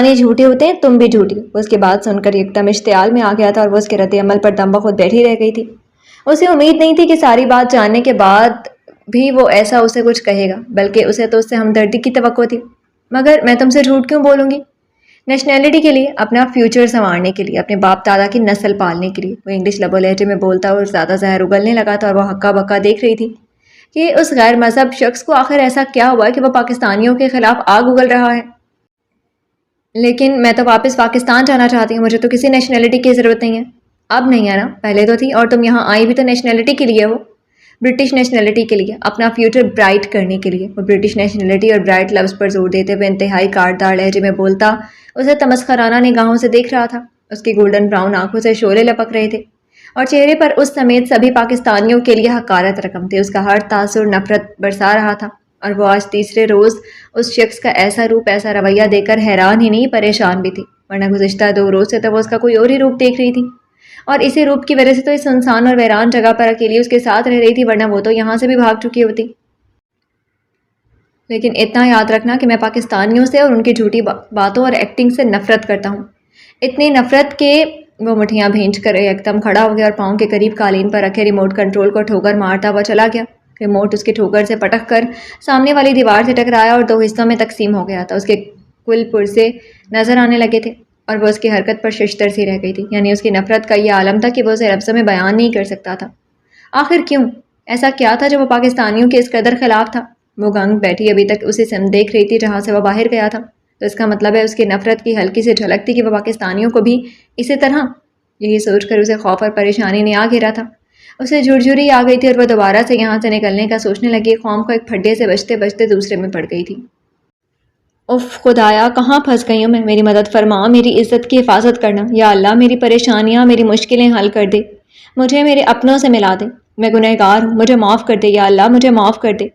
پاکستانی جھوٹے ہوتے ہیں، تم بھی جھوٹی ہو۔ اس کی بات سن کر یکدم اشتعال میں آ گیا تھا اور وہ اس کے رد عمل پر دم بخود بیٹھی رہ گئی تھی۔ اسے امید نہیں تھی کہ ساری بات جاننے کے بعد بھی وہ ایسا اسے کچھ کہے گا، بلکہ اسے تو اس سے ہمدردی کی توقع تھی۔ مگر میں تم سے جھوٹ کیوں بولوں گی؟ نیشنلٹی کے لیے، اپنا فیوچر سنوارنے کے لیے، اپنے باپ دادا کی نسل پالنے کے لیے۔ وہ انگلش لب و لہجے میں بولتا اور زیادہ زہر اگلنے لگا تھا اور وہ ہکا بکا دیکھ رہی تھی کہ اس غیر مذہب شخص کو آخر ایسا کیا ہوا کہ وہ پاکستانیوں کے خلاف آگ اگل رہا ہے۔ لیکن میں تو واپس پاکستان جانا چاہتی ہوں، مجھے تو کسی نیشنلٹی کی ضرورت نہیں ہے۔ اب نہیں ہے نا، پہلے تو تھی، اور تم یہاں آئی بھی تو نیشنلٹی کے لیے ہو، برٹش نیشنلٹی کے لیے، اپنا فیوچر برائٹ کرنے کے لیے۔ وہ برٹش نیشنلٹی اور برائٹ لفظ پر زور دیتے ہوئے انتہائی کاٹدار لہجے میں بولتا اسے تمسخرانہ نگاہوں سے دیکھ رہا تھا۔ اس کی گولڈن براؤن آنکھوں سے شعلے لپک رہے تھے اور چہرے پر اس سمیت سبھی پاکستانیوں کے لیے حقارت رقم تھے۔ اس کا ہر تاثر نفرت برسا رہا تھا، اور وہ آج تیسرے روز اس شخص کا ایسا روپ، ایسا رویہ دیکھ کر حیران ہی نہیں پریشان بھی تھی، ورنہ گزشتہ 2 روز سے تو وہ اس کا کوئی اور ہی روپ دیکھ رہی تھی، اور اسی روپ کی وجہ سے تو اس سنسان اور ویران جگہ پر اکیلی اس کے ساتھ رہ رہی تھی، ورنہ وہ تو یہاں سے بھی بھاگ چکی ہوتی۔ لیکن اتنا یاد رکھنا کہ میں پاکستانیوں سے اور ان کی جھوٹی باتوں اور ایکٹنگ سے نفرت کرتا ہوں، اتنی نفرت کہ وہ مٹھیاں بھینچ کر ایکدم کھڑا ہو گیا اور پاؤں کے قریب قالین پر رکھے ریموٹ کنٹرول کو ٹھوکر مارتا ہوا چلا گیا۔ ریموٹ اس کی ٹھوکر سے پٹک کر سامنے والی دیوار سے ٹکرایا اور 2 حصوں میں تقسیم ہو گیا تھا۔ اس کے کل پرزے نظر آنے لگے تھے اور وہ اس کی حرکت پر ششدر سی رہ گئی تھی، یعنی اس کی نفرت کا یہ عالم تھا کہ وہ اسے لفظوں میں بیان نہیں کر سکتا تھا۔ آخر کیوں؟ ایسا کیا تھا جو وہ پاکستانیوں کے اس قدر خلاف تھا؟ وہ گنگ بیٹھی ابھی تک اسی سمت دیکھ رہی تھی جہاں سے وہ باہر گیا تھا، تو اس کا مطلب ہے اس کی نفرت کی ہلکی سی جھلک تھی کہ وہ پاکستانیوں کو بھی اسی طرح۔ یہی سوچ کر اسے خوف اور پریشانی نے آ گھیرا تھا۔ اسے جھرجھری آ گئی تھی اور وہ دوبارہ سے یہاں سے نکلنے کا سوچنے لگی، قوم کو ایک پھڈے سے بچتے بچتے دوسرے میں پڑ گئی تھی۔ اف خدایا، کہاں پھنس گئی ہوں میں، میری مدد فرما، میری عزت کی حفاظت کرنا، یا اللہ میری پریشانیاں، میری مشکلیں حل کر دے، مجھے میرے اپنوں سے ملا دے، میں گنہگار ہوں، مجھے معاف کر دے، یا اللہ مجھے معاف کر دے۔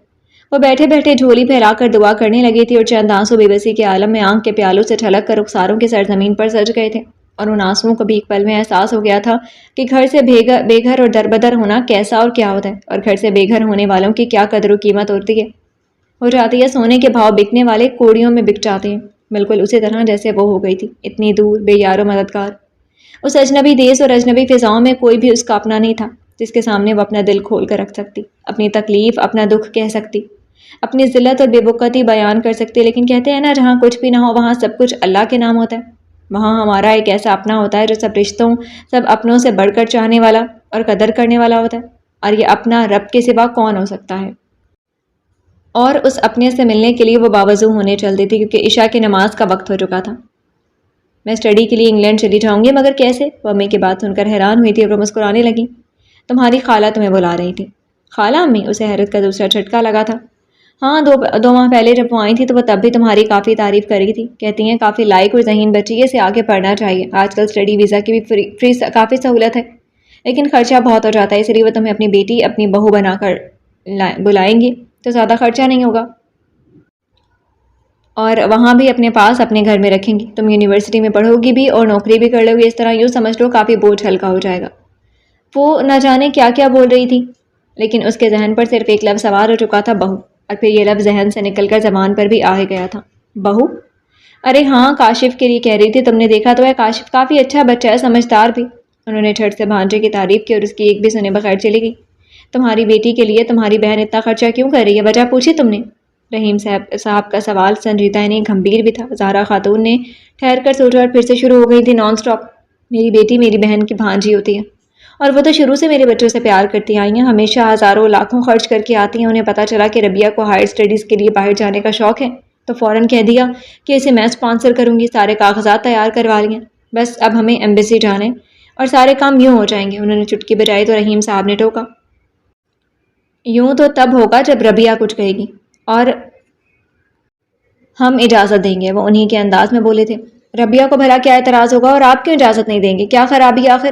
وہ بیٹھے بیٹھے جھولی پھیلا کر دعا کرنے لگی تھی اور چند آنسو بے بسی کے عالم میں آنکھ کے پیالوں سے چھلک کر رخساروں کی سرزمین پر سج گئے تھے، اور ان آنسوؤں کو بھی ایک پل میں احساس ہو گیا تھا کہ گھر سے بے گھر اور دربدر ہونا کیسا اور کیا ہوتا ہے، اور گھر سے بے گھر ہونے والوں کی کیا قدر و قیمت ہوتی ہے، ہو جاتی ہے سونے کے بھاؤ بکنے والے کوڑیوں میں بک جاتے ہیں، بالکل اسی طرح جیسے وہ ہو گئی تھی، اتنی دور، بے یار و مددگار۔ اس اجنبی دیس اور اجنبی فضاؤں میں کوئی بھی اس کا اپنا نہیں تھا جس کے سامنے وہ اپنا دل کھول کر رکھ سکتی، اپنی تکلیف، اپنا دکھ کہہ سکتی، اپنی ذلت اور بے بکتی بیان کر سکتی۔ لیکن کہتے ہیں نا، جہاں کچھ بھی نہ ہو وہاں سب کچھ اللہ کے نام ہوتا ہے۔ وہاں ہمارا ایک ایسا اپنا ہوتا ہے جو سب رشتوں، سب اپنوں سے بڑھ کر چاہنے والا اور قدر کرنے والا ہوتا ہے، اور یہ اپنا رب کے سوا کون ہو سکتا ہے؟ اور اس اپنے سے ملنے کے لیے وہ باوضو ہونے چلتی تھی کیونکہ عشاء کی نماز کا وقت ہو چکا تھا۔ میں اسٹڈی کے لیے انگلینڈ چلی جاؤں گی، مگر کیسے؟ وہ امی کی بات سن کر حیران ہوئی تھی اور وہ مسکرانے لگی۔ تمہاری خالہ تمہیں بلا رہی تھی۔ خالہ امی؟ اسے حیرت کا دوسرا جھٹکا لگا تھا۔ ہاں، دو ماہ پہلے جب وہ آئی تھی تو وہ تب بھی تمہاری کافی تعریف کر رہی تھی، کہتی ہیں کافی لائق اور ذہین بچی ہے، اسے آگے پڑھنا چاہیے، آج کل اسٹڈی ویزا کی بھی فری کافی سہولت ہے، لیکن خرچہ بہت ہو جاتا ہے، اس لیے وہ تمہیں اپنی بیٹی، اپنی بہو بنا کر بلائیں گی تو زیادہ خرچہ نہیں ہوگا، اور وہاں بھی اپنے پاس اپنے گھر میں رکھیں گی، تم یونیورسٹی میں پڑھو گی بھی اور نوکری بھی کر لو گی، اس طرح یوں سمجھ لو کافی بوجھ ہلکا ہو جائے گا۔ وہ نہ جانے کیا کیا بول رہی تھی، لیکن اس کے ذہن پر صرف ایک لفظ سوار ہو چکا تھا، بہو، اور پھر یہ لفظ ذہن سے نکل کر زبان پر بھی آ گیا تھا، بہو؟ ارے ہاں، کاشف کے لیے کہہ رہی تھی، تم نے دیکھا تو ہے، کاشف کافی اچھا بچہ ہے، سمجھدار بھی۔ انہوں نے جھٹ سے بھانجے کی تعریف کی اور اس کی ایک بھی سنے بغیر چلی گئی۔ تمہاری بیٹی کے لیے تمہاری بہن اتنا خرچہ کیوں کر رہی ہے، وجہ پوچھی تم نے؟ رحیم صاحب کا سوال سنجیدہ نہیں گھمبیر بھی تھا۔ زہرا خاتون نے ٹھہر کر سوچا اور پھر سے شروع ہو گئی تھی نان سٹاپ۔ میری بیٹی میری بہن کی بھانجی ہوتی ہے، اور وہ تو شروع سے میرے بچوں سے پیار کرتی آئی ہیں، ہمیشہ ہزاروں لاکھوں خرچ کر کے آتی ہیں۔ انہیں پتہ چلا کہ ربیہ کو ہائر اسٹڈیز کے لیے باہر جانے کا شوق ہے تو فوراً کہہ دیا کہ اسے میں اسپانسر کروں گی، سارے کاغذات تیار کروا لیے، بس اب ہمیں ایمبیسی جانے اور سارے کام یوں ہو جائیں گے۔ انہوں نے چٹکی بجائی تو رحیم صاحب نے ٹوکا، یوں تو تب ہوگا جب ربیہ کچھ کہے گی اور ہم اجازت دیں گے، وہ انہی کے انداز میں بولے تھے۔ ربیہ کو بھلا کیا اعتراض ہوگا، اور آپ کیوں اجازت نہیں دیں گے، کیا خرابی آخر؟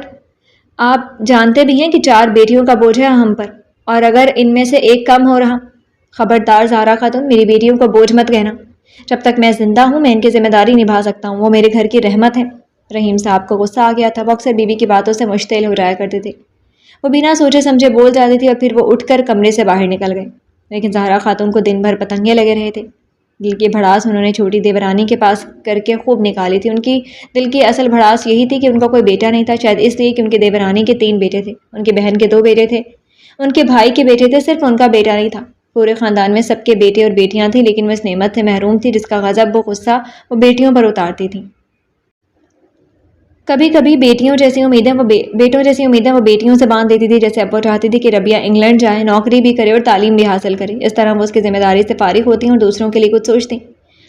آپ جانتے بھی ہیں کہ 4 بیٹیوں کا بوجھ ہے ہم پر، اور اگر ان میں سے ایک کم ہو رہا۔ خبردار زہرا خاتون، میری بیٹیوں کو بوجھ مت کہنا، جب تک میں زندہ ہوں میں ان کی ذمہ داری نبھا سکتا ہوں، وہ میرے گھر کی رحمت ہے۔ رحیم صاحب کو غصہ آ گیا تھا، وہ اکثر بیوی کی باتوں سے مشتعل ہو جایا کرتے تھے، وہ بنا سوچے سمجھے بول جاتی تھی اور پھر وہ اٹھ کر کمرے سے باہر نکل گئے، لیکن زہرا خاتون کو دن بھر پتنگے لگے رہے تھے۔ دل کی بھڑاس انہوں نے چھوٹی دیورانی کے پاس کر کے خوب نکالی تھی۔ ان کی دل کی اصل بھڑاس یہی تھی کہ ان کا کوئی بیٹا نہیں تھا، شاید اس لیے کہ ان کی دیورانی کے 3 بیٹے تھے، ان کی بہن کے 2 بیٹے تھے، ان کے بھائی کے بیٹے تھے، صرف ان کا بیٹا نہیں تھا۔ پورے خاندان میں سب کے بیٹے اور بیٹیاں تھیں، لیکن وہ اس نعمت سے محروم تھی جس کا غضب و غصہ وہ بیٹیوں پر اتارتی تھیں۔ کبھی کبھی بیٹوں جیسی امیدیں وہ بیٹیوں سے باندھ دیتی تھی، جیسے اب وہ چاہتی تھی کہ ربیہ انگلینڈ جائے، نوکری بھی کرے اور تعلیم بھی حاصل کرے۔ اس طرح وہ اس کی ذمہ داری سے فارغ ہوتی اور دوسروں کے لیے کچھ سوچتی۔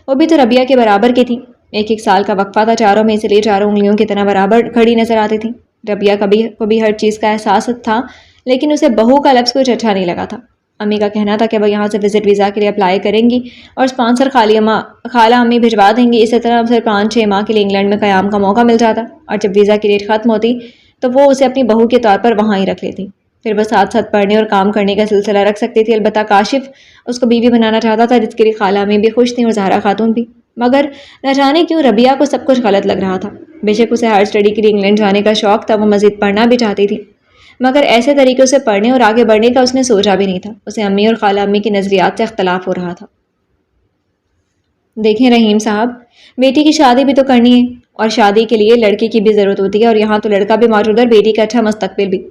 وہ بھی تو ربیہ کے برابر کی تھی، 1 سال کا وقفہ تھا چاروں میں، اس لیے چاروں انگلیوں کی طرح برابر کھڑی نظر آتی تھی۔ ربیہ کو بھی ہر چیز کا احساس تھا، لیکن اسے بہو کا لفظ کچھ اچھا نہیں لگا تھا۔ امی کا کہنا تھا کہ وہ یہاں سے وزٹ ویزا کے لیے اپلائی کریں گی اور اسپانسر خالہ امی بھجوا دیں گی۔ اسی طرح اسے 5-6 ماہ کے لیے انگلینڈ میں قیام کا موقع مل جاتا، اور جب ویزا کی ڈیٹ ختم ہوتی تو وہ اسے اپنی بہو کے طور پر وہاں ہی رکھ لیتی۔ پھر وہ ساتھ ساتھ پڑھنے اور کام کرنے کا سلسلہ رکھ سکتی تھی۔ البتہ کاشف اس کو بیوی بنانا چاہتا تھا، جس کے لیے خالہ امی بھی خوش تھیں اور زہرا خاتون بھی، مگر نہ جانے کیوں ربیہ کو سب کچھ غلط لگ رہا تھا۔ بے شک اسے ہائر اسٹڈی کے لیے انگلینڈ جانے کا شوق تھا، وہ مزید پڑھنا بھی چاہتی تھی، مگر ایسے طریقے سے پڑھنے اور آگے بڑھنے کا اس نے سوچا بھی نہیں تھا۔ اسے امی اور خالہ امی کی نظریات سے اختلاف ہو رہا تھا۔ دیکھیں رحیم صاحب، بیٹی کی شادی بھی تو کرنی ہے، اور شادی کے لیے لڑکی کی بھی ضرورت ہوتی ہے، اور یہاں تو لڑکا بھی موجود ہے اور بیٹی کا اچھا مستقبل بھی،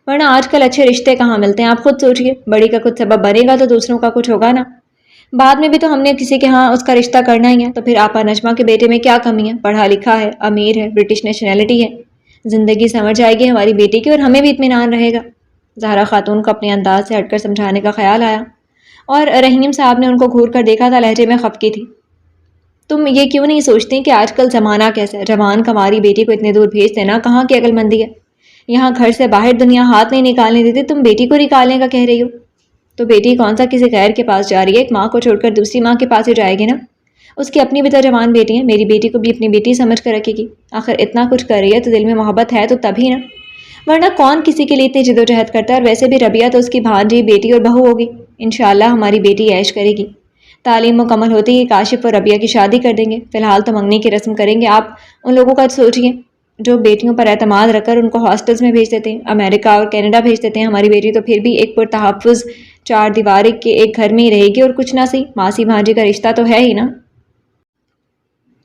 ورنہ آج کل اچھے رشتے کہاں ملتے ہیں؟ آپ خود سوچئے، بڑی کا کچھ سبب بنے گا تو دوسروں کا کچھ ہوگا نا۔ بعد میں بھی تو ہم نے کسی کے ہاں اس کا رشتہ کرنا ہی ہے، تو پھر آپا نجمہ کے بیٹے میں کیا کمی ہے؟ پڑھا لکھا ہے، امیر ہے، برٹش نیشنلٹی ہے، زندگی سمجھ آئے گی ہماری بیٹی کی اور ہمیں بھی اطمینان رہے گا۔ زہرا خاتون کو اپنے انداز سے ہٹ کر سمجھانے کا خیال آیا، اور رحیم صاحب نے ان کو گھور کر دیکھا تھا، لہجے میں خفگی تھی۔ تم یہ کیوں نہیں سوچتی کہ آج کل زمانہ کیسا ہے؟ جوان کنواری بیٹی کو اتنے دور بھیج دینا کہاں کی عقل مندی ہے؟ یہاں گھر سے باہر دنیا ہاتھ نہیں نکالنے دیتی، تم بیٹی کو نکالنے کا کہہ رہی ہو؟ تو بیٹی کون سا کسی غیر کے پاس جا رہی ہے؟ ایک ماں کو چھوڑ کر دوسری ماں کے پاس ہی جائے گی نا۔ اس کی اپنی بھی تو جوان بیٹی ہے، میری بیٹی کو بھی اپنی بیٹی سمجھ کر رکھے گی۔ آخر اتنا کچھ کر رہی ہے تو دل میں محبت ہے تو تب ہی نا، ورنہ کون کسی کے لیے اتنی جدوجہد کرتا ہے؟ اور ویسے بھی ربیہ تو اس کی بھانجی بیٹی اور بہو ہوگی، انشاءاللہ ہماری بیٹی عیش کرے گی۔ تعلیم مکمل ہوتی ہی کاشف اور ربیہ کی شادی کر دیں گے، فی الحال تو منگنی کی رسم کریں گے۔ آپ ان لوگوں کا سوچئے جو بیٹیوں پر اعتماد رکھ کر ان کو ہاسٹلز میں بھیج دیتے ہیں، امریکہ اور کینیڈا بھیج دیتے ہیں۔ ہماری بیٹی تو پھر بھی ایک پرتحفظ 4 دیواری کے ایک گھر میں ہی رہے گی، اور کچھ نہ صحیح ماسی بھانجی کا رشتہ تو ہے ہی نا۔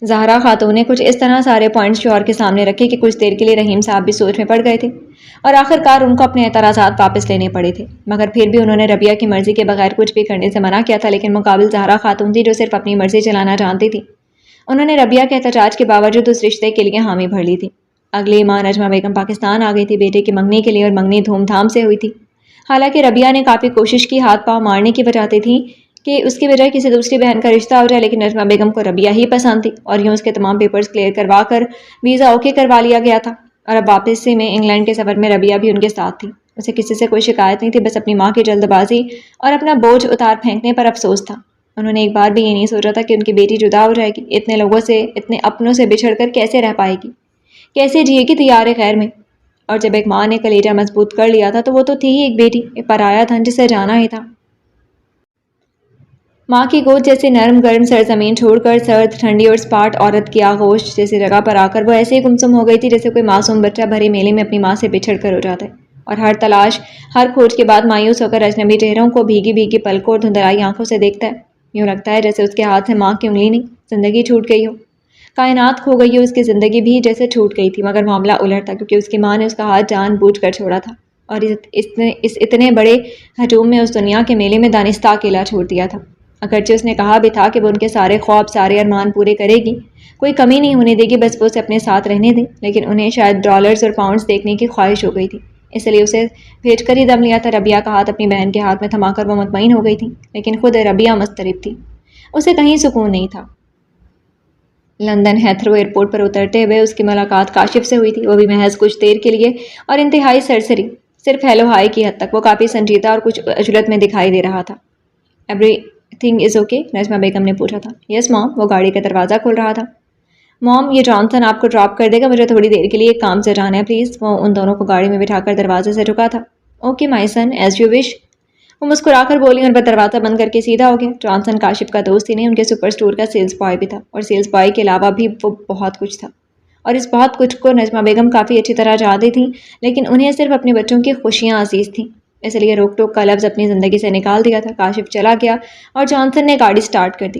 زہرا خاتون نے کچھ اس طرح سارے پوائنٹس شوہر کے سامنے رکھے کہ کچھ دیر کے لیے رحیم صاحب بھی سوچ میں پڑ گئے تھے، اور آخر کار ان کو اپنے اعتراضات واپس لینے پڑے تھے، مگر پھر بھی انہوں نے ربیہ کی مرضی کے بغیر کچھ بھی کرنے سے منع کیا تھا۔ لیکن مقابل زہرا خاتون تھی جو صرف اپنی مرضی چلانا جانتی تھی۔ انہوں نے ربیہ کے احتجاج کے باوجود اس رشتے کے لیے حامی بھر لی تھی۔ اگلی ماہ نجمہ بیگم پاکستان آ گئی تھی بیٹے کی منگنی کے لیے، اور منگنی دھوم دھام سے ہوئی تھی۔ حالانکہ ربیہ نے کافی کوشش کی، ہاتھ پاؤں مارنے کی وجاہتے تھیں کہ اس کی بجائے کسی دوسری بہن کا رشتہ ہو جائے، لیکن نجمہ بیگم کو ربیہ ہی پسند تھی، اور یوں اس کے تمام پیپرز کلیئر کروا کر ویزا اوکے کروا لیا گیا تھا، اور اب واپسی میں انگلینڈ کے سفر میں ربیہ بھی ان کے ساتھ تھی۔ اسے کسی سے کوئی شکایت نہیں تھی، بس اپنی ماں کی جلد بازی اور اپنا بوجھ اتار پھینکنے پر افسوس تھا۔ انہوں نے ایک بار بھی یہ نہیں سوچا تھا کہ ان کی بیٹی جدا ہو جائے گی، اتنے لوگوں سے، اتنے اپنوں سے بچھڑ کر کیسے رہ پائے گی، کیسے جیے گی دیار غیر میں۔ اور جب ایک ماں نے کلیجہ مضبوط کر لیا تھا تو وہ تو تھی ہی ایک بیٹی، ایک پرایا دھن جسے جانا ہی تھا۔ ماں کی گود جیسے نرم گرم سرزمین چھوڑ کر سرد ٹھنڈی اور سپاٹ عورت کی آغوش جیسی جگہ پر آ کر وہ ایسے ہی گمسم ہو گئی تھی جیسے کوئی معصوم بچہ بھرے میلے میں اپنی ماں سے بچھڑ کر ہو جاتا ہے، اور ہر تلاش، ہر کھوج کے بعد مایوس ہو کر اجنبی چہروں کو بھیگی بھیگی پلکوں اور دھندلائی آنکھوں سے دیکھتا ہے۔ یوں لگتا ہے جیسے اس کے ہاتھ سے ماں کی انگلی نہیں، زندگی چھوٹ گئی ہو، کائنات کھو گئی ہو، اس کی زندگی بھی جیسے چھوٹ گئی تھی۔ مگر معاملہ الٹ تھا، کیونکہ اس کی ماں نے اس کا ہاتھ جان بوجھ کر چھوڑا تھا، اور اس اتنے بڑے ہجوم میں اس دنیا کے میلے میں دانستہ اکیلا چھوڑ دیا تھا۔ اگرچہ اس نے کہا بھی تھا کہ وہ ان کے سارے خواب، سارے ارمان پورے کرے گی، کوئی کمی نہیں ہونے دے گی، بس وہ اسے اپنے ساتھ رہنے دے، لیکن انہیں شاید ڈالرز اور پاؤنڈز دیکھنے کی خواہش ہو گئی تھی، اس لیے اسے بھیج کر ہی دم لیا تھا۔ ربیہ کا ہاتھ اپنی بہن کے ہاتھ میں تھما کر وہ مطمئن ہو گئی تھی، لیکن خود ربیہ مضطرب تھی، اسے کہیں سکون نہیں تھا۔ لندن ہیتھرو ایئرپورٹ پر اترتے ہوئے اس کی ملاقات کاشف سے ہوئی تھی، وہ بھی محض کچھ دیر کے لیے، اور انتہائی سرسری، صرف ہیلو ہائی کی حد تک۔ وہ کافی سنجیدہ اور کچھ عجلت میں دکھائی دے رہا تھا۔ Every thing is okay? Najma بیگم نے پوچھا تھا۔ یس موم، وہ گاڑی کا دروازہ کھول رہا تھا۔ موم، یہ جانسن آپ کو ڈراپ کر دے گا، مجھے تھوڑی دیر کے لیے ایک کام سے جانا ہے پلیز۔ وہ ان دونوں کو گاڑی میں بٹھا کر دروازے سے رکا تھا۔ Okay my son, as you wish, وہ مسکرا کر بولی، اور دروازہ بند کر کے سیدھا ہو گیا۔ جانسن کاشف کا دوست ہی نہیں، ان کے سپر اسٹور کا سیلز بوائے بھی تھا، اور سیلز بوائے کے علاوہ بھی وہ بہت کچھ تھا، اور اس بہت کچھ کو نجمہ بیگم کافی اچھی طرح جانتی تھیں، لیکن انہیں صرف اپنے بچوں کی خوشیاں عزیز تھیں، اس لیے روک ٹوک کا لفظ اپنی زندگی سے نکال دیا تھا۔ کاشف چلا گیا اور جانسن نے گاڑی سٹارٹ کر دی۔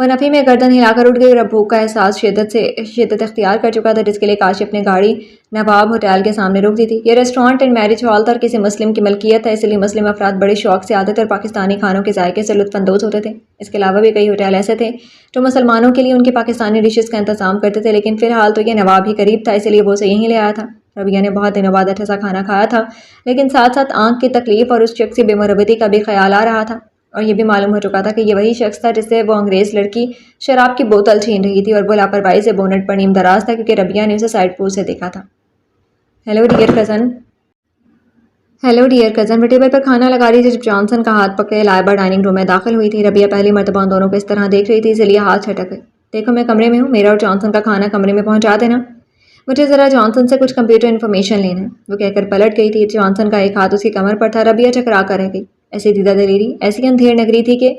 وہ نفی میں گردن ہلا کر اٹھ گئی اور اب بھوک کا احساس شدت اختیار کر چکا تھا، جس کے لیے کاشف نے گاڑی نواب ہوٹل کے سامنے روک دی تھی۔ یہ ریسٹورانٹ اینڈ میرج ہال تھا اور کسی مسلم کی ملکیت تھا، اس لیے مسلم افراد بڑے شوق سے آتے تھے اور پاکستانی کھانوں کے ذائقے سے لطف اندوز ہوتے تھے۔ اس کے علاوہ بھی کئی ہوٹل ایسے تھے جو مسلمانوں کے لیے ان کی پاکستانی ڈشز کا انتظام کرتے تھے، لیکن فی الحال تو یہ نواب ہی قریب تھا، اس لیے وہ اسے یہیں لے آیا تھا۔ ربیہ نے بہت دنوں بعد اچھا سا کھانا کھایا تھا، لیکن ساتھ ساتھ آنکھ کی تکلیف اور اس شخص کی بے مروتی کا بھی خیال آ رہا تھا، اور یہ بھی معلوم ہو چکا تھا کہ یہ وہی شخص تھا جس سے وہ انگریز لڑکی شراب کی بوتل چھین رہی تھی، اور وہ لاپرواہی سے بونٹ پر نیم دراز تھا کیونکہ ربیہ نے اسے سائڈ پور سے دیکھا تھا۔ ہیلو ڈیئر کزن، وہ ٹیبل پر کھانا لگا رہی تھی جب جانسن کا ہاتھ پکڑے لائبہ ڈائننگ روم میں داخل ہوئی تھی۔ ربیہ پہلی مرتبہ ان دونوں کو اس طرح دیکھ رہی تھی، اس لیے ہاتھ چھٹک گئے۔ دیکھو میں کمرے میں ہوں، میرا اور جانسن کا کھانا کمرے میں پہنچا دینا، مجھے ذرا جانسن سے کچھ کمپیوٹر انفارمیشن لینا ہے، وہ کہہ کر پلٹ گئی تھی۔ جانسن کا ایک ہاتھ اس کی کمر پر تھا۔ ربیہ چکرا کر رہ گئی، ایسی دیدہ دلیری، ایسی اندھیر نگری تھی کہ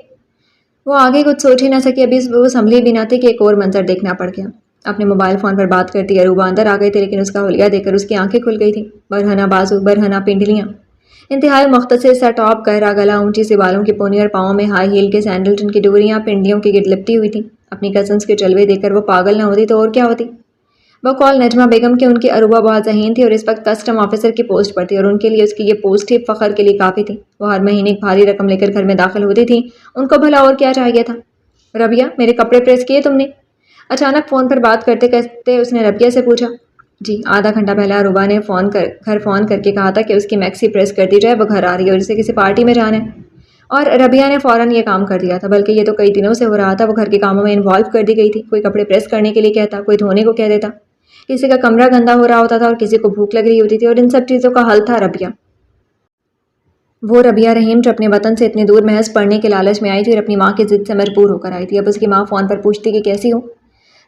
وہ آگے کچھ سوچ ہی نہ سکی۔ ابھی وہ سنبھلی بھی نہ تھی کہ ایک اور منظر دیکھنا پڑ گیا۔ اپنے موبائل فون پر بات کرتی اروبہ اندر آ گئی تھی، لیکن اس کا حلیہ دیکھ کر اس کی آنکھیں کھل گئی تھیں۔ برہنہ بازو، برہنہ پنڈلیاں، انتہائی مختصر سا ٹاپ، گہرا گلا، اونچی سی بالوں کی پونی اور پاؤں میں ہائی ہیل کے سینڈل جن کی ڈوریاں پنڈلیوں کی گرد لپٹی ہوئی تھیں۔ اپنی کزنس کے جلوے دیکھ کر وہ پاگل نہ ہوتی تو اور کیا ہوتی۔ وہ کال نجمہ بیگم کی، ان کی اروبہ بہت ذہین تھی اور اس وقت کسٹم آفیسر کی پوسٹ پر تھی، اور ان کے لیے اس کی یہ پوسٹ ہی فخر کے لیے کافی تھی۔ وہ ہر مہینے ایک بھاری رقم لے کر گھر میں داخل ہوتی تھی، ان کو بھلا اور کیا چاہیے تھا۔ ربیہ، میرے کپڑے پریس کیے تم نے؟ اچانک فون پر بات کرتے کرتے اس نے ربیہ سے پوچھا۔ جی، آدھا گھنٹہ پہلے اروبہ نے فون کر کے کہا تھا کہ اس کی میکسی پریس کر دی جائے، وہ گھر آ رہی ہے اور اسے کسی پارٹی میں جانا ہے، اور ربیہ نے فوراً یہ کام کر دیا تھا، بلکہ یہ تو کئی دنوں سے ہو رہا تھا۔ وہ گھر کے کاموں میں انوالو کر دی گئی تھی، کوئی کپڑے پریس کرنے کے لیے کہتا، کوئی دھونے کو کہہ دیتا، کسی کا کمرہ گندا ہو رہا ہوتا تھا اور کسی کو بھوک لگ رہی ہوتی تھی، اور ان سب چیزوں کا حل تھا ربیہ۔ وہ ربیہ رحیم جو اپنے وطن سے اتنی دور محض پڑھنے کے لالچ میں آئی تھی اور اپنی ماں کی ضد سے مجبور ہو کر آئی تھی۔ اب اس کی ماں فون پر پوچھتی کہ کیسی ہو،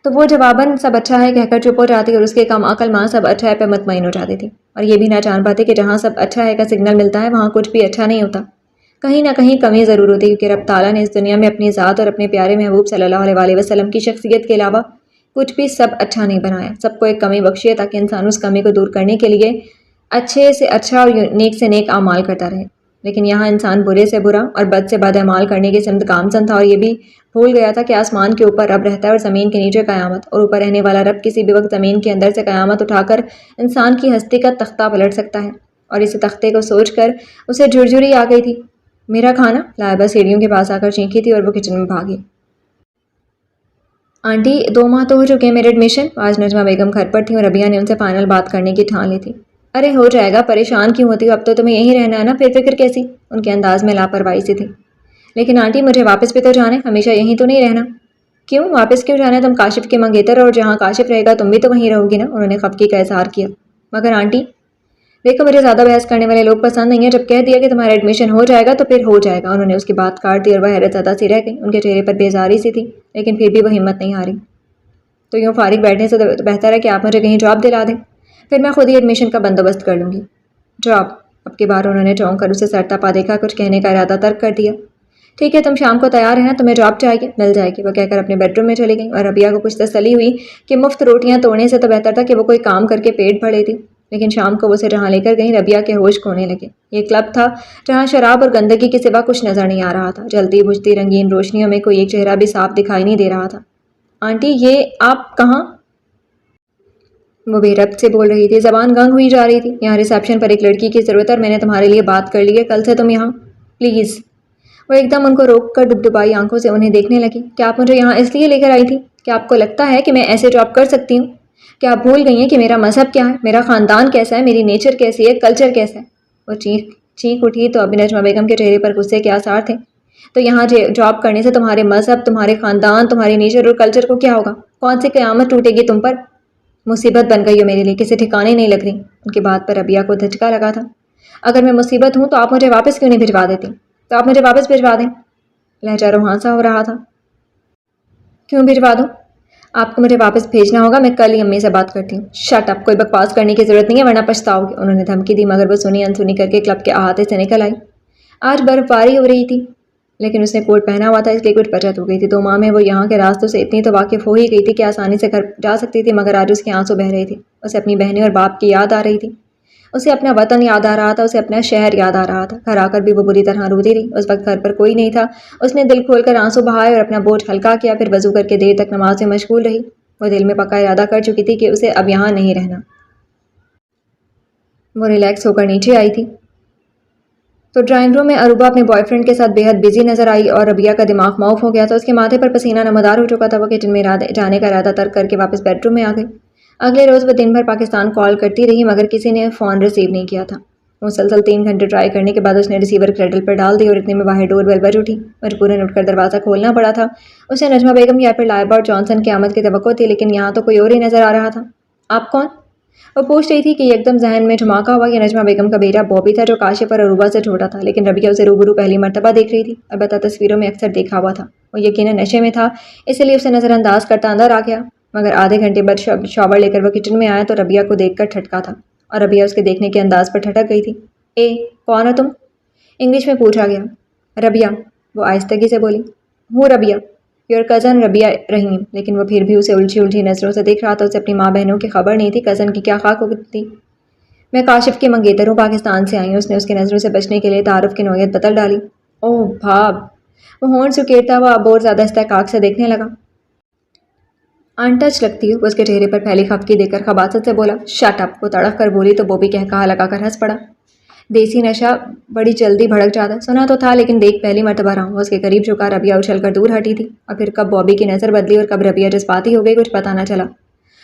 تو وہ جواباً سب اچھا ہے کہہ کر چپ ہو جاتی، اور اس کے کم عقل ماں سب اچھا ہے پہ مطمئن ہو جاتی تھی، اور یہ بھی نہ جان پاتی کہ جہاں سب اچھا ہے کا سگنل ملتا ہے وہاں کچھ بھی اچھا نہیں ہوتا، کہیں نہ کہیں کمی ضرور ہوتی، کیونکہ رب تعالیٰ نے اس دنیا میں اپنی ذات اور اپنے پیارے محبوب صلی اللہ علیہ وسلم کی شخصیت کے علاوہ کچھ بھی سب اچھا نہیں بنایا۔ سب کو ایک کمی بخشی ہے تاکہ انسان اس کمی کو دور کرنے کے لیے اچھے سے اچھا اور نیک سے نیک اعمال کرتا رہے، لیکن یہاں انسان برے سے برا اور بد سے بد اعمال کرنے کی سمت گامزن تھا، اور یہ بھی بھول گیا تھا کہ آسمان کے اوپر رب رہتا ہے اور زمین کے نیچے قیامت، اور اوپر رہنے والا رب کسی بھی وقت زمین کے اندر سے قیامت اٹھا کر انسان کی ہستی کا تختہ پلٹ سکتا ہے۔ اور اس تختے کو سوچ کر اسے جھرجھری آ گئی تھی۔ میرا کھانا، لائبہ سیڑھیوں کے پاس آ کر چینکی تھی اور وہ کچن میں بھاگی۔ آنٹی، 2 ماہ تو ہو چکے ہیں میرے ایڈمیشن۔ آج نجمہ بیگم گھر پر تھیں اور ربیہ نے ان سے فائنل بات کرنے کی ٹھان لی تھی۔ ارے ہو جائے گا، پریشان کیوں ہوتی ہو، اب تو تمہیں یہیں رہنا ہے نا، پھر فکر کیسی؟ ان کے انداز میں لاپرواہی سی تھی۔ لیکن آنٹی مجھے واپس بھی تو جانا ہے، ہمیشہ یہیں تو نہیں رہنا۔ کیوں واپس کیوں جانا ہے؟ تم کاشف کے منگیتر اور جہاں کاشف رہے گا تم بھی تو وہیں رہو گی نا، انہوں نے خفگی کا اظہار کیا۔ مگر آنٹی دیکھو، مجھے زیادہ بحث کرنے والے لوگ پسند نہیں ہیں، جب کہہ دیا کہ تمہارا ایڈمیشن ہو جائے گا تو پھر ہو جائے گا۔ انہوں نے اس کی بات کاٹ دی اور وہ حیرت زدہ سی رہ گئی، ان کے چہرے پر بیزاری سی تھی، لیکن پھر بھی وہ ہمت نہیں ہاری۔ تو یوں فارغ بیٹھنے سے تو بہتر ہے کہ آپ مجھے کہیں جاب دلا دیں، پھر میں خود ہی ایڈمیشن کا بندوبست کر لوں گی۔ جاب؟ اب کی بار انہوں نے چونک کر اسے سر تپا دیکھا، کچھ کہنے کا ارادہ ترک کر دیا۔ ٹھیک ہے، تم شام کو تیار ہے نا، تمہیں جاب چاہیے، مل جائے گی، وہ کہہ کر اپنے بیڈ روم میں چلی گئی، اور ربیہ کو کچھ تسلی ہوئی کہ مفت روٹیاں توڑنے سے تو بہتر تھا کہ وہ کوئی کام کر کے پیٹ بھر لیتی۔ لیکن شام کو وہ اسے جہاں لے کر گئیں ربیہ کے ہوش کھونے لگے۔ یہ کلب تھا جہاں شراب اور گندگی کے سوا کچھ نظر نہیں آ رہا تھا، جلتی بجھتی رنگین روشنیوں میں کوئی ایک چہرہ بھی صاف دکھائی نہیں دے رہا تھا۔ آنٹی یہ آپ کہاں؟ وہ بے ربط سے بول رہی تھی، زبان گنگ ہوئی جا رہی تھی۔ یہاں ریسیپشن پر ایک لڑکی کی ضرورت ہے اور میں نے تمہارے لیے بات کر لی ہے، کل سے تم یہاں پلیز۔ وہ ایک دم ان کو روک کر ڈبڈبائی آنکھوں سے انہیں دیکھنے لگی۔ کیا آپ مجھے یہاں اس لیے لے کر آئی تھی؟ کیا آپ کو لگتا ہے کہ میں ایسے جاب کر سکتی ہوں؟ کیا آپ بھول گئی ہیں کہ میرا مذہب کیا ہے، میرا خاندان کیسا ہے، میری نیچر کیسی ہے، کلچر کیسا ہے؟ وہ چینک اٹھی تو ابھی نجمہ بیگم کے چہرے پر غصے کے آثار تھے۔ تو یہاں جاب کرنے سے تمہارے مذہب، تمہارے خاندان، تمہاری نیچر اور کلچر کو کیا ہوگا؟ کون سی قیامت ٹوٹے گی تم پر؟ مصیبت بن گئی ہو میرے لیے، کسی ٹھکانے نہیں لگ رہی۔ ان کی بات پر ربیہ کو دھچکا لگا تھا۔ اگر میں مصیبت ہوں تو آپ مجھے واپس کیوں نہیں بھجوا دیتی؟ تو آپ مجھے واپس بھجوا دیں۔ لہجہ روحانسا ہو رہا تھا۔ کیوں بھجوا دوں؟ آپ کو مجھے واپس بھیجنا ہوگا، میں کل ہی امی سے بات کرتی ہوں۔ شٹ اپ، کوئی بکواس کرنے کی ضرورت نہیں ہے ورنہ پچھتاؤ گے، انہوں نے دھمکی دی، مگر وہ سنی انسنی کر کے کلب کے احاطے سے نکل آئی۔ آج برف باری ہو رہی تھی، لیکن اس نے کوٹ پہنا ہوا تھا، اس لیے کچھ بچت ہو گئی تھی۔ 2 ماہ میں وہ یہاں کے راستوں سے اتنی تو واقف ہو ہی گئی تھی کہ آسانی سے گھر جا سکتی تھی، مگر آج اس کی آنسو بہہ رہی تھی، اسے اپنی بہنیں اور باپ کی یاد آ رہی تھی۔ اسے اپنا وطن یاد آ رہا تھا، اسے اپنا شہر یاد آ رہا تھا۔ گھر آ کر بھی وہ بری طرح روتی رہی۔ اس وقت گھر پر کوئی نہیں تھا۔ اس نے دل کھول کر آنسو بہائے اور اپنا بوجھ ہلکا کیا، پھر وضو کر کے دیر تک نماز میں مشغول رہی۔ وہ دل میں پکا ارادہ کر چکی تھی کہ اسے اب یہاں نہیں رہنا۔ وہ ریلیکس ہو کر نیچے آئی تھی تو ڈرائنگ روم میں عروبہ اپنے بوائے فرینڈ کے ساتھ بے حد بزی نظر آئی اور ربیہ کا دماغ معاف ہو گیا تھا۔ اس کے ماتھے پر پسینہ نمودار ہو چکا تھا۔ وہ کچن میں جانے کا ارادہ ترک کر کے واپس بیڈ روم میں آ گئی۔ اگلے روز وہ دن بھر پاکستان کال کرتی رہی مگر کسی نے فون ریسیو نہیں کیا تھا۔ مسلسل 3 گھنٹے ٹرائی کرنے کے بعد اس نے ریسیور کریڈل پر ڈال دی اور اتنے میں باہر ڈور بیل بج اٹھی۔ مجبوراً اٹھ کر دروازہ کھولنا پڑا تھا۔ اسے نجمہ بیگم یا پھر لائبہ اور جانسن کی آمد کی توقع تھی، لیکن یہاں تو کوئی اور ہی نظر آ رہا تھا۔ آپ کون؟ وہ پوچھ رہی تھی کہ یکدم ذہن میں دھماکہ ہوا کہ نجمہ بیگم کا بیٹا بابی تھا جو کاشف اور عروبہ سے چھوٹا تھا، لیکن ربیہ اسے روبرو پہلی مرتبہ دیکھ رہی تھی۔ البتہ تصویروں میں اکثر دیکھا ہوا تھا۔ وہ یقیناً نشے میں تھا، اسی لیے اسے نظر انداز کرتا اندر آ گیا، مگر آدھے گھنٹے بعد شاور لے کر وہ کچن میں آیا تو ربیہ کو دیکھ کر ٹھٹکا تھا اور ربیہ اس کے دیکھنے کے انداز پر ٹھٹک گئی تھی۔ اے کون ہو تم؟ انگلش میں پوچھا گیا۔ ربیہ، وہ آہستگی سے بولی۔ ہوں ربیہ، یور کزن ربیہ رحیم، لیکن وہ پھر بھی اسے الجھی نظروں سے دیکھ رہا تھا۔ اسے اپنی ماں بہنوں کی خبر نہیں تھی، کزن کی کیا خاک ہوتی۔ میں کاشف کی منگیتر ہوں، پاکستان سے آئی ہوں۔ اس نے اس کی نظروں سے بچنے کے لیے تعارف کی نوعیت بدل ڈالی۔ اوہ بھاب، وہ ہونٹ سکیڑتا ہوا اب اور زیادہ استحقاق سے دیکھنے لگا۔ ان ٹچ لگتی ہو، وہ اس کے چہرے پر پھیلی خفگی دیکھ کر خباثت سے بولا۔ شٹ اپ، وہ تڑک کر بولی تو بوبی قہقہہ لگا کر ہنس پڑا۔ دیسی نشہ بڑی جلدی بھڑک جاتا ہے، سنا تو تھا لیکن دیکھ پہلی مرتبہ رہا ہوں۔ وہ اس کے قریب جھکا، ربیہ اچھل کر دور ہٹی تھی اور پھر کب بوبی کی نظر بدلی اور کب ربیہ جذباتی ہو گئی کچھ پتہ نہ چلا۔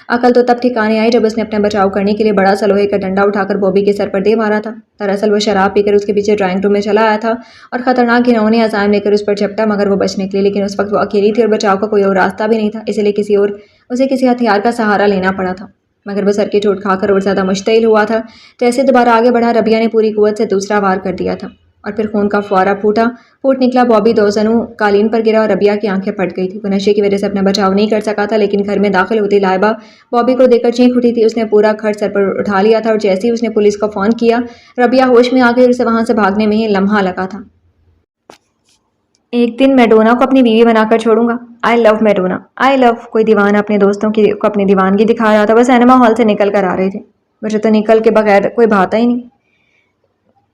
عقل تو تب ٹھکانے آئی جب اس نے اپنا بچاؤ کرنے کے لیے بڑا سا لوہے کا ڈنڈا اٹھا کر بوبی کے سر پر دے مارا تھا۔ دراصل وہ شراب پی کر اس کے پیچھے ڈرائنگ روم میں چلا آیا تھا اور خطرناک گھناؤنے عزائم لے کر اس پر جھپٹا، مگر وہ بچنے کے لیے، لیکن اس وقت وہ اکیلی تھی اور بچاؤ کا کوئی اور راستہ بھی نہیں تھا، اسی لیے اسے کسی ہتھیار کا سہارا لینا پڑا تھا۔ مگر وہ سر کی چوٹ کھا کر اور زیادہ مشتعل ہوا تھا۔ جیسے دوبارہ آگے بڑھا، ربیہ نے پوری قوت سے دوسرا وار کر دیا تھا اور پھر خون کا فوارہ پھوٹ نکلا۔ بوبی دو زنوں قالین پر گرا اور ربیہ کی آنکھیں پھٹ گئی تھی۔ وہ نشے کی وجہ سے اپنا بچاؤ نہیں کر سکا تھا، لیکن گھر میں داخل ہوتی لائبہ بوبی کو دیکھ کر چینخ اٹھی تھی۔ اس نے پورا گھر سر پر اٹھا لیا تھا اور جیسے ہی اس نے پولیس کو فون کیا، ربیہ ہوش میں آ گئی اور اسے وہاں سے بھاگنے میں ہی لمحہ لگا تھا۔ ایک دن میڈونا کو اپنی بیوی بنا کر چھوڑوں گا۔ آئی لو میڈونا، آئی لو۔ کوئی دیوانہ اپنے دوستوں کو اپنی دیوانگی دکھا رہا تھا۔ وہ سینما ہال سے نکل کر آ رہے تھے، مجھے تو نکل کے بغیر کوئی بھاتا ہی نہیں۔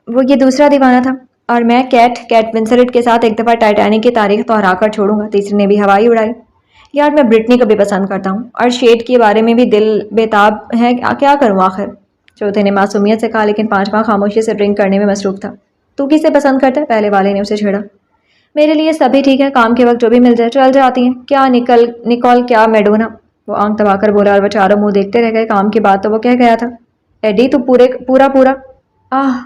وہ یہ دوسرا دیوانہ تھا اور میں کیٹ ونسلٹ کے ساتھ ایک دفعہ ٹائٹینک کی تاریخ دہرا کر چھوڑوں گا۔ تیسرے نے بھی ہوائی اڑائی۔ یار میں برٹنی کو بھی پسند کرتا ہوں اور شیڈ کے بارے میں بھی دل بےتاب ہے، کیا کروں آخر؟ چوتھے نے معصومیت سے کہا، لیکن پانچواں خاموشی سے ڈرنک کرنے میں مصروف تھا۔ تو کسے پسند کرتا ہے؟ پہلے والے نے اسے چھیڑا۔ میرے لیے سبھی ٹھیک ہے، کام کے وقت جو بھی مل جائے چل جاتی ہیں۔ کیا نکول کیا میڈونا؟ وہ آنکھ دبا کر بولا اور وہ چاروں منہ دیکھتے رہ گئے۔ کام کی بات تو وہ کہہ گیا تھا۔ ایڈی تو پورا آہ،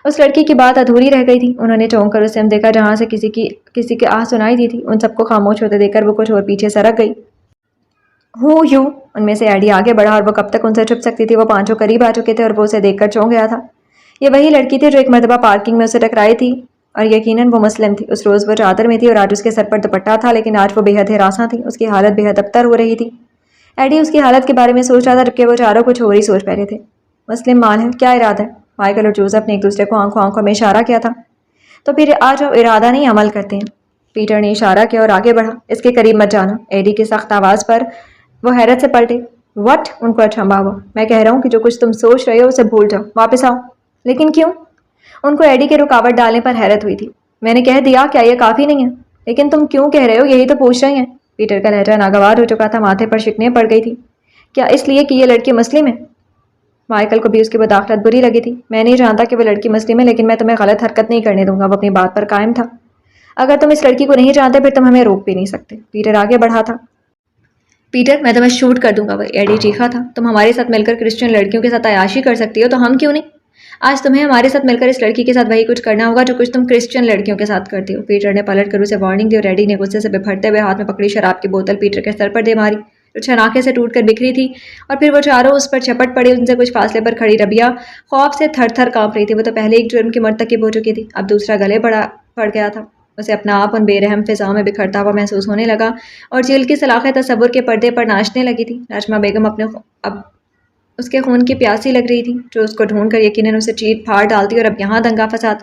اس لڑکی کی بات ادھوری رہ گئی تھی۔ انہوں نے چونک کر اس سے دیکھا جہاں سے کسی کی آہ سنائی دی تھی۔ ان سب کو خاموش ہوتے دیکھ کر وہ کچھ اور پیچھے سرک گئی۔ ان میں سے ایڈی آگے بڑھا اور وہ کب تک ان سے چھپ سکتی تھی؟ وہ پانچوں قریب آ چکے تھے اور وہ اسے دیکھ کر چونک گیا تھا۔ یہ وہی لڑکی تھی جو ایک مرتبہ پارکنگ میں اسے ٹکرائی تھی اور یقیناً وہ مسلم تھی۔ اس روز وہ چادر میں تھی اور آج اس کے سر پر دوپٹہ تھا، لیکن آج وہ بے حد ہراساں تھی۔ اس کی حالت بے حد ابتر ہو رہی تھی۔ ایڈی اس کی حالت کے بارے میں سوچ رہا تھا جبکہ وہ چاروں کچھ اور ہی سوچ پہلے تھے۔ مسلم مال ہے، کیا ارادہ ہے؟ مائیکل اور جوزف نے ایک دوسرے کو آنکھوں میں اشارہ کیا تھا۔ تو پھر آج وہ ارادہ نہیں عمل کرتے ہیں۔ پیٹر نے اشارہ کیا اور آگے بڑھا۔ اس کے قریب مت جانا۔ ایڈی کی سخت آواز پر وہ حیرت سے پلٹے۔ وٹ؟ ان کو اچھمبا ہوا۔ میں کہہ رہا ہوں کہ جو کچھ تم سوچ رہے ہو اسے بھول جاؤ، واپس آؤ۔ لیکن کیوں؟ ان کو ایڈی کے رکاوٹ ڈالنے پر حیرت ہوئی تھی۔ میں نے کہہ دیا، کیا یہ کافی نہیں ہے؟ لیکن تم کیوں کہہ رہے ہو، یہی تو پوچھ رہے ہیں۔ پیٹر کا لہجہ ناگوار ہو چکا تھا، ماتھے پر شکنیں پڑ گئی تھی۔ کیا اس لیے کہ یہ لڑکی مسلم ہے؟ مائیکل کو بھی اس کی مداخلت بری لگی تھی۔ میں نہیں جانتا کہ وہ لڑکی مسلم ہے، لیکن میں تمہیں غلط حرکت نہیں کرنے دوں گا۔ وہ اپنی بات پر قائم تھا۔ اگر تم اس لڑکی کو نہیں جانتے پھر تم ہمیں روک بھی نہیں سکتے۔ پیٹر آگے بڑھا تھا۔ پیٹر، میں تمہیں شوٹ کر دوں گا۔ وہ ایڈی چیخا تھا۔ تم ہمارے ساتھ مل کر کرسچن لڑکیوں کے ساتھ عیاشی کر سکتی ہو تو ہم کیوں نہیں؟ آج تمہیں ہمارے ساتھ مل کر اس لڑکی کے ساتھ وہی کچھ کرنا ہوگا جو کچھ تم کرسچن لڑکیوں کے ساتھ کرتی ہو۔ پیٹر نے پلٹ کر اسے وارننگ دی اور ایڈی نے غصے سے بپھرتے ہوئے ہاتھ میں پکڑی شراب کی بوتل پیٹر کے سر پر دے ماری جو چھناکے سے ٹوٹ کر بکھری تھی، اور پھر وہ چاروں اس پر چھپٹ پڑی۔ ان سے کچھ فاصلے پر کھڑی ربیہ خوف سے تھر تھر کانپ رہی تھی۔ وہ تو پہلے ایک جرم کی مرتکب ہو چکی تھی، اب دوسرا گلے پڑ گیا تھا۔ اسے اپنا آپ ان بے رحم فضاؤں میں بکھرتا ہوا محسوس ہونے لگا اور جیل کی سلاخیں تصور کے پردے پر ناچنے لگی تھی۔ نجمہ بیگم اب اس کے خون کی پیاسی لگ رہی تھی جو اس کو ڈھونڈ کر یقیناً اسے چیٹ پھاڑ ڈالتی اور اب یہاں دنگا فساد۔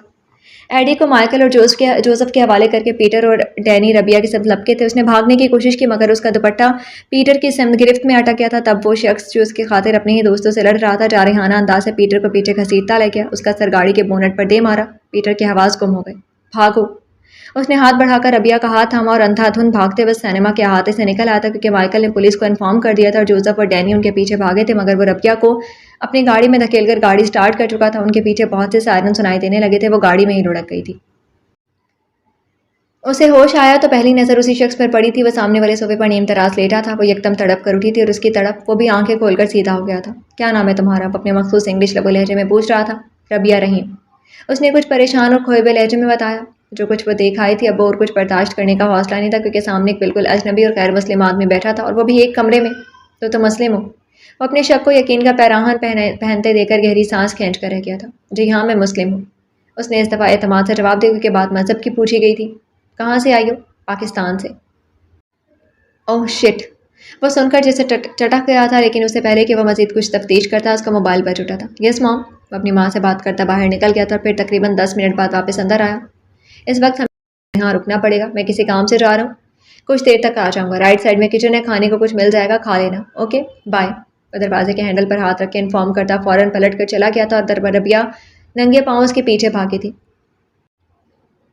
ایڈی کو مائیکل اور جوزف کے حوالے کر کے پیٹر اور ڈینی ربیہ کی سمت لپکے تھے۔ اس نے بھاگنے کی کوشش کی مگر اس کا دوپٹہ پیٹر کی سمت گرفت میں اٹک گیا تھا۔ تب وہ شخص جو اس کی خاطر اپنے ہی دوستوں سے لڑ رہا تھا جارحانہ انداز سے پیٹر کو پیچھے گھسیٹتا لے گیا، اس کا سر گاڑی کے بونٹ پر دے مارا۔ پیٹر کے حواس گم ہو گئے۔ بھاگو! اس نے ہاتھ بڑھا کر ربیہ کا ہاتھ تھاما اور اندھا دھند بھاگتے ہوئے سینما کے احاطے سے نکل آیا تھا کیونکہ مائیکل نے پولیس کو انفارم کر دیا تھا اور جوزف اور ڈینی ان کے پیچھے بھاگے تھے مگر وہ ربیہ کو اپنی گاڑی میں دھکیل کر گاڑی سٹارٹ کر چکا تھا۔ ان کے پیچھے بہت سے سائرن سنائی دینے لگے تھے، وہ گاڑی میں ہی لڑک گئی تھی۔ اسے ہوش آیا تو پہلی نظر اسی شخص پر پڑی تھی۔ وہ سامنے والے صوفے پر نیم تراس لیٹا تھا۔ وہ یکدم تڑپ کر اٹھی تھی اور اس کی تڑپ وہ بھی آنکھیں کھول کر سیدھا ہو گیا تھا۔ کیا نام ہے تمہارا؟ وہ اپنے مخصوص انگلش لب و لہجے میں پوچھ رہا تھا۔ ربیہ رحیم، اس نے کچھ پریشان اور کھوئے ہوئے لہجے میں بتایا۔ جو کچھ وہ دیکھ آئی تھی اب اور کچھ برداشت کرنے کا حوصلہ نہیں تھا کیونکہ سامنے ایک بالکل اجنبی اور غیر مسلم آدمی بیٹھا تھا اور وہ بھی ایک کمرے میں۔ تو تم مسلم ہو؟ وہ اپنے شک کو یقین کا پیراہن پہنتے دے کر گہری سانس کھینچ کر رہ گیا تھا۔ جی ہاں میں مسلم ہوں، اس نے اس دفعہ اعتماد سے جواب دیا کیونکہ بات مذہب کی پوچھی گئی تھی۔ کہاں سے آئی ہو؟ پاکستان سے۔ اوہ شٹ! وہ سن کر جسے چٹک گیا تھا لیکن اس سے پہلے کہ وہ مزید کچھ تفتیش کرتا اس کا موبائل بج اٹھا تھا۔ یس مام! وہ اپنی ماں سے بات کرتا باہر نکل گیا تھا، پھر تقریباً 10 منٹ بعد واپس اندر آیا۔ اس وقت ہمیں یہاں رکنا پڑے گا، میں کسی کام سے جا رہا ہوں، کچھ دیر تک آ جاؤں گا۔ رائٹ سائڈ میں کچن ہے، کھانے کو کچھ مل جائے گا، کھا لینا۔ Okay bye. وہ دروازے کے ہینڈل پر ہاتھ رکھ کے انفارم کرتا فوراً پلٹ کر چلا گیا تھا اور ربیہ ننگے پاؤں اس کے پیچھے بھاگی تھی۔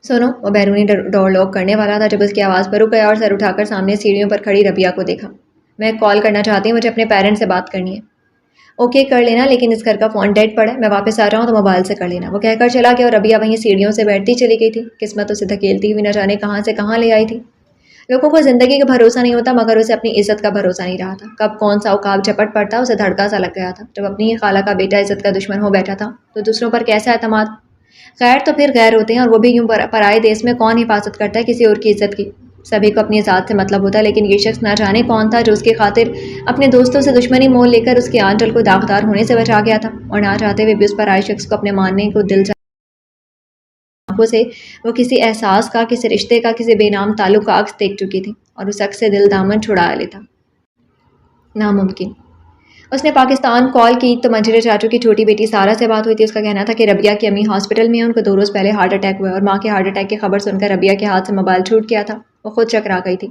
سنو! وہ بیرونی ڈور لاک کرنے والا تھا جب اس کی آواز پر رک گیا اور سر اٹھا کر سامنے سیڑھیوں پر کھڑی ربیہ کو دیکھا۔ میں کال کرنا چاہتی ہوں، مجھے اپنے پیرنٹس سے بات کرنی ہے۔ اوکے کر لینا لیکن اس گھر کا فون ڈیڈ پڑا ہے، میں واپس آ رہا ہوں تو موبائل سے کر لینا۔ وہ کہہ کر چلا گیا اور ربیہ وہیں سیڑھیوں سے بیٹھتی چلی گئی تھی۔ قسمت اسے دھکیلتی ہوئی نہ جانے کہاں سے کہاں لے آئی تھی۔ لوگوں کو زندگی کا بھروسہ نہیں ہوتا مگر اسے اپنی عزت کا بھروسہ نہیں رہا تھا۔ کب کون سا عقاب جھپٹ پڑتا اسے دھڑکا سا لگ گیا تھا۔ جب اپنی ہی خالہ کا بیٹا عزت کا دشمن ہو بیٹھا تھا تو دوسروں پر کیسا اعتماد؟ غیر تو پھر غیر ہوتے ہیں اور وہ بھی یوں پرائے دیس میں کون حفاظت کرتا ہے کسی اور کی عزت کی؟ سبھی کو اپنی ذات سے مطلب ہوتا ہے لیکن یہ شخص نہ جانے کون تھا جو اس کی خاطر اپنے دوستوں سے دشمنی مول لے کر اس کے آنچل کو داغدار ہونے سے بچا گیا تھا اور نہ چاہتے ہوئے بھی اس پر آئے شخص کو اپنے ماننے کو دل آنکھوں سے وہ کسی احساس کا، کسی رشتے کا، کسی بے نام تعلق کا عکس دیکھ چکی تھی اور اس عکس سے دل دامن چھڑا لیتا۔ ناممکن۔ اس نے پاکستان کال کی تو منجرے چاچو کی چھوٹی بیٹی سارا سے بات ہوئی تھی۔ اس کا کہنا تھا کہ ربیہ کی امی ہاسپٹل میں ہیں، ان کو 2 روز پہلے ہارٹ اٹیک ہوا اور ماں کے ہارٹ اٹیک کی خبر سن کر ربیہ کے ہاتھ سے موبائل چھوٹ گیا تھا۔ وہ خود چکرا گئی تھی۔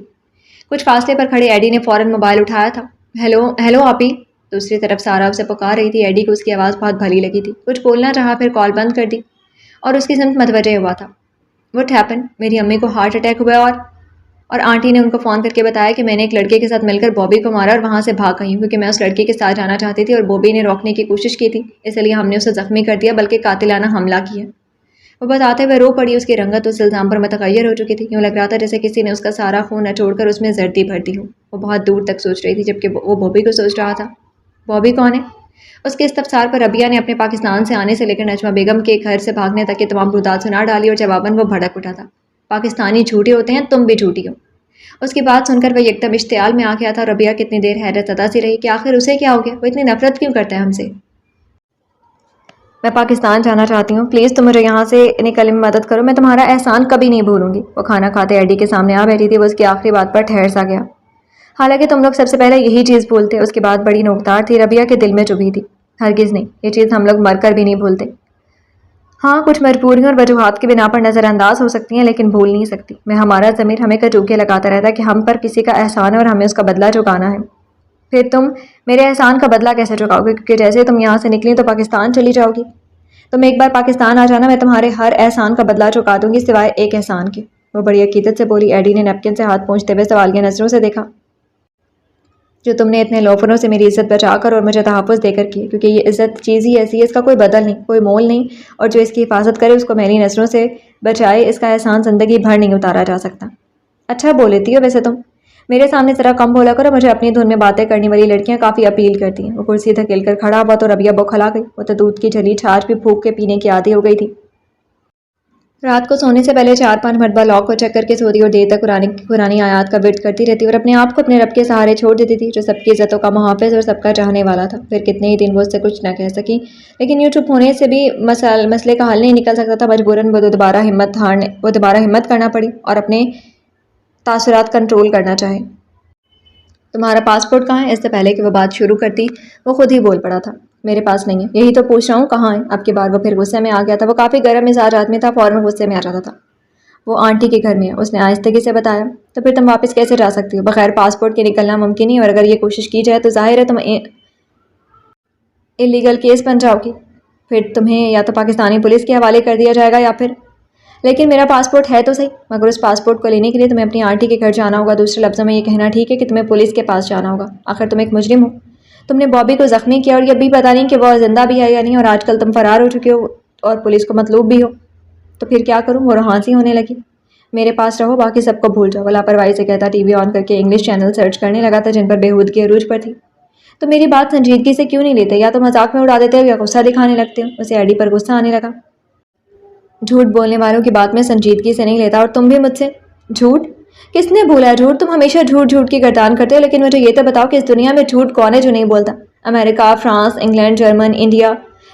کچھ فاصلے پر کھڑے ایڈی نے فوراً موبائل اٹھایا تھا۔ ہیلو آپی! دوسری طرف سارا اسے پکار رہی تھی۔ ایڈی کو اس کی آواز بہت بھلی لگی تھی، کچھ بولنا چاہا پھر کال بند کر دی اور اس کی سمت متوجہ ہوا تھا۔ What happen? میری امی کو ہارٹ اٹیک ہوا اور آنٹی نے ان کو فون کر کے بتایا کہ میں نے ایک لڑکے کے ساتھ مل کر بوبی کو مارا اور وہاں سے بھاگ گئی ہوں کیونکہ میں اس لڑکے کے ساتھ جانا چاہتی تھی اور بوبی نے روکنے کی کوشش کی تھی، اس لیے ہم نے اسے زخمی کر دیا بلکہ قاتلانہ حملہ کیا۔ وہ بتاتے ہوئے رو پڑی۔ اس کی رنگت اس الزام پر متغیر ہو چکی تھی، یوں لگ رہا تھا جیسے کسی نے اس کا سارا خون نچوڑ کر اس میں زردی بھر دی ہو۔ وہ بہت دور تک سوچ رہی تھی جبکہ وہ بوبی کو سوچ رہا تھا۔ بوبی کون ہے؟ اس کے استفسار پر ربیہ نے اپنے پاکستان سے آنے سے لے کر نجمہ بیگم کے گھر سے بھاگنے تک کی تمام بردات سنا ڈالی اور جواباً وہ بھڑک اٹھا تھا۔ پاکستانی جھوٹے ہوتے ہیں، تم بھی جھوٹی ہو۔ اس کی بات سن کر وہ یکدم اشتعال میں آ گیا تھا اور ربیہ کتنی دیر حیرت زدہ سی رہی کہ آخر اسے کیا ہو گیا، وہ اتنی نفرت کیوں کرتا ہے ہم سے؟ میں پاکستان جانا چاہتی ہوں، پلیز تم مجھے یہاں سے نکلنے میں مدد کرو، میں تمہارا احسان کبھی نہیں بھولوں گی۔ وہ کھانا کھاتے ایڈی کے سامنے آ بیٹھی تھی۔ وہ اس کی آخری بات پر ٹھہر سا گیا۔ حالانکہ تم لوگ سب سے پہلے یہی چیز بھولتے۔ اس کی بات بڑی نوکدار تھی، ربیہ کے دل میں چبھی تھی۔ ہرگز نہیں، یہ چیز ہم لوگ مر کر بھی نہیں بھولتے۔ ہاں کچھ مجبوریوں اور وجوہات کی بنا پر نظر انداز ہو سکتی ہیں لیکن بھول نہیں سکتی میں۔ ہمارا ضمیر ہمیں کچوکے لگاتا رہتا ہے کہ ہم پر کسی کا احسان ہے اور ہمیں اس کا بدلہ چکانا ہے۔ پھر تم میرے احسان کا بدلہ کیسے چکاؤ گے؟ کیونکہ جیسے تم یہاں سے نکلی تو پاکستان چلی جاؤ گی۔ تم ایک بار پاکستان آ جانا، میں تمہارے ہر احسان کا بدلہ چکا دوں گی سوائے ایک احسان کے۔ وہ بڑی عقیدت سے بولی۔ ایڈی نے نیپکن سے ہاتھ پونچھتے ہوئے سوالیہ نظروں سے دیکھا۔ جو تم نے اتنے لوفروں سے میری عزت بچا کر اور مجھے تحفظ دے کر کی، کیونکہ یہ عزت چیز ہی ایسی ہے، اس کا کوئی بدل نہیں، کوئی مول نہیں، اور جو اس کی حفاظت کرے اس کو میری نظروں سے بچائے، اس کا احسان زندگی بھر نہیں اتارا جا سکتا۔ اچھا بول لیتی ہو ویسے تم، میرے سامنے ذرا کم بولا کرو، مجھے اپنی دھن میں باتیں کرنے والی لڑکیاں کافی اپیل کرتی ہیں۔ وہ کرسی دھکیل کر کھڑا ہوا تو ربیہ بوکھلا گئی۔ وہ تو دودھ کی جھلی چھاچھ بھی پھونک کے پینے کی عادی ہو گئی تھی۔ رات کو سونے سے پہلے 4-5 مرتبہ لاک کو چیک کر کے سوتی اور دیر تک قرآنی آیات کا ورد کرتی رہتی اور اپنے آپ کو اپنے رب کے سہارے چھوڑ دیتی تھی جو سب کی عزتوں کا محافظ اور سب کا چاہنے والا تھا۔ پھر کتنے ہی دن وہ اس سے کچھ نہ کہہ سکی لیکن یوں چپ ہونے سے بھی مسئلے کا حل نہیں نکل سکتا تھا۔ مجبوراً وہ دوبارہ ہمت کرنا پڑی اور اپنے تاثرات کنٹرول کرنا چاہے۔ تمہارا پاسپورٹ کہاں ہے؟ اس سے پہلے کہ وہ بات شروع کرتی وہ خود ہی بول پڑا تھا۔ میرے پاس نہیں ہے. یہی تو پوچھ رہا ہوں کہاں ہے آپ کی بار. وہ پھر غصے میں آ گیا تھا. وہ کافی گرم مزاج آدمی تھا, فوراً غصے میں آ جاتا تھا. وہ آنٹی کے گھر میں ہے, اس نے آہستگی سے بتایا. تو پھر تم واپس کیسے جا سکتی ہو؟ بغیر پاسپورٹ کے نکلنا ممکن نہیں, اور اگر یہ کوشش کی جائے تو ظاہر ہے تم اللیگل کیس بن جاؤ گی. پھر تمہیں یا تو پاکستانی پولیس کے حوالے کر دیا جائے گا یا پھر. لیکن میرا پاسپورٹ ہے تو صحیح. مگر اس پاسپورٹ کو لینے کے لیے تمہیں اپنی آنٹی کے گھر جانا ہوگا. دوسرے لفظوں میں یہ کہنا ٹھیک ہے کہ تمہیں پولیس کے پاس جانا ہوگا. آخر تم ایک مجرم ہو. تم نے بابی کو زخمی کیا, اور یہ بھی پتہ نہیں کہ وہ زندہ بھی ہے یا نہیں, اور آج کل تم فرار ہو چکے ہو اور پولیس کو مطلوب بھی ہو. تو پھر کیا کروں؟ وہ روحانسی ہونے لگی. میرے پاس رہو, باقی سب کو بھول جاؤ. وہ لاپرواہی سے کہتا ٹی وی آن کر کے انگلش چینل سرچ کرنے لگا تھا جن پر بےہودگی عروج پر تھی. تو میری بات سنجیدگی سے کیوں نہیں لیتے؟ یا تو مذاق میں اڑا دیتے ہو یا غصہ دکھانے لگتے ہو. اسے ایڈی پر غصہ آنے لگا. جھوٹ بولنے والوں کی بات میں سنجیدگی سے نہیں لیتا, اور تم بھی مجھ سے جھوٹ. کس نے بولا ہے جھوٹ؟ تم ہمیشہ جھوٹ جھوٹ کی گردان کرتے ہو. لیکن مجھے یہ تو بتاؤ کہ اس دنیا میں جھوٹ کون ہے جو نہیں بولتا؟ امریکہ, France, England, German, India,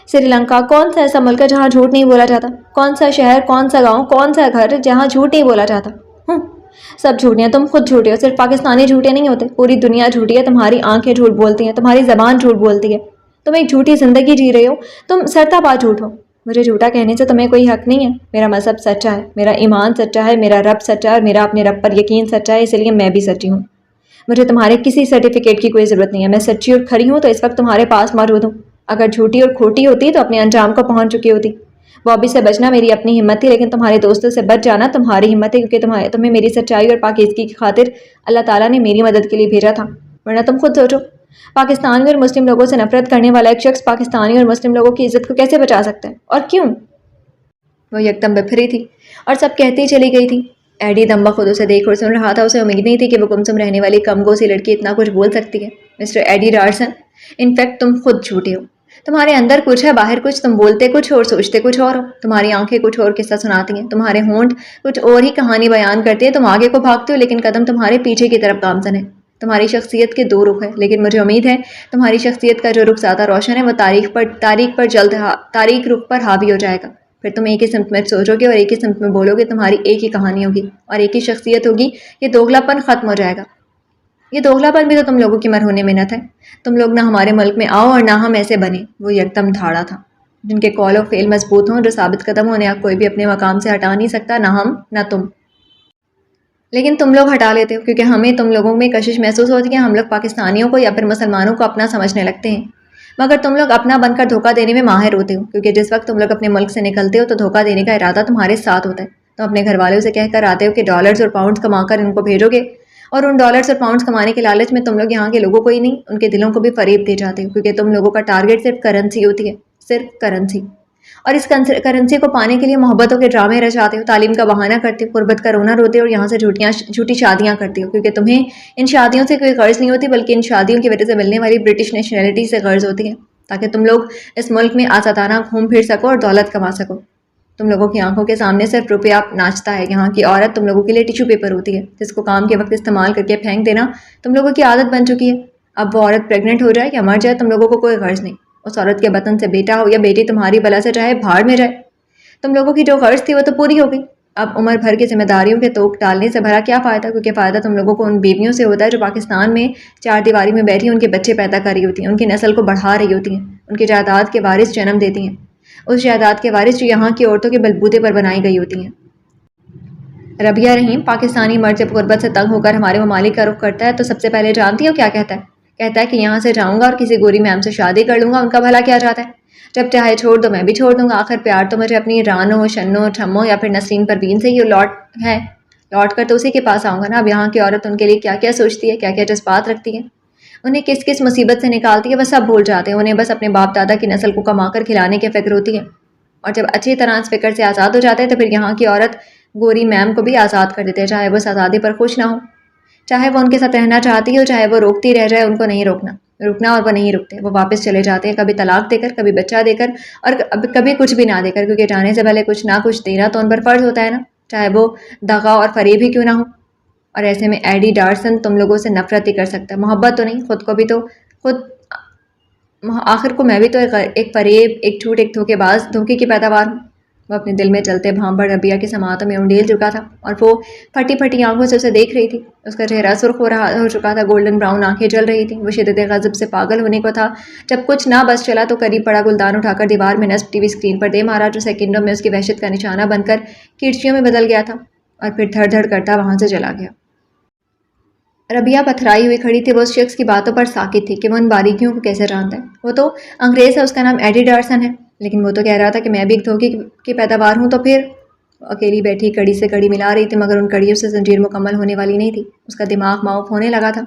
Sri Lanka. کون سا ایسا ملک ہے جہاں جھوٹ نہیں بولا جاتا؟ کون سا شہر, کون سا گاؤں, کون سا گھر جہاں جھوٹ نہیں بولا جاتا؟ سب جھوٹے ہیں. تم خود جھوٹے ہو. صرف پاکستانی جھوٹے نہیں ہوتے, پوری دنیا جھوٹی ہے. تمہاری آنکھیں جھوٹ بولتی ہیں, تمہاری زبان جھوٹ بولتی ہے. تم ایک جھوٹی زندگی جی رہے ہو. تم سرتا پا جھوٹ ہو. مجھے جھوٹا کہنے سے تمہیں کوئی حق نہیں ہے. میرا مذہب سچا ہے, میرا ایمان سچا ہے, میرا رب سچا ہے, اور میرا اپنے رب پر یقین سچا ہے. اس لیے میں بھی سچی ہوں. مجھے تمہارے کسی سرٹیفکیٹ کی کوئی ضرورت نہیں ہے. میں سچی اور کھری ہوں تو اس وقت تمہارے پاس موجود ہوں. اگر جھوٹی اور کھوٹی ہوتی تو اپنے انجام کو پہنچ چکی ہوتی. بابی سے بچنا میری اپنی ہمت تھی, لیکن تمہارے دوستوں سے بچ جانا تمہاری ہمت ہے, کیونکہ تمہیں میری سچائی اور پاکیزگی کی خاطر اللہ تعالیٰ نے میری مدد کے لیے بھیجا تھا. ورنہ تم خود سوچو, پاکستانی اور مسلم لوگوں سے نفرت کرنے والا ایک شخص پاکستانی اور مسلم لوگوں کی عزت کو کیسے بچا سکتا ہے؟ اور کیوں؟ وہ یکدم بپھری تھی اور سب کہتی چلی گئی تھی. ایڈی دم بخود اسے دیکھ اور سن رہا تھا. اسے امید نہیں تھی کہ وہ گمسم رہنے والی کم گو سی لڑکی اتنا کچھ بول سکتی ہے. مسٹر ایڈی ڈارسن, انفیکٹ تم خود جھوٹے ہو. تمہارے اندر کچھ ہے, باہر کچھ. تم بولتے کچھ اور سوچتے کچھ اور ہو. تمہاری آنکھیں کچھ اور قصہ سناتی ہیں, تمہارے ہونٹ کچھ اور ہی کہانی بیان کرتے ہیں. تم آگے کو بھاگتے ہو لیکن قدم تمہارے پیچھے کی طرف گامزن ہے. تمہاری شخصیت کے دو رخ ہیں, لیکن مجھے امید ہے تمہاری شخصیت کا جو رخ زیادہ روشن ہے وہ تاریخ رخ پر حاوی ہو جائے گا. پھر تم ایک ہی سمت میں سوچو گے اور ایک ہی سمت میں بولو گے. تمہاری ایک ہی کہانی ہوگی اور ایک ہی شخصیت ہوگی. یہ دوگلا پن ختم ہو جائے گا. یہ دوگلا پن بھی تو تم لوگوں کی مرہون محنت ہے. تم لوگ نہ ہمارے ملک میں آؤ اور نہ ہم ایسے بنے. وہ یکدم دھاڑا تھا. جن کے قول و فعل مضبوط ہوں, جو ثابت قدم ہوں, انہیں کوئی بھی اپنے مقام سے ہٹا نہیں سکتا, نہ ہم نہ تم. لیکن تم لوگ ہٹا لیتے ہو کیونکہ ہمیں تم لوگوں میں کشش محسوس ہوتی ہے. ہم لوگ پاکستانیوں کو یا پھر مسلمانوں کو اپنا سمجھنے لگتے ہیں. مگر تم لوگ اپنا بن کر دھوکہ دینے میں ماہر ہوتے ہو, کیونکہ جس وقت تم لوگ اپنے ملک سے نکلتے ہو تو دھوکہ دینے کا ارادہ تمہارے ساتھ ہوتا ہے. تم اپنے گھر والوں سے کہہ کر آتے ہو کہ ڈالرز اور پاؤنڈز کما کر ان کو بھیجو گے, اور ان ڈالرز اور پاؤنڈز کمانے کے لالچ میں تم لوگ یہاں کے لوگوں کو ہی نہیں, ان کے دلوں کو بھی فریب دے جاتے ہو, کیونکہ تم لوگوں کا ٹارگٹ صرف کرنسی ہوتی ہے, صرف کرنسی. اور اس کرنسی کو پانے کے لیے محبتوں کے ڈرامے رچاتے ہو, تعلیم کا بہانہ کرتے ہو, غربت کا رونا روتے ہو, اور یہاں سے جھوٹی شادیاں کرتے ہو, کیونکہ تمہیں ان شادیوں سے کوئی غرض نہیں ہوتی, بلکہ ان شادیوں کی وجہ سے ملنے والی برٹش نیشنلٹی سے غرض ہوتی ہے, تاکہ تم لوگ اس ملک میں آزادانہ گھوم پھر سکو اور دولت کما سکو. تم لوگوں کی آنکھوں کے سامنے صرف روپیہ ناچتا ہے. یہاں کی عورت تم لوگوں کے لیے ٹیشو پیپر ہوتی ہے, جس کو کام کے وقت استعمال کر کے پھینک دینا تم لوگوں کی عادت بن چکی ہے. اب وہ عورت پریگننٹ ہو جائے یا مر جائے, تم لوگوں کو کوئی غرض نہیں. اس عورت کے بطن سے بیٹا ہو یا بیٹی تمہاری بلا سے چاہے بھاڑ میں جائے, تم لوگوں کی جو غرض تھی وہ تو پوری ہو گئی. اب عمر بھر کی ذمہ داریوں کے توک ڈالنے سے بھرا کیا فائدہ, کیونکہ فائدہ تم لوگوں کو ان بیویوں سے ہوتا ہے جو پاکستان میں چار دیواری میں بیٹھی ان کے بچے پیدا کر رہی ہوتی ہیں, ان کی نسل کو بڑھا رہی ہوتی ہیں, ان کی جائیداد کے وارث جنم دیتی ہیں, اس جائیداد کے وارث جو یہاں کی عورتوں کے بلبوتے پر بنائی گئی ہوتی ہیں. ربیہ رحیم, پاکستانی مرد جب غربت سے تنگ ہو کر ہمارے ممالک کا رخ کرتا ہے تو سب سے پہلے جانتی ہو کیا کہتا ہے؟ کہتا ہے کہ یہاں سے جاؤں گا اور کسی گوری میم سے شادی کر لوں گا. ان کا بھلا کیا چاہتا ہے؟ جب چاہے چھوڑ دو, میں بھی چھوڑ دوں گا. آخر پیار تو مجھے اپنی رانو, شنو, ٹھمو یا پھر نسرین پروین سے ہی لوٹ کر تو اسی کے پاس آؤں گا نا. اب یہاں کی عورت ان کے لیے کیا کیا سوچتی ہے, کیا کیا جذبات رکھتی ہے, انہیں کس کس مصیبت سے نکالتی ہے, وہ سب بھول جاتے ہیں. انہیں بس اپنے باپ دادا کی نسل کو کما کر کھلانے کی فکر ہوتی ہے. اور جب اچھی طرح اس فکر سے آزاد ہو جاتے ہیں تو پھر یہاں کی عورت گوری میم کو بھی آزاد کر دیتے ہیں, چاہے وہ اس آزادی پر خوش نہ ہو, چاہے وہ ان کے ساتھ رہنا چاہتی ہو, چاہے وہ روکتی رہ جائے. ان کو نہیں رکنا اور وہ نہیں رکتے. وہ واپس چلے جاتے ہیں, کبھی طلاق دے کر, کبھی بچہ دے کر, اور کبھی کچھ بھی نہ دے کر, کیونکہ جانے سے پہلے کچھ نہ کچھ دینا تو ان پر فرض ہوتا ہے نا, چاہے وہ دغا اور فریب ہی کیوں نہ ہو. اور ایسے میں ایڈی ڈارسن تم لوگوں سے نفرت ہی کر سکتا ہے, محبت تو نہیں. خود کو بھی تو آخر کو میں بھی تو ایک فریب, ایک جھوٹ, ایک دھوکے باز, دھوکے کی پیداوار ہوں. وہ اپنے دل میں چلتے بھام پر ربیہ کی سماعتوں میں انڈیل چکا تھا اور وہ پھٹی پھٹی آنکھوں سے اسے دیکھ رہی تھی. اس کا چہرہ سرخ ہو چکا تھا, گولڈن براؤن آنکھیں جل رہی تھیں. وہ شدت غضب سے پاگل ہونے کو تھا. جب کچھ نہ بس چلا تو قریب پڑا گلدان اٹھا کر دیوار میں نصب ٹی وی اسکرین پر دے مارا, جو سیکنڈوں میں اس کی وحشت کا نشانہ بن کر کیڑچیوں میں بدل گیا تھا اور پھر دھڑ دھڑ کرتا وہاں سے چلا گیا. ربیہ پتھرائی ہوئی کھڑی تھی. وہ اس شخص کی باتوں پر ساکت تھی کہ وہ ان باریکیوں کو کیسے جانتا ہے. وہ تو انگریز ہے, اس کا نام ایڈی ڈارسن ہے, لیکن وہ تو کہہ رہا تھا کہ میں بھی ایک دھوکے کی پیداوار ہوں. تو پھر اکیلی بیٹھی کڑی سے کڑی ملا رہی تھی, مگر ان کڑیوں سے زنجیر مکمل ہونے والی نہیں تھی. اس کا دماغ معاف ہونے لگا تھا.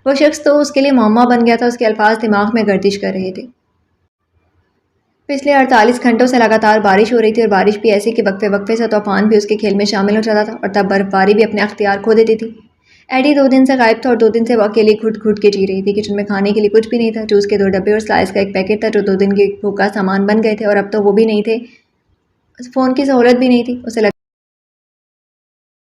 وہ شخص تو اس کے لیے معمہ بن گیا تھا. اس کے الفاظ دماغ میں گردش کر رہے تھے. پچھلے 48 گھنٹوں سے لگاتار بارش ہو رہی تھی, اور بارش بھی ایسی کہ وقفے وقفے سے طوفان بھی اس کے کھیل میں شامل ہو جاتا تھا, اور تب برف باری بھی اپنے اختیار کھو دیتی تھی. ایڈی 2 دن سے غائب تھا, اور 2 دن سے وہ اکیلی گھٹ گھٹ کے جی رہی تھی. کچن میں کھانے کے لیے کچھ بھی نہیں تھا. جوس کے 2 ڈبے اور سلائس کا ایک پیکٹ تھا, جو 2 دن کے بھوک کا سامان بن گئے تھے, اور اب تو وہ بھی نہیں تھے. فون کی سہولت بھی نہیں تھی. اسے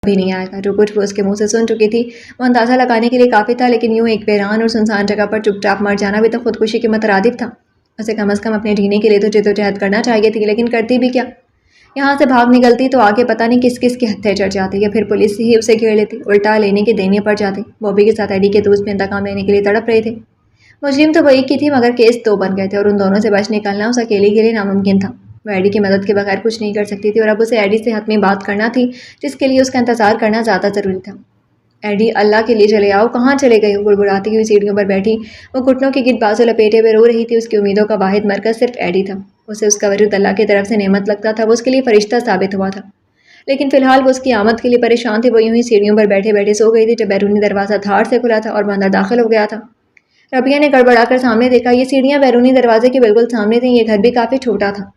بھی نہیں آیا تھا. جو کچھ وہ اس کے منہ سے سن چکی تھی وہ اندازہ لگانے کے لیے کافی تھا, لیکن یوں ایک ویران اور سنسان جگہ پر چپ چاپ مر جانا بھی تو خودکشی کے مترادف تھا. اسے کم از کم اپنے جینے کے لیے تو جدوجہد کرنا چاہیے تھی, لیکن کرتی بھی کیا. یہاں سے بھاگ نکلتی تو آگے پتہ نہیں کس کس کے ہتھے چڑھ جاتی, یا پھر پولیس ہی اسے گھیر لیتی. الٹا لینے کے دینے پڑ جاتے. بوبی کے ساتھ ایڈی کے دوست میں انتقام لینے کے لیے تڑپ رہے تھے. مجرم تو وہی کی تھی, مگر کیس 2 بن گئے تھے, اور ان دونوں سے بچ نکلنا اس اکیلی کے لیے ناممکن تھا. وہ ایڈی کی مدد کے بغیر کچھ نہیں کر سکتی تھی, اور اب اسے ایڈی سے حتمی بات کرنا تھی, جس کے لیے اس کا انتظار کرنا زیادہ ضروری تھا. ایڈی, اللہ کے لیے چلے آؤ, کہاں چلے گئے ہو؟ بڑبڑاتی ہوئی سیڑھیوں پر بیٹھی وہ گھٹنوں کی گرد بازو لپیٹے ہوئے رو رہی تھی. اس کی امیدوں کا واحد مرکز صرف ایڈی تھا. اسے اس کا وجود اللہ کی طرف سے نعمت لگتا تھا. وہ اس کے لیے فرشتہ ثابت ہوا تھا, لیکن فی الحال وہ اس کی آمد کے لیے پریشان تھی. وہ یوں ہی سیڑھیوں پر بیٹھے بیٹھے سو گئی تھی جب بیرونی دروازہ دھاڑ سے کھلا تھا اور وہ اندر داخل ہو گیا تھا. ربیہ نے گڑبڑا کر سامنے دیکھا. یہ سیڑھیاں بیرونی دروازے کے بالکل سامنے تھیں. یہ گھر بھی کافی چھوٹا تھا.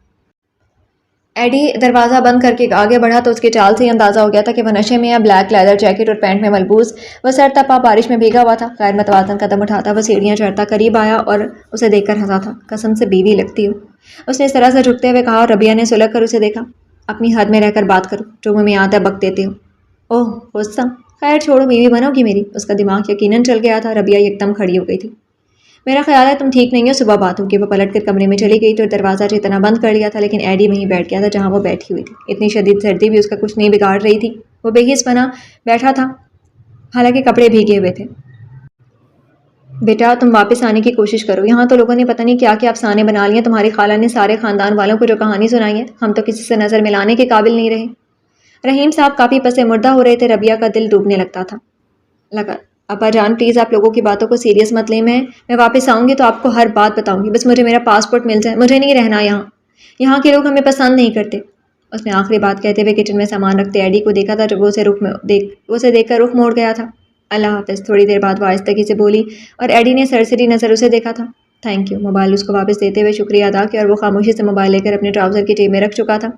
ایڈی دروازہ بند کر کے آگے بڑھا تو اس کے چال سے یہ اندازہ ہو گیا تھا کہ وہ نشے میں یا بلیک لیدر جیکٹ اور پینٹ میں ملبوس. وہ سر تپا بارش میں بھیگا ہوا تھا. غیر متوازن قدم اٹھاتا وہ سیڑھیاں چڑھتا قریب آیا اور اسے دیکھ کر ہنسا تھا. قسم سے بیوی لگتی ہو, اس نے اس طرح سے جھکتے ہوئے کہا, اور ربیہ نے سلگ کر اسے دیکھا. اپنی حد میں رہ کر بات کرو, جو منہ میں آتا ہے بک دیتے ہو. اوہ غصہ, خیر چھوڑو, بیوی بنو گی میری. اس کا دماغ یقیناً چل گیا تھا. ربیہ یکدم کھڑی ہو گئی تھی. میرا خیال ہے تم ٹھیک نہیں ہو, صبح بات ہوگی. وہ پلٹ کر کمرے میں چلی گئی تو دروازہ اتنا بند کر لیا تھا, لیکن ایڈی وہیں بیٹھ گیا تھا جہاں وہ بیٹھی ہوئی تھی. اتنی شدید سردی بھی اس کا کچھ نہیں بگاڑ رہی تھی. وہ بے حس بنا بیٹھا تھا, حالانکہ کپڑے بھیگے ہوئے تھے. بیٹا تم واپس آنے کی کوشش کرو. یہاں تو لوگوں نے پتہ نہیں کیا کیا افسانے بنا لیے. تمہاری خالہ نے سارے خاندان والوں کو جو کہانی سنائی ہے, ہم تو کسی سے نظر ملانے کے قابل نہیں رہے. رحیم صاحب کافی پسے مردہ ہو رہے تھے. ربیہ کا دل ڈوبنے لگتا تھا. ابا جان پلیز آپ لوگوں کی باتوں کو سیریس مت لیں. میں واپس آؤں گی تو آپ کو ہر بات بتاؤں گی. بس مجھے میرا پاسپورٹ مل جائے. مجھے نہیں رہنا یہاں کے لوگ ہمیں پسند نہیں کرتے. اس نے آخری بات کہتے ہوئے کچن میں سامان رکھتے ایڈی کو دیکھا تھا, جب وہ اسے دیکھ کر رخ موڑ گیا تھا. اللہ حافظ. تھوڑی دیر بعد وہ آہستگی سے بولی, اور ایڈی نے سرسری نظر اسے دیکھا تھا. Thank you. موبائل اس کو واپس دیتے ہوئے شکریہ ادا کیا, اور وہ خاموشی سے موبائل لے کر اپنے ٹراؤزر کی جیب میں رکھ چکا تھا,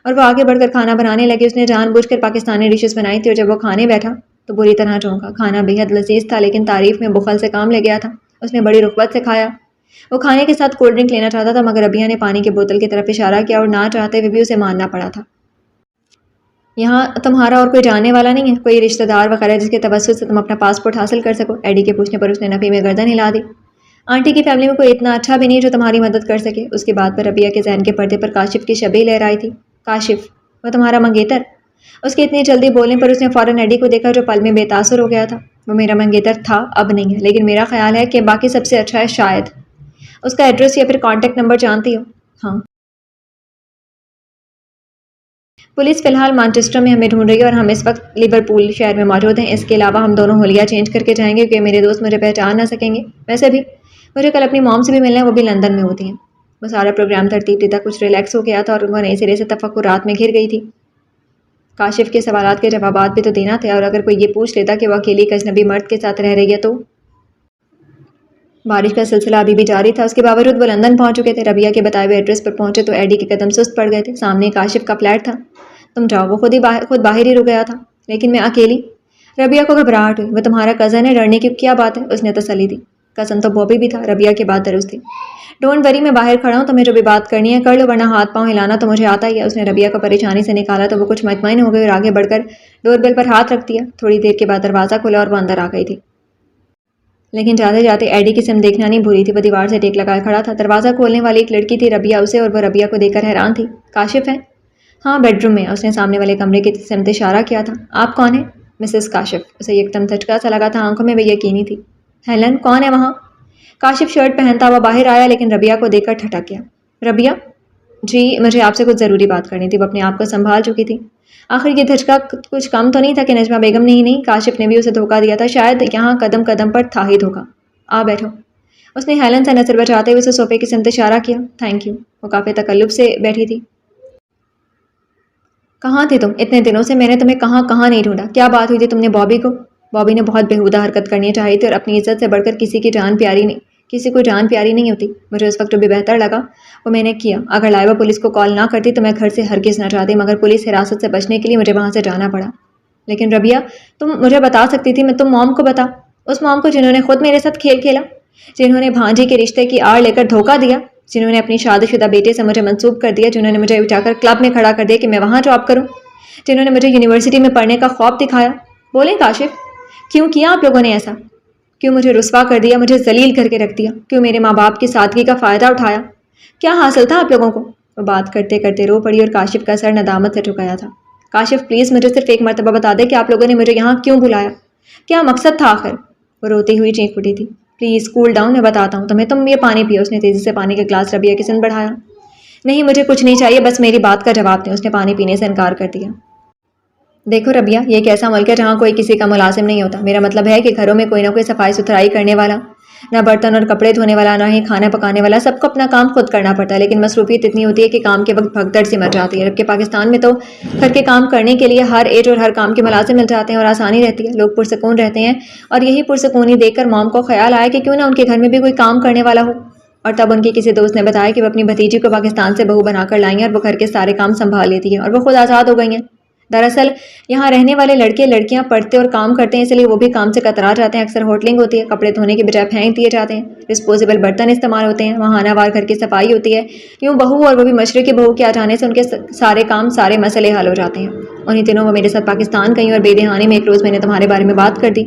اور وہ آگے بڑھ کر کھانا بنانے لگی. اس نے جان بوجھ کر پاکستانی ڈشز بنائی تھی, اور جب وہ کھانے بیٹھا تو بری طرح چونکا. کھانا بے حد لذیذ تھا, لیکن تعریف میں بخل سے کام لے گیا تھا. اس نے بڑی رغبت سے کھایا. وہ کھانے کے ساتھ کولڈ ڈرنک لینا چاہتا تھا, مگر ربیہ نے پانی کی بوتل کی طرف اشارہ کیا, اور نہ چاہتے ہوئے بھی اسے ماننا پڑا تھا. یہاں تمہارا اور کوئی جاننے والا نہیں ہے, کوئی رشتہ دار وغیرہ جس کے توسط سے تم اپنا پاسپورٹ حاصل کر سکو؟ ایڈی کے پوچھنے پر اس نے نفی میں گردن ہلا دی. آنٹی کی فیملی میں کوئی اتنا اچھا بھی نہیں جو تمہاری مدد کر سکے. اس کی بات پر ربیہ کے ذہن کے پردے پر کاشف کی شبیہ لہرائی تھی. کاشف, وہ تمہارا منگیتر؟ اس کے اتنی جلدی بولنے پر اس نے فوراً ایڈی کو دیکھا, جو پل میں بے تاثر ہو گیا تھا. وہ میرا منگیتر تھا, اب نہیں ہے, لیکن میرا خیال ہے کہ باقی سب سے اچھا ہے. شاید اس کا ایڈریس یا پھر کانٹیکٹ نمبر جانتی ہو؟ ہاں. پولیس فی الحال مانچسٹر میں ہمیں ڈھونڈ رہی ہے, اور ہم اس وقت لیورپول شہر میں موجود ہیں. اس کے علاوہ ہم دونوں حلیہ چینج کر کے جائیں گے, کیونکہ میرے دوست مجھے پہچان نہ سکیں گے. ویسے بھی مجھے کل اپنی موم سے بھی ملنا ہے, وہ بھی لندن میں ہوتی ہیں. وہ سارا پروگرام ترتیب دیتا کچھ ریلیکس ہو گیا تھا, اور وہ نئے سرے سے تفکرات میں گھر گئی تھی. کاشف کے سوالات کے جوابات بھی تو دینا تھے, اور اگر کوئی یہ پوچھ لیتا کہ وہ اکیلی ایک اجنبی مرد کے ساتھ رہ رہی ہے تو. بارش کا سلسلہ ابھی بھی جاری تھا, اس کے باوجود وہ لندن پہنچ چکے تھے. ربیہ کے بتائے ہوئے ایڈریس پر پہنچے تو ایڈی کے قدم سست پڑ گئے تھے. سامنے کاشف کا فلیٹ تھا. تم جاؤ. وہ خود باہر ہی رک گیا تھا. لیکن میں اکیلی. ربیہ کو گھبراہٹ ہوئی. وہ تمہارا کزن ہے, ڈرنے کی کیا بات ہے؟ اس نے تسلی دی. کزن تو بوبی بھی تھا. ربیہ کی بات درست تھی. ڈونٹ وری, میں باہر کھڑا ہوں, تمہیں جو بھی بات کرنی ہے کر لو, ورنہ ہاتھ پاؤں ہلانا تو مجھے آتا ہی ہے. اس نے ربیہ کو پریشانی سے نکالا تو وہ کچھ مطمئن ہو گئی, اور آگے بڑھ کر ڈور بیل پر ہاتھ رکھ دیا. تھوڑی دیر کے بعد دروازہ کھلا, اور وہ اندر آ گئی تھی. لیکن جاتے جاتے ایڈی کی سمت دیکھنا نہیں بھولی تھی. وہ دیوار سے ٹیک لگائے کھڑا تھا. دروازہ کھولنے والی ایک لڑکی تھی. ربیہ اسے, اور وہ ربیہ کو دیکھ کر حیران تھی. کاشف ہے؟ ہاں بیڈ روم میں. اس نے سامنے والے کمرے کی سمت اشارہ کیا تھا. آپ کون ہیں؟ مسز کاشف. اسے یکدم دھچکا سا لگا تھا. آنکھوں میں وہ یقینی تھی. ہیلن کون ہے وہاں؟ کاشف شرٹ پہنتا ہوا باہر آیا لیکن ربیہ کو دیکھ کر ٹھٹک گیا. ربیہ؟ جی مجھے آپ سے کچھ ضروری بات کرنی تھی. وہ اپنے آپ کو سنبھال چکی تھی. آخر یہ دھچکا کچھ کم تو نہیں تھا کہ نجمہ بیگم نے ہی نہیں کاشف نے بھی اسے دھوکہ دیا تھا. شاید یہاں قدم قدم پر تھا ہی دھوکہ. آ بیٹھو. اس نے ہیلن سے نظر بچاتے ہوئے اسے صوفے کی سمت اشارہ کیا. Thank you. وہ کافی تکلف سے بیٹھی تھی. کہاں تھے تم اتنے دنوں سے؟ میں نے تمہیں کہاں کہاں نہیں ڈھونڈا. کیا بات ہوئی تھی تم نے بابی کو؟ بابی نے بہت بےہودہ حرکت کرنی چاہی تھی اور اپنی عزت سے بڑھ کر کسی کو جان پیاری نہیں ہوتی. مجھے اس وقت جو بھی بہتر لگا وہ میں نے کیا. اگر لائبہ پولیس کو کال نہ کرتی تو میں گھر سے ہرگز نہ جاتی، مگر پولیس حراست سے بچنے کے لیے مجھے وہاں سے جانا پڑا. لیکن ربیہ تم مجھے بتا سکتی تھی. تم موم کو بتا. اس موم کو جنہوں نے خود میرے ساتھ کھیل کھیلا، جنہوں نے بھانجی کے رشتے کی آڑ لے کر دھوکہ دیا، جنہوں نے اپنی شادی شدہ بیٹے سے مجھے منسوب کر دیا، جنہوں نے مجھے اٹھا کر کلب میں کھڑا کر دیا کہ میں وہاں جاب کروں، جنہوں نے مجھے یونیورسٹی میں پڑھنے کا خواب دکھایا. بولیں کاشف، کیوں کیا آپ لوگوں نے ایسا؟ کیوں مجھے رسوا کر دیا، مجھے ذلیل کر کے رکھ دیا؟ کیوں میرے ماں باپ کی سادگی کا فائدہ اٹھایا؟ کیا حاصل تھا آپ لوگوں کو؟ وہ بات کرتے کرتے رو پڑی اور کاشف کا سر ندامت سے جھکایا تھا. کاشف پلیز مجھے صرف ایک مرتبہ بتا دے کہ آپ لوگوں نے مجھے یہاں کیوں بلایا؟ کیا مقصد تھا آخر؟ وہ روتی ہوئی چیخ اٹھی تھی. پلیز کول ڈاؤن، میں بتاتا ہوں تمہیں. تم یہ پانی پیو. اس نے تیزی سے پانی کا گلاس ربیہ کی سمت بڑھایا. نہیں مجھے کچھ نہیں چاہیے، بس میری بات کا جواب دیں. اس نے پانی پینے سے انکار کر دیا. دیکھو ربیہ، یہ ایک ایسا ملک ہے جہاں کوئی کسی کا ملازم نہیں ہوتا. میرا مطلب ہے کہ گھروں میں کوئی نہ کوئی صفائی ستھرائی کرنے والا، نہ برتن اور کپڑے دھونے والا، نہ ہی کھانا پکانے والا. سب کو اپنا کام خود کرنا پڑتا ہے، لیکن مصروفیت اتنی ہوتی ہے کہ کام کے وقت بھگدڑ سی مچ جاتی ہے. جبکہ پاکستان میں تو گھر کے کام کرنے کے لیے ہر ایج اور ہر کام کے ملازم مل جاتے ہیں اور آسانی رہتی ہے. لوگ پرسکون رہتے ہیں. اور یہی پرسکونی دیکھ کر موم کو خیال آیا کہ کیوں نہ ان کے گھر میں بھی کوئی کام کرنے والا ہو. اور تب ان کی کسی دوست نے بتایا کہ وہ اپنی بھتیجی کو پاکستان سے بہو بنا کر لائیں ہیں اور وہ گھر کے سارے کام سنبھال لیتی ہے اور وہ خود آزاد ہو گئی ہیں. دراصل یہاں رہنے والے لڑکے لڑکیاں پڑھتے اور کام کرتے ہیں، اس لیے وہ بھی کام سے کترا جاتے ہیں. اکثر ہوٹلنگ ہوتی ہے، کپڑے دھونے کے بجائے پھینک دیے جاتے ہیں، ڈسپوزیبل برتن استعمال ہوتے ہیں، ماہانہ وار گھر کی صفائی ہوتی ہے. یوں بہو اور وہ بھی مشرقی بہو کے آ جانے سے ان کے سارے کام، سارے مسئلے حل ہو جاتے ہیں. انہی دنوں وہ میرے ساتھ پاکستان گئی اور بے دہانی میں ایک روز میں نے تمہارے بارے میں بات کر دی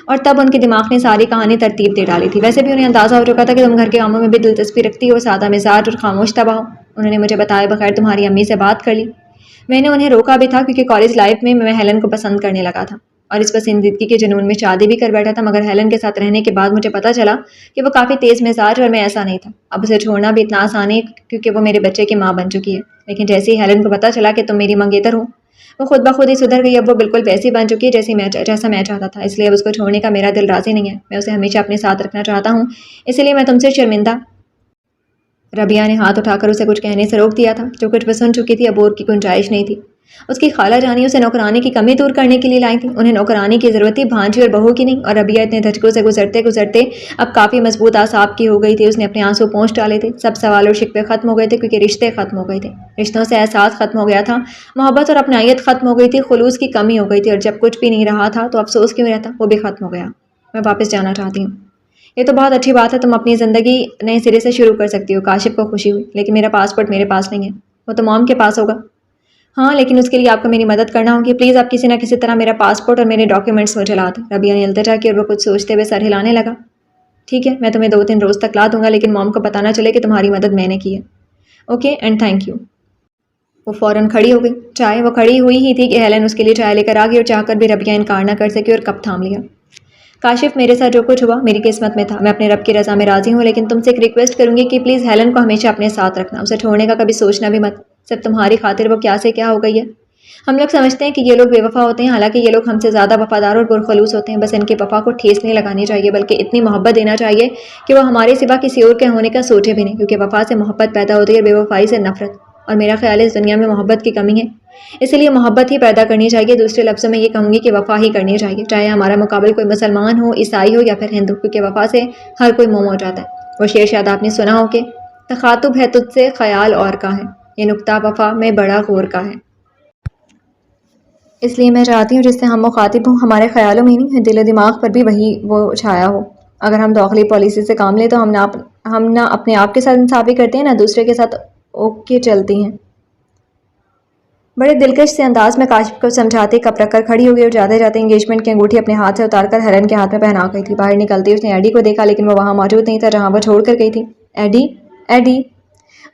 اور تب ان کے دماغ نے ساری کہانی ترتیب دے ڈالی تھی. ویسے بھی انہیں اندازہ ہو چکا تھا کہ تم گھر کے کاموں میں بھی دلچسپی رکھتی ہو، سادہ مزاج اور خاموش طبع ہو. انہوں نے مجھے بتائے بغیر تمہاری امی سے بات کر لی. میں نے انہیں روکا بھی تھا کیونکہ کالج لائف میں ہیلن کو پسند کرنے لگا تھا اور اس پسندیدگی کے جنون میں شادی بھی کر بیٹھا تھا. مگر ہیلن کے ساتھ رہنے کے بعد مجھے پتہ چلا کہ وہ کافی تیز مزاج اور میں ایسا نہیں تھا. اب اسے چھوڑنا بھی اتنا آسان ہے کیونکہ وہ میرے بچے کی ماں بن چکی ہے. لیکن جیسے ہی ہیلن کو پتہ چلا کہ تم میری منگیتر ہو، وہ خود بخود ہی سدھر گئی. اب وہ بالکل ویسی بن چکی ہے جیسا میں چاہتا تھا. اس لیے اب اس کو چھوڑنے کا میرا دل راضی نہیں ہے. میں اسے ہمیشہ اپنے ساتھ رکھنا چاہتا ہوں، اسی لیے میں تم سے شرمندہ. ربیہ نے ہاتھ اٹھا کر اسے کچھ کہنے سے روک دیا تھا. جو کچھ وہ سن چکی تھی اب اور کی گنجائش نہیں تھی. اس کی خالہ جانی اسے نوکرانی کی کمی دور کرنے کے لیے لائی تھی. انہیں نوکرانی کی ضرورت تھی، بھانجی اور بہو کی نہیں. اور ربیہ اتنے دھچکوں سے گزرتے گزرتے اب کافی مضبوط اعصاب کی ہو گئی تھی. اس نے اپنے آنسو پونچھ ڈالے تھے. سب سوال اور شکوے ختم ہو گئے تھے کیونکہ رشتے ختم ہو گئے تھے. رشتوں سے احساس ختم ہو گیا تھا، محبت اور اپنائیت ختم ہو گئی تھی، خلوص کی کمی ہو گئی تھی. اور جب کچھ بھی نہیں رہا تھا تو افسوس کیوں رہتا، وہ بھی ختم ہو گیا. میں واپس جانا چاہتی ہوں. یہ تو بہت اچھی بات ہے، تم اپنی زندگی نئے سرے سے شروع کر سکتی ہو. کاشف کو خوشی ہوئی. لیکن میرا پاسپورٹ میرے پاس نہیں ہے. وہ تو موم کے پاس ہوگا. ہاں لیکن اس کے لیے آپ کو میری مدد کرنا ہوگی. پلیز آپ کسی نہ کسی طرح میرا پاسپورٹ اور میرے ڈاکیومنٹس مجھے لا دیں. ربیہ نے التجا کی اور وہ کچھ سوچتے ہوئے سر ہلانے لگا. ٹھیک ہے، میں تمہیں 2-3 روز تک لا دوں گا، لیکن موم کو پتہ نہ چلے کہ تمہاری مدد میں نے کی ہے. Okay and thank you. وہ فوراً کھڑی ہو گئی. وہ کھڑی ہوئی ہی تھی کہ ہیلن اس کے لیے چائے لے کر آ گئی اور چاہ کر بھی ربیہ انکار نہ کر سکی اور کپ تھام لیا. کاشف، میرے ساتھ جو کچھ ہوا میری قسمت میں تھا. میں اپنے رب کی رضا میں راضی ہوں، لیکن تم سے ایک ریکویسٹ کروں گی کہ پلیز ہیلن کو ہمیشہ اپنے ساتھ رکھنا. اسے چھوڑنے کا کبھی سوچنا بھی مت. صرف تمہاری خاطر وہ کیا سے کیا ہو گئی ہے. ہم لوگ سمجھتے ہیں کہ یہ لوگ بے وفا ہوتے ہیں، حالانکہ یہ لوگ ہم سے زیادہ وفادار اور پرخلوص ہوتے ہیں. بس ان کے وفا کو ٹھیس نہیں لگانی چاہیے، بلکہ اتنی محبت دینا چاہیے کہ وہ ہمارے سوا کسی اور کے ہونے کا سوچے بھی نہیں. کیونکہ وفا سے محبت پیدا ہوتی ہے اور بے وفائی سے نفرت. اور میرا خیال ہے اس دنیا میں محبت کی کمی ہے، اس لیے محبت ہی پیدا کرنی چاہیے. دوسرے لفظوں میں یہ کہوں گی کہ وفا ہی کرنی چاہیے، چاہے ہمارا مقابل کوئی مسلمان ہو، عیسائی ہو یا پھر ہندو. کیونکہ وفا سے ہر کوئی موم ہو جاتا ہے. وہ شعر شاید آپ نے سنا ہو کہ تخاطب ہے تجھ سے خیال اور کا ہے، یہ نکتہ وفا میں بڑا غور کا ہے. اس لیے میں چاہتی ہوں جس سے ہم مخاطب ہوں ہمارے خیالوں میں نہیں، دل و دماغ پر بھی وہی وہ چھایا ہو. اگر ہم داخلی پالیسی سے کام لیں تو ہم نہ اپنے آپ کے ساتھ انصافی کرتے ہیں، نہ دوسرے کے ساتھ اوکے چلتی ہیں. بڑے دلکش سے انداز میں کاشف کو سمجھاتے کپ رکھ کر کھڑی ہو گئی اور جاتے جاتے انگیجمنٹ کی انگوٹھی اپنے ہاتھ سے اتار کر ہیلن کے ہاتھ میں پہنا گئی تھی. باہر نکلتی اس نے ایڈی کو دیکھا لیکن وہ وہاں موجود نہیں تھا جہاں وہ چھوڑ کر گئی تھی. ایڈی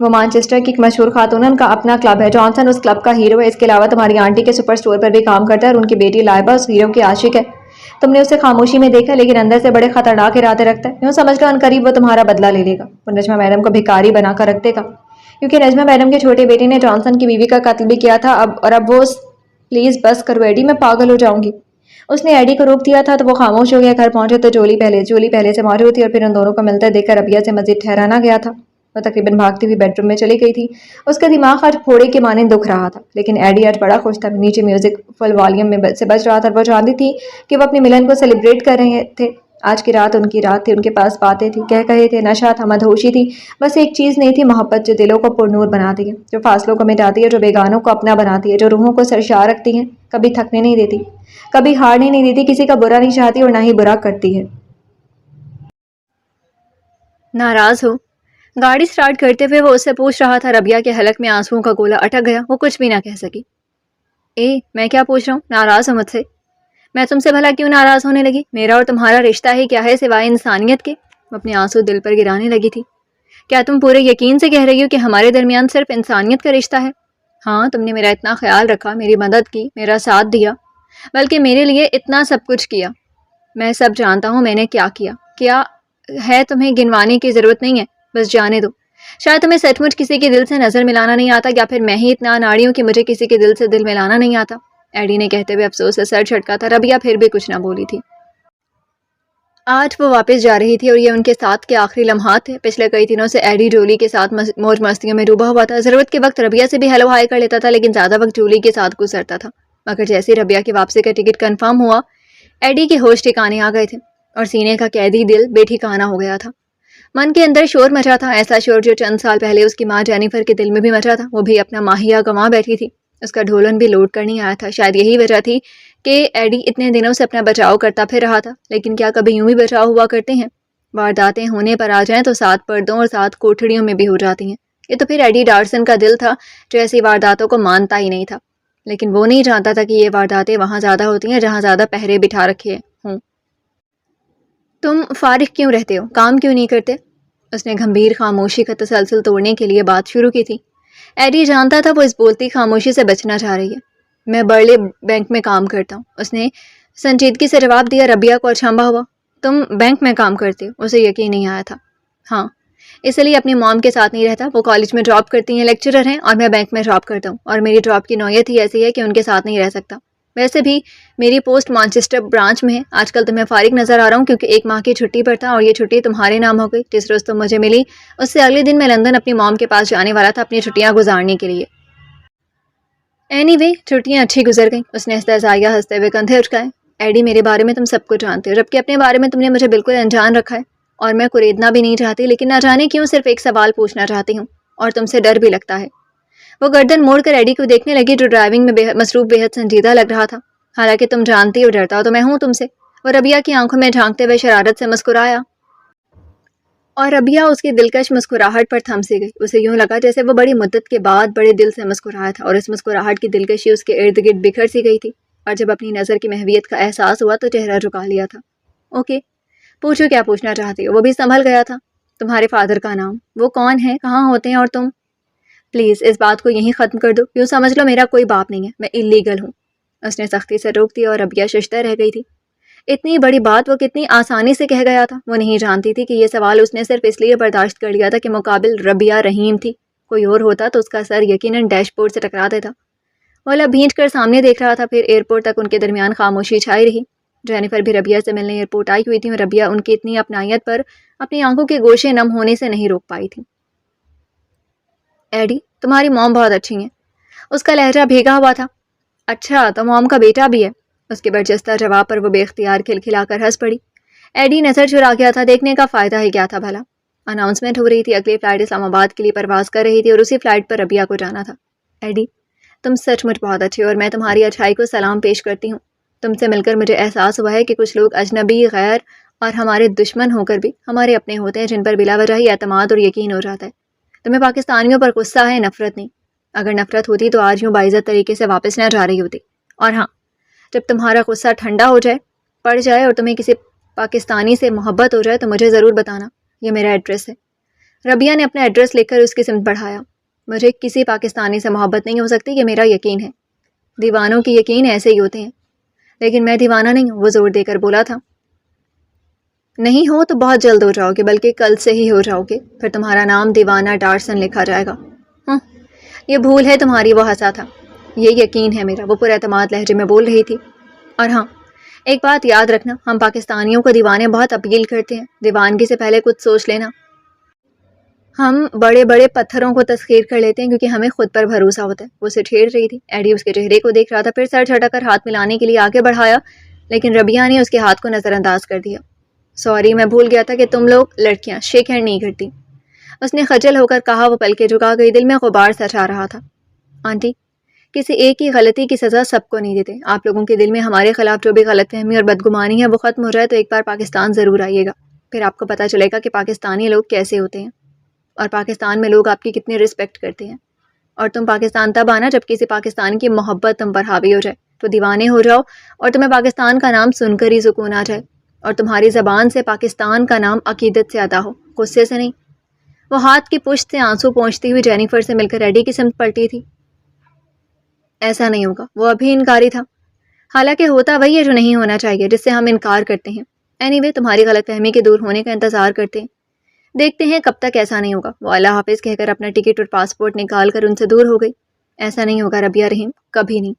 وہ مانچسٹر کی ایک مشہور خاتون ہے، ان کا اپنا کلب ہے، جانسن اس کلب کا ہیرو ہے۔ اس کے علاوہ تمہاری آنٹی کے سپر اسٹور پر بھی کام کرتا ہے اور ان کی بیٹی لائبہ اس ہیرو کی عاشق ہے۔ تم نے اسے خاموشی میں دیکھا لیکن اندر سے بڑے خطرناک ارادے رکھتا ہے۔ یوں سمجھ لو عنقریب وہ تمہارا بدلہ لے لے گا، وہ نجمہ میڈم کو بھکاری بنا کر رکھ دے گا، کیونکہ نجمہ میڈم کے چھوٹے بیٹے نے جانسن کی بیوی کا قتل بھی کیا تھا۔ اب وہ پلیز بس کرو ایڈی، میں پاگل ہو جاؤں گی۔ اس نے ایڈی کو روک دیا تھا تو وہ خاموش ہو گیا۔ گھر پہنچے تو جولی پہلے سے موجود تھی اور پھر ان دونوں کو ملتے دیکھ کر ربیہ سے مزید ٹھہرا نہ گیا تھا۔ وہ تقریباً بھاگتی ہوئی بیڈ روم میں چلی گئی تھی۔ اس کا دماغ آج پھوڑے کے مانند دکھ رہا تھا، لیکن ایڈی آج بڑا خوش تھا۔ نیچے میوزک فل والیوم میں سے بج رہا تھا اور وہ جانتی تھی کہ وہ اپنے ملن کو سیلیبریٹ کر رہے تھے۔ آج کی رات ان کی رات تھی، ان کے پاس باتیں تھی، کہہ کہے تھے، نشہ تھا، مدہوشی تھی۔ بس ایک چیز نہیں تھی، محبت، جو دلوں کو پرنور بناتی ہے، جو فاصلوں کو مٹاتی ہے، جو بیگانوں کو اپنا بناتی ہے، جو روحوں کو سرشار رکھتی ہے، کبھی تھکنے نہیں دیتی، کبھی ہارنے نہیں دیتی، کسی کا برا نہیں چاہتی اور نہ ہی برا کرتی ہے۔ ناراض ہو؟ گاڑی سٹارٹ کرتے ہوئے وہ اس سے پوچھ رہا تھا۔ ربیہ کے حلق میں آنسوؤں کا گولا اٹک گیا، وہ کچھ بھی نہ کہہ سکی۔ میں کیا پوچھ رہا ہوں؟ ناراض ہو مجھ سے؟ میں تم سے بھلا کیوں ناراض ہونے لگی؟ میرا اور تمہارا رشتہ ہی کیا ہے سوائے انسانیت کے؟ وہ اپنے آنسو دل پر گرانے لگی تھی۔ کیا تم پورے یقین سے کہہ رہی ہو کہ ہمارے درمیان صرف انسانیت کا رشتہ ہے؟ ہاں، تم نے میرا اتنا خیال رکھا، میری مدد کی، میرا ساتھ دیا، بلکہ میرے لیے اتنا سب کچھ کیا۔ میں سب جانتا ہوں میں نے کیا کیا ہے، تمہیں گنوانے کی ضرورت نہیں ہے، بس جانے دو۔ شاید تمہیں سچ مچ کسی کے دل سے نظر ملانا نہیں آتا، یا پھر میں ہی اتنا ناڑی ہوں کہ مجھے کسی کے دل سے دل ملانا نہیں آتا۔ ایڈی نے کہتے ہوئے افسوس سے سر جھٹکا تھا۔ ربیہ پھر بھی کچھ نہ بولی تھی۔ آج وہ واپس جا رہی تھی اور یہ ان کے ساتھ کے آخری لمحات تھے۔ پچھلے کئی دنوں سے ایڈی جولی کے ساتھ موج مستیوں میں ڈوبا ہوا تھا۔ ضرورت کے وقت ربیہ سے بھی ہیلو ہائی کر لیتا تھا، لیکن زیادہ وقت جولی کے ساتھ گزرتا تھا۔ مگر جیسے ہی ربیہ کی واپسی کا ٹکٹ کنفرم ہوا، ایڈی کے ہوش ٹھکانے آ گئے تھے اور سینے کا قیدی دل بے ٹھکانہ ہو گیا تھا۔ من کے اندر شور مچا تھا، ایسا شور جو چند سال پہلے اس کی ماں جینیفر کے دل میں بھی مچا تھا۔ وہ بھی اپنا ماہیہ گنوا بیٹھی تھی، اس کا ڈھولن بھی لوٹ کر نہیں آیا تھا۔ شاید یہی وجہ تھی کہ ایڈی اتنے دنوں سے اپنا بچاؤ کرتا پھر رہا تھا، لیکن کیا کبھی یوں بھی بچاؤ ہوا کرتے ہیں؟ وارداتیں ہونے پر آ جائیں تو 7 پردوں اور 7 کوٹھڑیوں میں بھی ہو جاتی ہیں۔ یہ تو پھر ایڈی ڈارسن کا دل تھا جو ایسی وارداتوں کو مانتا ہی نہیں تھا، لیکن وہ نہیں جانتا تھا کہ یہ وارداتیں وہاں زیادہ ہوتی ہیں جہاں زیادہ پہرے بٹھا رکھے ہوں۔ تم فارغ کیوں رہتے ہو؟ کام کیوں نہیں کرتے؟ اس نے گھمبیر خاموشی کا تسلسل توڑنے کے لیے بات شروع کی تھی۔ ایڈی جانتا تھا وہ اس بولتی خاموشی سے بچنا چاہ رہی ہے۔ میں برلے بینک میں کام کرتا ہوں، اس نے سنجیدگی سے جواب دیا۔ ربیہ کو اچنبھا ہوا۔ تم بینک میں کام کرتے ہو؟ اسے یقین نہیں آیا تھا۔ ہاں، اس لیے اپنی موم کے ساتھ نہیں رہتا، وہ کالج میں جاب کرتی ہیں، لیکچرر ہیں، اور میں بینک میں جاب کرتا ہوں، اور میری جاب کی نوعیت ہی ایسی ہے کہ ان کے ساتھ نہیں رہ سکتا۔ ویسے بھی میری پوسٹ مانچسٹر برانچ میں ہے۔ آج کل تو میں فارغ نظر آ رہا ہوں کیونکہ 1 ماہ کی چھٹی پر تھا، اور یہ چھٹی تمہارے نام ہو گئی۔ جس روز تم مجھے ملی اس سے اگلے دن میں لندن اپنی موم کے پاس جانے والا تھا اپنی چھٹیاں گزارنے کے لیے۔ اینی وے، چھٹیاں اچھی گزر گئیں، اس نے استہزائیہ ہنستے ہوئے کندھے اچکائے۔ ایڈی، میرے بارے میں تم سب کچھ جانتے ہو، جبکہ اپنے بارے میں تم نے مجھے بالکل انجان رکھا ہے، اور میں کریدنا بھی نہیں چاہتی، لیکن نہ جانے کیوں صرف ایک سوال پوچھنا چاہتی ہوں، اور تم سے ڈر بھی لگتا ہے۔ وہ گردن موڑ کر ایڈی کو دیکھنے لگی جو ڈرائیونگ میں مصروف بے حد سنجیدہ لگ رہا تھا۔ حالانکہ تم جانتی ہو ڈرتا ہو تو میں ہوں تم سے۔ وہ ربیہ کی آنکھوں میں جھانکتے ہوئے شرارت سے مسکرایا، اور ربیہ اس کی دلکش مسکراہٹ پر تھم سی گئی۔ اسے یوں لگا جیسے وہ بڑی مدت کے بعد بڑے دل سے مسکرایا تھا، اور اس مسکراہٹ کی دلکشی اس کے ارد گرد بکھر سی گئی تھی، اور جب اپنی نظر کی محویت کا احساس ہوا تو چہرہ جھکا لیا تھا۔ اوکے، پوچھو کیا پوچھنا چاہتی ہو؟ وہ بھی سنبھل گیا تھا۔ تمہارے فادر کا نام، وہ کون ہے، کہاں ہوتے ہیں، اور تم؟ پلیز اس بات کو یہیں ختم کر دو، یوں سمجھ لو میرا کوئی باپ نہیں ہے، میں اللیگل ہوں۔ اس نے سختی سے روک دیا اور ربیہ ششدر رہ گئی تھی۔ اتنی بڑی بات وہ کتنی آسانی سے کہہ گیا تھا۔ وہ نہیں جانتی تھی کہ یہ سوال اس نے صرف اس لیے برداشت کر لیا تھا کہ مقابل ربیہ رحیم تھی، کوئی اور ہوتا تو اس کا سر یقیناً ڈیش بورڈ سے ٹکرا دیتا۔ وہ لب بھینچ کر سامنے دیکھ رہا تھا، پھر ایئرپورٹ تک ان کے درمیان خاموشی چھائی رہی۔ جینیفر بھی ربیہ سے ملنے ایئرپورٹ آئی ہوئی تھی، اور ربیہ ان کی اتنی اپنائیت پر اپنی آنکھوں کے گوشے نم ہونے سے نہیں روک پائی تھی۔ ایڈی، تمہاری موم بہت اچھی ہیں، اس کا لہجہ بھیگا ہوا تھا۔ اچھا، تو موم کا بیٹا بھی ہے؟ اس کے برجستہ جواب پر وہ بے اختیار کھلکھلا کر ہنس پڑی۔ ایڈی نظر چرا گیا تھا، دیکھنے کا فائدہ ہی کیا تھا بھلا؟ اناؤنسمنٹ ہو رہی تھی، اگلی فلائٹ اسلام آباد کے لیے پرواز کر رہی تھی، اور اسی فلائٹ پر ربیہ کو جانا تھا۔ ایڈی، تم سچ مچ بہت اچھی ہو، اور میں تمہاری اچھائی کو سلام پیش کرتی ہوں۔ تم سے مل کر مجھے احساس ہوا ہے کہ کچھ لوگ اجنبی، غیر اور ہمارے دشمن ہو کر بھی ہمارے اپنے ہوتے ہیں، جن پر بلا وجہ ہی اعتماد اور یقین ہو جاتا ہے۔ تمہیں پاکستانیوں پر غصہ ہے، نفرت نہیں۔ اگر نفرت ہوتی تو آج یوں باعزت طریقے سے واپس نہ جا رہی ہوتی۔ اور ہاں، جب تمہارا غصہ ٹھنڈا ہو جائے، پڑ جائے، اور تمہیں کسی پاکستانی سے محبت ہو جائے تو مجھے ضرور بتانا، یہ میرا ایڈریس ہے۔ ربیہ نے اپنا ایڈریس لکھ کر اس کی سمت بڑھایا. مجھے کسی پاکستانی سے محبت نہیں ہو سکتی، یہ میرا یقین ہے. دیوانوں کے یقین ایسے ہی ہوتے ہیں. لیکن میں دیوانہ نہیں ہوں، وہ زور دے کر بولا تھا. نہیں ہو تو بہت جلد ہو جاؤ گے، بلکہ کل سے ہی ہو جاؤ گے. پھر تمہارا نام دیوانہ ڈارسن لکھا جائے گا. ہاں، یہ بھول ہے تمہاری، وہ ہنسا تھا. یہ یقین ہے میرا، وہ پر اعتماد لہجے میں بول رہی تھی. اور ہاں، ایک بات یاد رکھنا، ہم پاکستانیوں کو دیوانے بہت اپیل کرتے ہیں. دیوانگی سے پہلے کچھ سوچ لینا. ہم بڑے بڑے پتھروں کو تسخیر کر لیتے ہیں کیونکہ ہمیں خود پر بھروسہ ہوتا ہے. وہ اسے چھیڑ رہی تھی. ایڈی اس کے چہرے کو دیکھ رہا تھا، پھر سر جھٹک کر ہاتھ ملانے کے لیے آگے بڑھایا، لیکن ربیہ نے اس کے ہاتھ کو نظر انداز کر دیا. سوری، میں بھول گیا تھا کہ تم لوگ لڑکیاں شیک ہینڈ نہیں کرتی. اس نے خجل ہو کر کہا. وہ پلکیں جھکا گئی، دل میں غبار سا چھا رہا تھا. آنٹی، کسی ایک کی غلطی کی سزا سب کو نہیں دیتے. آپ لوگوں کے دل میں ہمارے خلاف جو بھی غلط فہمی اور بدگمانی ہے وہ ختم ہو جائے تو ایک بار پاکستان ضرور آئیے گا. پھر آپ کو پتہ چلے گا کہ پاکستانی لوگ کیسے ہوتے ہیں اور پاکستان میں لوگ آپ کی کتنی رسپیکٹ کرتے ہیں. اور تم پاکستان تب آنا جب کسی پاکستان کی محبت تم پر حاوی ہو جائے تو دیوانے ہو جاؤ اور تمہیں پاکستان کا نام سن کر ہی سکون آ جائے اور تمہاری زبان سے پاکستان کا نام عقیدت سے ادا ہو، غصے سے نہیں. وہ ہاتھ کی پشت سے آنسو پہنچتی ہوئی جینیفر سے مل کر ایڈی کی سمت پلٹی تھی. ایسا نہیں ہوگا. وہ ابھی انکاری تھا. حالانکہ ہوتا وہی ہے جو نہیں ہونا چاہیے، جس سے ہم انکار کرتے ہیں. اینی وے، تمہاری غلط فہمی کے دور ہونے کا انتظار کرتے ہیں. دیکھتے ہیں کب تک ایسا نہیں ہوگا. وہ اللہ حافظ کہہ کر اپنا ٹکٹ اور پاسپورٹ نکال کر ان سے دور ہو گئی. ایسا نہیں ہوگا ربیہ رحیم، کبھی نہیں.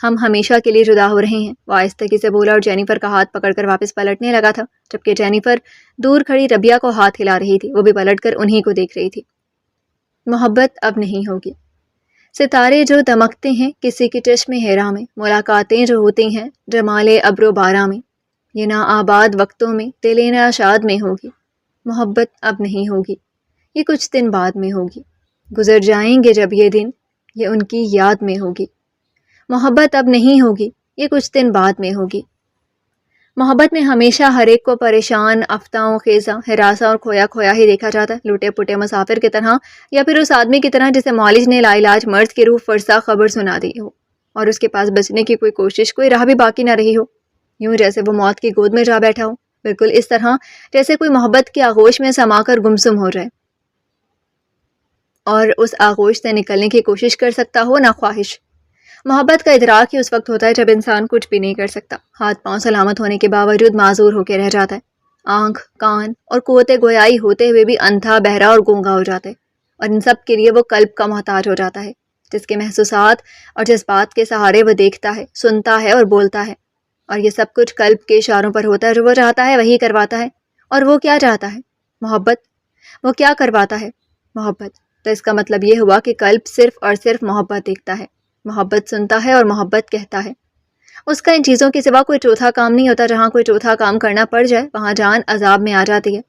ہم ہمیشہ کے لیے جدا ہو رہے ہیں. وہ آہستگی سے بولا اور جینیفر کا ہاتھ پکڑ کر واپس پلٹنے لگا تھا، جبکہ جینیفر دور کھڑی ربیہ کو ہاتھ ہلا رہی تھی. وہ بھی پلٹ کر انہی کو دیکھ رہی تھی. محبت اب نہیں ہوگی. ستارے جو دمکتے ہیں کسی کی چشم ہیرا میں، ملاقاتیں جو ہوتی ہیں جمال ابر و باراں میں، یہ نا آباد وقتوں میں دل ناشاد میں ہوگی. محبت اب نہیں ہوگی، یہ کچھ دن بعد میں ہوگی. گزر جائیں گے جب یہ دن، یہ ان کی یاد میں ہوگی. محبت اب نہیں ہوگی، یہ کچھ دن بعد میں ہوگی. محبت میں ہمیشہ ہر ایک کو پریشان، افتاؤں خیزاں، ہراساں اور کھویا کھویا ہی دیکھا جاتا ہے، لوٹے پٹے مسافر کی طرح، یا پھر اس آدمی کی طرح جسے معالج نے لا علاج مرض کی روح فرسا خبر سنا دی ہو اور اس کے پاس بچنے کی کوئی کوشش، کوئی راہ بھی باقی نہ رہی ہو. یوں جیسے وہ موت کی گود میں جا بیٹھا ہو، بالکل اس طرح جیسے کوئی محبت کی آغوش میں سما کر گمسم ہو جائے اور اس آغوش سے نکلنے کی کوشش کر سکتا ہو نہ خواہش. محبت کا ادراک ہی اس وقت ہوتا ہے جب انسان کچھ بھی نہیں کر سکتا، ہاتھ پاؤں سلامت ہونے کے باوجود معذور ہو کے رہ جاتا ہے. آنکھ، کان اور قوت گویائی ہوتے ہوئے بھی اندھا، بہرا اور گونگا ہو جاتا ہے. اور ان سب کے لیے وہ قلب کا محتاج ہو جاتا ہے، جس کے محسوسات اور جذبات کے سہارے وہ دیکھتا ہے، سنتا ہے اور بولتا ہے. اور یہ سب کچھ قلب کے اشاروں پر ہوتا ہے. جو وہ چاہتا ہے وہی کرواتا ہے. اور وہ کیا چاہتا ہے؟ محبت. وہ کیا کرواتا ہے؟ محبت. تو اس کا مطلب یہ ہوا کہ قلب صرف اور صرف محبت دیکھتا ہے، محبت سنتا ہے اور محبت کہتا ہے. اس کا ان چیزوں کے سوا کوئی چوتھا کام نہیں ہوتا. جہاں کوئی چوتھا کام کرنا پڑ جائے وہاں جان عذاب میں آ جاتی ہے.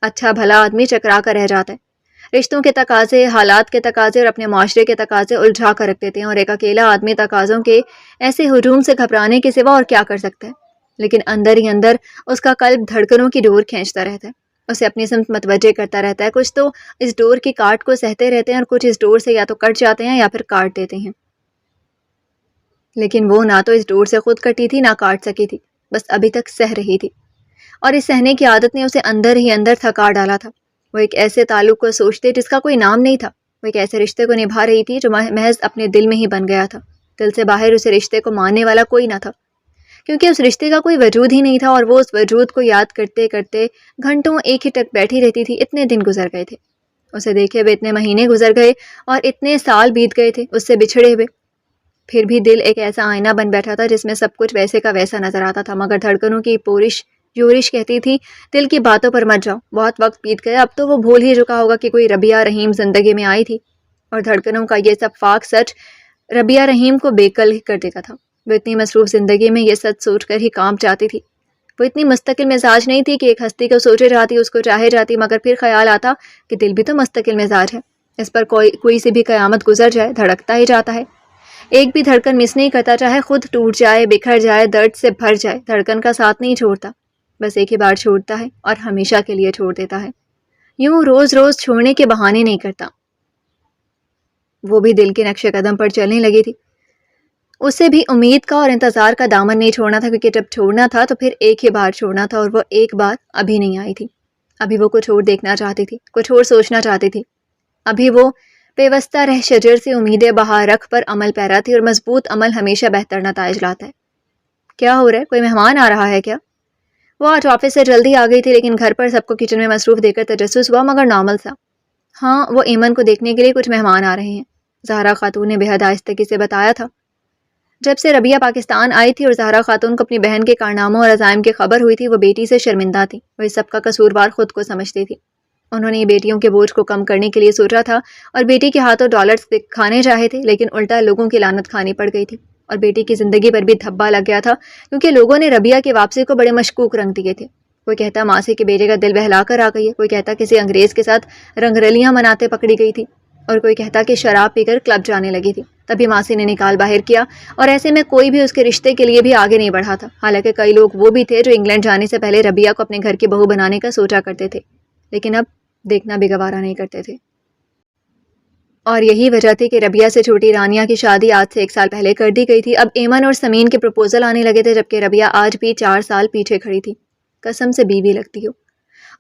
اچھا بھلا آدمی چکرا کر رہ جاتا ہے. رشتوں کے تقاضے، حالات کے تقاضے اور اپنے معاشرے کے تقاضے الجھا کر رکھ دیتے ہیں، اور ایک اکیلا آدمی تقاضوں کے ایسے ہجوم سے گھبرانے کے سوا اور کیا کر سکتا ہے. لیکن اندر ہی اندر اس کا قلب دھڑکنوں کی ڈور کھینچتا رہتا ہے، اسے اپنی سمت متوجہ کرتا رہتا ہے. کچھ تو اس ڈور کی کاٹ کو سہتے رہتے ہیں اور کچھ اس ڈور سے یا تو کٹ جاتے ہیں یا پھر کاٹ دیتے ہیں. لیکن وہ نہ تو اس ڈور سے خود کٹی تھی نہ کاٹ سکی تھی، بس ابھی تک سہ رہی تھی. اور اس سہنے کی عادت نے اسے اندر ہی اندر تھکا ڈالا تھا. وہ ایک ایسے تعلق کو سوچتے جس کا کوئی نام نہیں تھا. وہ ایک ایسے رشتے کو نبھا رہی تھی جو محض اپنے دل میں ہی بن گیا تھا. دل سے باہر اسے رشتے کو ماننے والا کوئی نہ تھا، کیونکہ اس رشتے کا کوئی وجود ہی نہیں تھا. اور وہ اس وجود کو یاد کرتے کرتے گھنٹوں ایک ہی ٹک بیٹھی رہتی تھی. اتنے دن گزر گئے تھے اسے دیکھے ہوئے، اتنے مہینے گزر گئے اور اتنے سال بیت گئے تھے اس سے بچھڑے ہوئے. پھر بھی دل ایک ایسا آئینہ بن بیٹھا تھا جس میں سب کچھ ویسے کا ویسا نظر آتا تھا، مگر دھڑکنوں کی پورش یورش کہتی تھی دل کی باتوں پر مت جاؤ. بہت وقت بیت گیا، اب تو وہ بھول ہی چکا ہوگا کہ کوئی ربیہ رحیم زندگی میں آئی تھی. اور دھڑکنوں کا یہ سب فاک سچ ربیہ رحیم کو بے کل ہی کر دیتا تھا. وہ اتنی مصروف زندگی میں یہ سچ سوچ کر ہی کام چاہتی تھی. وہ اتنی مستقل مزاج نہیں تھی کہ ایک ہستی کو سوچے جاتی، اس کو چاہے جاتی، مگر پھر خیال آتا کہ دل بھی تو مستقل مزاج ہے. اس پر کوئی سی بھی قیامت گزر جائے دھڑکتا ہی جاتا ہے. ایک بھی دھڑکن مس نہیں کرتا، چاہے خود ٹوٹ جائے، بکھر جائے، درد سے بھر جائے، دھڑکن کا ساتھ نہیں چھوڑتا. بس ایک ہی بار چھوڑتا ہے اور ہمیشہ کے لیے چھوڑ دیتا ہے. یوں روز روز چھوڑنے کے بہانے نہیں کرتا. وہ بھی دل کے نقش قدم پر چلنے لگی تھی. اسے بھی امید کا اور انتظار کا دامن نہیں چھوڑنا تھا، کیونکہ جب چھوڑنا تھا تو پھر ایک ہی بار چھوڑنا تھا، اور وہ ایک بار ابھی نہیں آئی تھی. ابھی وہ کچھ اور دیکھنا چاہتی تھی، کچھ اور سوچنا چاہتی تھی۔ ابھی وہ پیوستہ رہ شجر سے امیدیں بہار رکھ پر عمل پیرا تھی، اور مضبوط عمل ہمیشہ بہتر نتائج لاتا ہے۔ کیا ہو رہا ہے؟ کوئی مہمان آ رہا ہے کیا؟ وہ آج آفس سے جلدی آ گئی تھی، لیکن گھر پر سب کو کچن میں مصروف دیکھ کر تجسس ہوا، مگر نارمل سا۔ ہاں، وہ ایمن کو دیکھنے کے لیے کچھ مہمان آ رہے ہیں، زہرا خاتون نے بے حد آہستگی سے بتایا تھا۔ جب سے ربیہ پاکستان آئی تھی اور زہرا خاتون کو اپنی بہن کے کارناموں اور عزائم کی خبر ہوئی تھی، وہ بیٹی سے شرمندہ تھی، وہ اس سب کا قصوروار خود کو سمجھتی تھی۔ انہوں نے یہ بیٹیوں کے بوجھ کو کم کرنے کے لیے سوچا تھا اور بیٹی کے ہاتھوں ڈالرز کھانے چاہے تھے، لیکن الٹا لوگوں کی لعنت کھانی پڑ گئی تھی، اور بیٹی کی زندگی پر بھی دھبا لگ گیا تھا، کیونکہ لوگوں نے ربیہ کی واپسی کو بڑے مشکوک رنگ دیے تھے۔ کوئی کہتا ماسی کے بیٹے کا دل بہلا کر آ گئی ہے، کوئی کہتا کسی انگریز کے ساتھ رنگ رلیاں مناتے پکڑی گئی تھی، اور کوئی کہتا کہ شراب پی کر کلب جانے لگی تھی۔ تبھی ماسی نے نکال باہر کیا، اور ایسے میں کوئی بھی اس کے رشتے کے لیے بھی آگے نہیں بڑھا تھا۔ حالانکہ کئی لوگ وہ بھی تھے جو انگلینڈ جانے سے پہلے ربیہ کو اپنے گھر کی بہو بنانے کا سوچا کرتے تھے، لیکن اب دیکھنا بھی گوارا نہیں کرتے تھے۔ اور یہی وجہ تھی کہ ربیہ سے چھوٹی رانیہ کی شادی آج سے 1 سال پہلے کر دی گئی تھی۔ اب ایمن اور سمین کے پروپوزل آنے لگے تھے، جبکہ ربیہ آج بھی 4 سال پیچھے کھڑی تھی۔ قسم سے بیوی لگتی ہو۔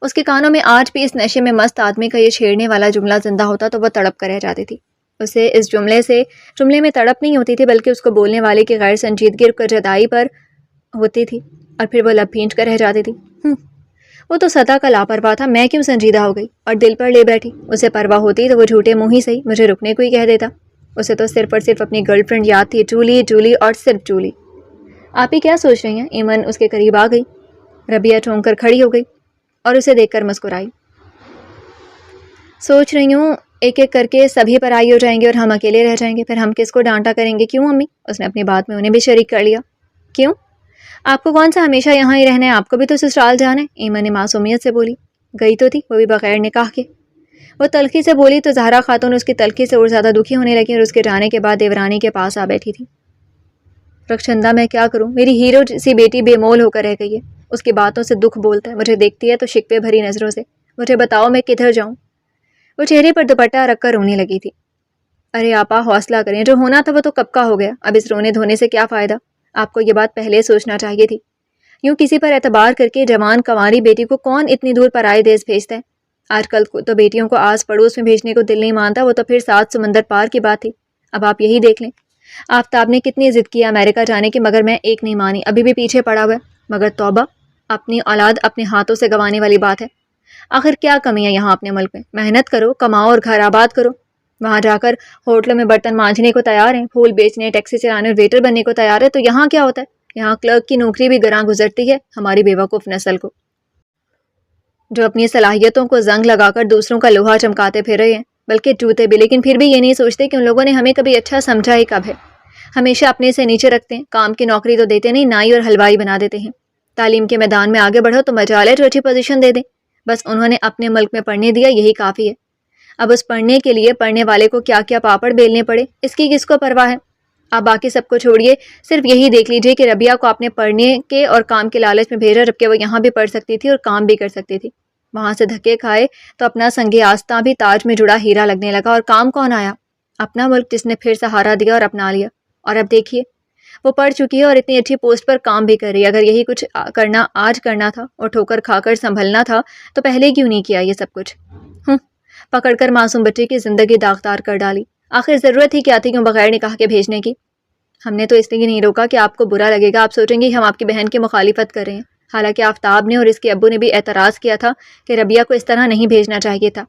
اس کے کانوں میں آج بھی اس نشے میں مست آدمی کا یہ چھیڑنے والا جملہ زندہ ہوتا تو وہ تڑپ کر رہ جاتی تھی۔ اسے اس جملے میں تڑپ نہیں ہوتی تھی، بلکہ اس کو بولنے والے کی غیر سنجیدگی اور جدائی پر ہوتی تھی، اور پھر وہ لب بھینچ کر رہ جاتی تھی۔ وہ تو سطح کا لاپرواہ تھا، میں کیوں سنجیدہ ہو گئی اور دل پر لے بیٹھی؟ اسے پرواہ ہوتی تو وہ جھوٹے منہ ہی صحیح مجھے رکنے کو ہی کہہ دیتا۔ اسے تو صرف اور صرف اپنی گرل فرینڈ یاد تھی، جولی جولی اور صرف جولی۔ آپ ہی کیا سوچ رہی ہیں؟ ایمن اس کے قریب آ گئی۔ ربیہ چونک کر کھڑی ہو گئی اور اسے دیکھ کر مسکرائی۔ سوچ رہی ہوں ایک ایک کر کے سبھی پرائی ہو جائیں گے اور ہم اکیلے رہ جائیں گے، پھر ہم کس کو ڈانٹا کریں گے؟ کیوں امی؟ اس نے اپنی بات میں انہیں بھی شریک کر لیا۔ کیوں؟ آپ کو کون سا ہمیشہ یہاں ہی رہنا ہے؟ آپ کو بھی تو سسرال جانا ہے، ایمن نے معصومیت سے بولی۔ گئی تو تھی، وہ بھی بغیر نکاح کے۔ وہ تلخی سے بولی تو زہرا خاتون اس کی تلخی سے اور زیادہ دکھی ہونے لگی، اور اس کے جانے کے بعد دیورانی کے پاس آ بیٹھی تھی۔ رخشندہ میں کیا کروں؟ میری ہیرو سی بیٹی بے مول ہو کر رہ گئی ہے، اس کی باتوں سے دکھ بولتا ہے، مجھے دیکھتی ہے تو شکوے بھری نظروں سے۔ مجھے بتاؤ میں کدھر جاؤں؟ وہ چہرے پر دوپٹہ رکھ کر رونے لگی تھی۔ ارے آپا حوصلہ کریں، جو ہونا تھا وہ تو کب کا ہو گیا، اب اس رونے دھونے سے کیا فائدہ؟ آپ کو یہ بات پہلے سوچنا چاہیے تھی۔ یوں کسی پر اعتبار کر کے جوان کنواری بیٹی کو کون اتنی دور پرائے دیس بھیجتا ہے؟ آج کل تو بیٹیوں کو آس پڑوس میں بھیجنے کو دل نہیں مانتا، وہ تو پھر 7 سمندر پار کی بات تھی۔ اب آپ یہی دیکھ لیں، آفتاب نے کتنی ضد کی امریکہ جانے کی، مگر میں ایک نہیں مانی، ابھی بھی پیچھے پڑا ہوا ہے۔ مگر توبہ، اپنی اولاد اپنے ہاتھوں سے گنوانے والی بات ہے۔ آخر کیا کمی ہے یہاں اپنے ملک میں؟ محنت کرو، کماؤ اور گھر آباد کرو۔ وہاں جا کر ہوٹلوں میں برتن مانجنے کو تیار ہیں، پھول بیچنے، ٹیکسی چلانے اور ویٹر بننے کو تیار ہے، تو یہاں کیا ہوتا ہے؟ یہاں کلرک کی نوکری بھی گراں گزرتی ہے ہماری بیوقوف نسل کو، جو اپنی صلاحیتوں کو زنگ لگا کر دوسروں کا لوہا چمکاتے پھر رہے ہیں، بلکہ جوتے بھی، لیکن پھر بھی یہ نہیں سوچتے کہ ان لوگوں نے ہمیں کبھی اچھا سمجھا ہی کب ہے۔ ہمیشہ اپنے سے نیچے رکھتے ہیں، کام کی نوکری تو دیتے نہیں، نائی اور حلوائی بنا دیتے ہیں۔ تعلیم کے میدان میں آگے بڑھو تو مجال ہے جو اچھی پوزیشن دے دیں، بس انہوں نے اپنے ملک میں پڑھنے دیا، یہی کافی ہے۔ اب اس پڑھنے کے لیے پڑھنے والے کو کیا کیا پاپڑ بیلنے پڑے، اس کی کس کو پرواہ ہے؟ آپ باقی سب کو چھوڑیے، صرف یہی دیکھ لیجئے کہ ربیہ کو آپ نے پڑھنے کے اور کام کے لالچ میں بھیجا، جبکہ وہ یہاں بھی پڑھ سکتی تھی اور کام بھی کر سکتی تھی۔ وہاں سے دھکے کھائے تو اپنا سنگ آستاں بھی تاج میں جڑا ہیرا لگنے لگا، اور کام کون آیا؟ اپنا ملک، جس نے پھر سہارا دیا اور اپنا لیا۔ اور اب دیکھیے وہ پڑھ چکی ہے اور اتنی اچھی پوسٹ پر کام بھی کر رہی ہے۔ اگر یہی کچھ آج کرنا تھا اور ٹھوکر کھا کر سنبھلنا تھا تو پہلے کیوں نہیں کیا یہ سب کچھ؟ پکڑ کر معصوم بچے کی زندگی داغدار کر ڈالی۔ آخر ضرورت ہی کیا تھی کیوں بغیر نکاح کے بھیجنے کی؟ ہم نے تو اس لیے نہیں روکا کہ آپ کو برا لگے گا، آپ سوچیں گے ہم آپ کی بہن کی مخالفت کر رہے ہیں۔ حالانکہ آفتاب نے اور اس کے ابو نے بھی اعتراض کیا تھا کہ ربیہ کو اس طرح نہیں بھیجنا چاہیے تھا۔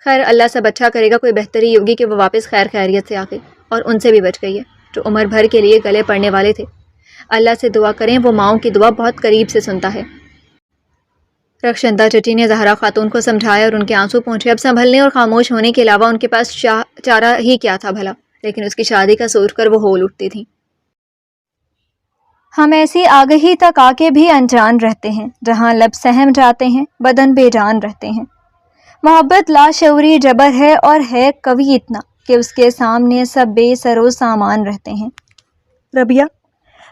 خیر اللہ سب اچھا کرے گا، کوئی بہتری ہوگی کہ وہ واپس خیر خیریت سے آ گئی، اور ان سے بھی بچ گئی ہے جو عمر بھر کے لیے گلے پڑنے والے تھے۔ اللہ سے دعا کریں، وہ ماؤں کی دعا بہت قریب سے سنتا ہے۔ رخشندہ چچی نے زہرا خاتون کو سمجھایا اور ان کے آنسو پہنچے۔ اب سنبھلنے اور خاموش ہونے کے علاوہ ان کے پاس چارہ ہی کیا تھا بھلا؟ لیکن اس کی شادی کا سوچ کر وہ ہول اٹھتی تھیں۔ ہم ایسی آگہی تک آ کے بھی انجان رہتے ہیں، جہاں لب سہم جاتے ہیں بدن بے جان رہتے ہیں۔ محبت لاشعوری جبر ہے، اور ہے قوی اتنا کہ اس کے سامنے سب بے سر و سامان رہتے ہیں۔ ربیہ،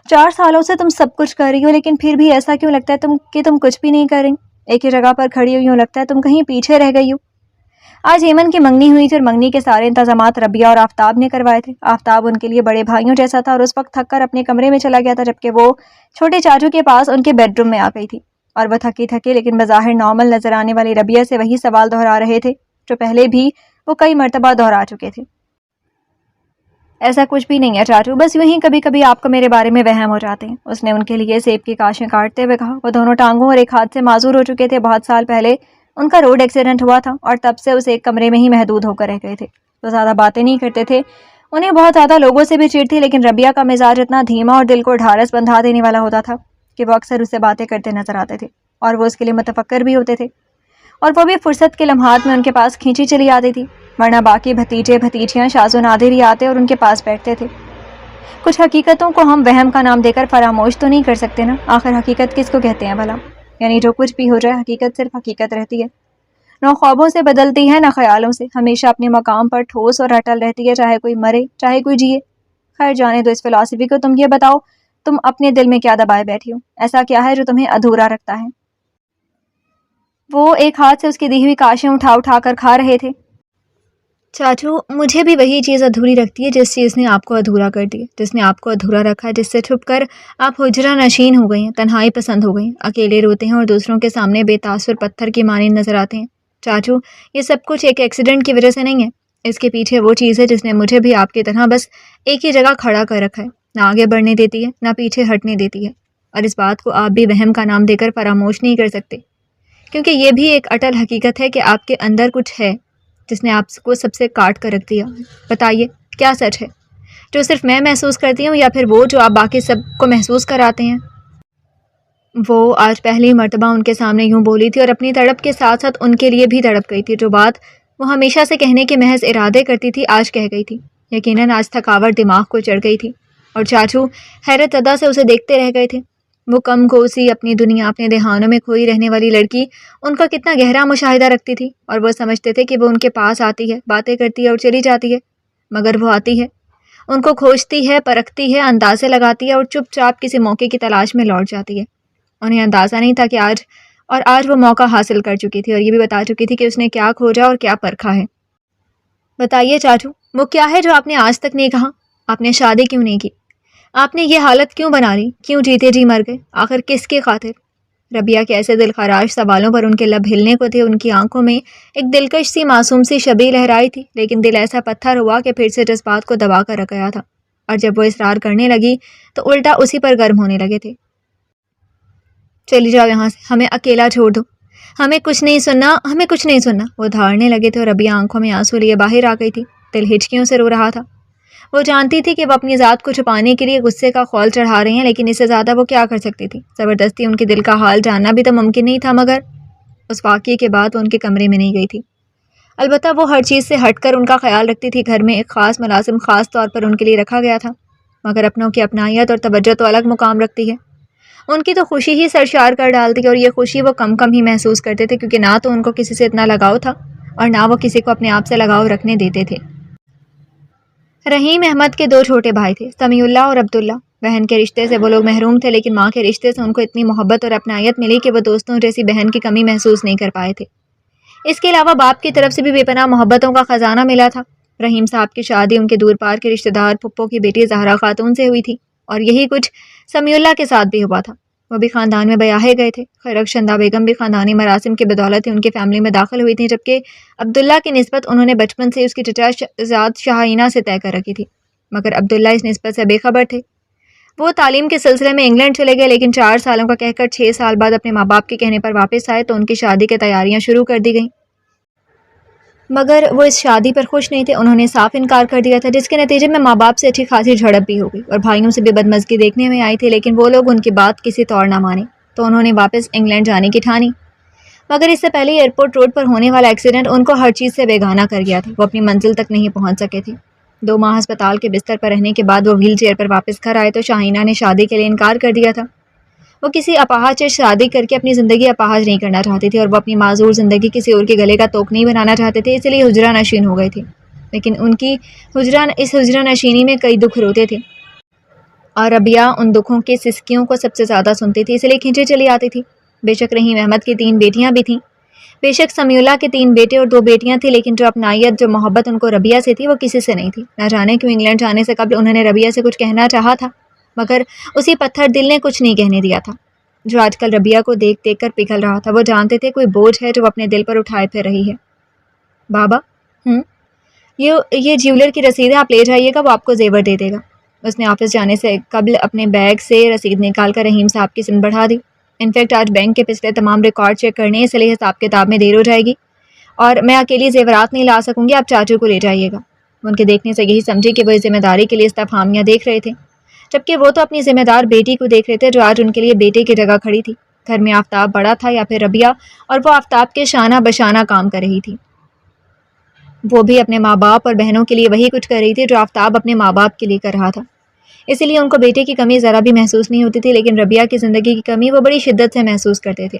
4 سالوں سے تم سب کچھ کر رہی ہو، لیکن پھر بھی ایسا کیوں لگتا ہے کہ تم کچھ بھی نہیں کر رہی؟ ایک ہی جگہ پر کھڑی ہوئی، یوں لگتا ہے تم کہیں پیچھے رہ گئی ہو۔ آج ایمن کی منگنی ہوئی تھی، اور منگنی کے سارے انتظامات ربیہ اور آفتاب نے کروائے تھے۔ آفتاب ان کے لیے بڑے بھائیوں جیسا تھا، اور اس وقت تھک کر اپنے کمرے میں چلا گیا تھا، جبکہ وہ چھوٹے چاچو کے پاس ان کے بیڈ روم میں آ گئی تھی۔ اور وہ تھکی تھکی لیکن بظاہر نارمل نظر آنے والی ربیہ سے وہی سوال دہرا رہے تھے جو پہلے بھی وہ کئی مرتبہ دہرا چکے تھے۔ ایسا کچھ بھی نہیں ہے چاچو، بس یوں ہی کبھی کبھی آپ کو میرے بارے میں وہم ہو جاتے ہیں، اس نے ان کے لیے سیب کی کاشیں کاٹتے ہوئے کہا۔ وہ دونوں ٹانگوں اور ایک ہاتھ سے معذور ہو چکے تھے، بہت سال پہلے ان کا روڈ ایکسیڈنٹ ہوا تھا اور تب سے اسے ایک کمرے میں ہی محدود ہو کر رہ گئے تھے۔ وہ زیادہ باتیں نہیں کرتے تھے، انہیں بہت زیادہ لوگوں سے بھی چڑ تھی، لیکن ربیہ کا مزاج اتنا دھیما اور دل کو ڈھارس بندھا دینے والا ہوتا تھا کہ وہ اکثر اس سے باتیں کرتے نظر آتے تھے اور وہ اس کے لیے متفکر بھی ہوتے تھے، اور وہ بھی فرصت کے لمحات میں ان کے پاس کھینچی چلی آتی تھی، ورنہ باقی بھتیجے بھتیجیاں شاذ و نادر ہی آتے اور ان کے پاس بیٹھتے تھے۔ کچھ حقیقتوں کو ہم وہم کا نام دے کر فراموش تو نہیں کر سکتے نا، آخر حقیقت کس کو کہتے ہیں بھلا؟ یعنی جو کچھ بھی ہو جائے حقیقت صرف حقیقت رہتی ہے، نہ خوابوں سے بدلتی ہے نہ خیالوں سے، ہمیشہ اپنے مقام پر ٹھوس اور اٹل رہتی ہے، چاہے کوئی مرے چاہے کوئی جیے۔ خیر جانے دو اس فلسفی کو، تم یہ بتاؤ تم اپنے دل میں کیا دبائے بیٹھی ہو؟ ایسا کیا ہے جو تمہیں ادھورا رکھتا ہے؟ وہ ایک ہاتھ سے اس کی دی ہوئی کاشیں اٹھا اٹھا کر کھا رہے تھے۔ چاچو مجھے بھی وہی چیز ادھوری رکھتی ہے جس چیز نے آپ کو ادھورا کر دی، جس نے آپ کو ادھورا رکھا ہے، جس سے چھپ کر آپ حجرہ نشین ہو گئی ہیں، تنہائی پسند ہو گئی ہیں، اکیلے روتے ہیں اور دوسروں کے سامنے بے تاثر پتھر کی مانند نظر آتے ہیں۔ چاچو یہ سب کچھ ایک ایکسیڈنٹ کی وجہ سے نہیں ہے، اس کے پیچھے وہ چیز ہے جس نے مجھے بھی آپ کی طرح بس ایک ہی جگہ کھڑا کر رکھا ہے، نہ آگے بڑھنے دیتی ہے نہ پیچھے ہٹنے دیتی ہے، اور اس بات کو آپ بھی وہم کا نام دے کر فراموش نہیں کر سکتے، کیونکہ یہ بھی ایک اٹل حقیقت ہے کہ آپ کے اندر کچھ ہے جس نے آپ کو سب سے کاٹ کر رکھ دیا۔ بتائیے کیا سچ ہے، جو صرف میں محسوس کرتی ہوں یا پھر وہ جو آپ باقی سب کو محسوس کراتے ہیں؟ وہ آج پہلی مرتبہ ان کے سامنے یوں بولی تھی اور اپنی تڑپ کے ساتھ ساتھ ان کے لیے بھی تڑپ گئی تھی، جو بات وہ ہمیشہ سے کہنے کے محض ارادے کرتی تھی آج کہہ گئی تھی۔ یقیناً آج تھکاوٹ دماغ کو چڑھ گئی تھی، اور چاچو حیرت زدہ سے اسے دیکھتے رہ گئے تھے۔ وہ کم کوسی اپنی دنیا، اپنے دہانوں میں کھوئی رہنے والی لڑکی ان کا کتنا گہرا مشاہدہ رکھتی تھی، اور وہ سمجھتے تھے کہ وہ ان کے پاس آتی ہے، باتیں کرتی ہے اور چلی جاتی ہے، مگر وہ آتی ہے، ان کو کھوجتی ہے، پرکھتی ہے، اندازے لگاتی ہے اور چپ چاپ کسی موقع کی تلاش میں لوٹ جاتی ہے۔ انہیں اندازہ نہیں تھا کہ آج وہ موقع حاصل کر چکی تھی، اور یہ بھی بتا چکی تھی کہ اس نے کیا کھوجا اور کیا پرکھا ہے۔ بتائیے چاچو وہ کیا ہے جو آپ نے آج تک نہیں کہا؟ آپ نے شادی کیوں نہیں کی؟ آپ نے یہ حالت کیوں بنا لی؟ کیوں جیتے جی مر گئے؟ آخر کس کی خاطر؟ ربیہ کے ایسے دل خراش سوالوں پر ان کے لب ہلنے کو تھے، ان کی آنکھوں میں ایک دلکش سی معصوم سی شبیہ لہرائی تھی، لیکن دل ایسا پتھر ہوا کہ پھر سے جذبات کو دبا کر رکھ گیا تھا، اور جب وہ اصرار کرنے لگی تو الٹا اسی پر گرم ہونے لگے تھے۔ چلی جاؤ یہاں سے، ہمیں اکیلا چھوڑ دو، ہمیں کچھ نہیں سننا، ہمیں کچھ نہیں سننا۔ وہ دھاڑنے لگے تھے اور ربیہ آنکھوں میں آنسو لیے باہر آ گئی تھی، دل ہچکیوں سے رو رہا تھا۔ وہ جانتی تھی کہ وہ اپنی ذات کو چھپانے کے لیے غصے کا خول چڑھا رہی ہیں، لیکن اس سے زیادہ وہ کیا کر سکتی تھی؟ زبردستی ان کے دل کا حال جاننا بھی تو ممکن نہیں تھا، مگر اس واقعے کے بعد وہ ان کے کمرے میں نہیں گئی تھی۔ البتہ وہ ہر چیز سے ہٹ کر ان کا خیال رکھتی تھی، گھر میں ایک خاص ملازم خاص طور پر ان کے لیے رکھا گیا تھا، مگر اپنوں کی اپنائیت اور توجہ تو الگ مقام رکھتی ہے۔ ان کی تو خوشی ہی سرشار کر ڈالتی، اور یہ خوشی وہ کم کم ہی محسوس کرتے تھے، کیونکہ نہ تو ان کو کسی سے اتنا لگاؤ تھا اور نہ وہ کسی کو اپنے آپ سے لگاؤ رکھنے دیتے تھے۔ رحیم احمد کے 2 چھوٹے بھائی تھے، سمیع اللہ اور عبداللہ۔ بہن کے رشتے سے وہ لوگ محروم تھے، لیکن ماں کے رشتے سے ان کو اتنی محبت اور اپنائیت ملی کہ وہ دوستوں جیسی بہن کی کمی محسوس نہیں کر پائے تھے۔ اس کے علاوہ باپ کی طرف سے بھی بے پناہ محبتوں کا خزانہ ملا تھا۔ رحیم صاحب کی شادی ان کے دور پار کے رشتہ دار پھپھو کی بیٹی زہرا خاتون سے ہوئی تھی، اور یہی کچھ سمیع اللہ کے ساتھ بھی ہوا تھا۔ وہ بھی خاندان میں بیاہے گئے تھے۔ خیرخشندہ بیگم بھی خاندانی مراسم کی بدولت ہی ان کی فیملی میں داخل ہوئی تھیں، جبکہ عبداللہ کی نسبت انہوں نے بچپن سے اس کی چچا زاد شاہینہ سے طے کر رکھی تھی، مگر عبداللہ اس نسبت سے بے خبر تھے۔ وہ تعلیم کے سلسلے میں انگلینڈ چلے گئے، لیکن 4 سالوں کا کہہ کر 6 سال بعد اپنے ماں باپ کے کہنے پر واپس آئے تو ان کی شادی کی تیاریاں شروع کر دی گئیں، مگر وہ اس شادی پر خوش نہیں تھے۔ انہوں نے صاف انکار کر دیا تھا، جس کے نتیجے میں ماں باپ سے اچھی خاصی جھڑپ بھی ہو گئی، اور بھائیوں سے بھی بدمزگی دیکھنے میں آئی تھی، لیکن وہ لوگ ان کی بات کسی طور نہ مانے تو انہوں نے واپس انگلینڈ جانے کی ٹھانی۔ مگر اس سے پہلے ایئرپورٹ روڈ پر ہونے والا ایکسیڈنٹ ان کو ہر چیز سے بیگانہ کر گیا تھا۔ وہ اپنی منزل تک نہیں پہنچ سکے تھے۔ 2 ماہ ہسپتال کے بستر پر رہنے کے بعد وہ ویل چیئر پر واپس گھر آئے تو شاہینہ نے شادی کے لیے انکار کر دیا تھا۔ وہ کسی اپاہج سے شادی کر کے اپنی زندگی اپاہج نہیں کرنا چاہتی تھی، اور وہ اپنی معذور زندگی کسی اور کے گلے کا توک نہیں بنانا چاہتے تھے، اس لیے حجرہ نشین ہو گئے تھے۔ لیکن ان کی اس حجرہ نشینی میں کئی دکھ روتے تھے، اور ربیہ ان دکھوں کی سسکیوں کو سب سے زیادہ سنتی تھی، اس لیے کھینچی چلی آتی تھی۔ بے شک رحیم احمد کی 3 بیٹیاں بھی تھیں، بے شک سمیع اللہ کے 3 بیٹے اور 2 بیٹیاں تھیں، لیکن جو اپنائیت، جو محبت ان کو ربیہ سے تھی وہ کسی سے نہیں تھی۔ نہ جانے کیوں انگلینڈ جانے سے قبل انہوں نے ربیہ سے کچھ کہنا چاہا تھا، مگر اسی پتھر دل نے کچھ نہیں کہنے دیا تھا۔ جو آج کل ربیہ کو دیکھ دیکھ کر پگھل رہا تھا۔ وہ جانتے تھے کوئی بوجھ ہے جو وہ اپنے دل پر اٹھائے پھر رہی ہے۔ بابا یہ جیولر کی رسید ہے، آپ لے جائیے گا، وہ آپ کو زیور دے دے گا۔ اس نے آفس جانے سے قبل اپنے بیگ سے رسید نکال کر رحیم صاحب کی سن بڑھا دی۔ انفیکٹ آج بینک کے پچھلے تمام ریکارڈ چیک کرنے ہیں، اس لیے حساب کتاب میں دیر ہو جائے گی اور میں اکیلی زیورات نہیں لا سکوں گی، آپ چاچو کو لے جائیے گا۔ ان کے دیکھنے سے یہی سمجھی کہ وہ اس ذمہ داری کے لیے استفہامیاں دیکھ رہے تھے، جبکہ وہ تو اپنی ذمہ دار بیٹی کو دیکھ رہے تھے جو آج ان کے لیے بیٹے کی جگہ کھڑی تھی۔ گھر میں آفتاب بڑا تھا یا پھر ربیہ، اور وہ آفتاب کے شانہ بشانہ کام کر رہی تھی۔ وہ بھی اپنے ماں باپ اور بہنوں کے لیے وہی کچھ کر رہی تھی جو آفتاب اپنے ماں باپ کے لیے کر رہا تھا، اسی لیے ان کو بیٹے کی کمی ذرا بھی محسوس نہیں ہوتی تھی۔ لیکن ربیہ کی زندگی کی کمی وہ بڑی شدت سے محسوس کرتے تھے۔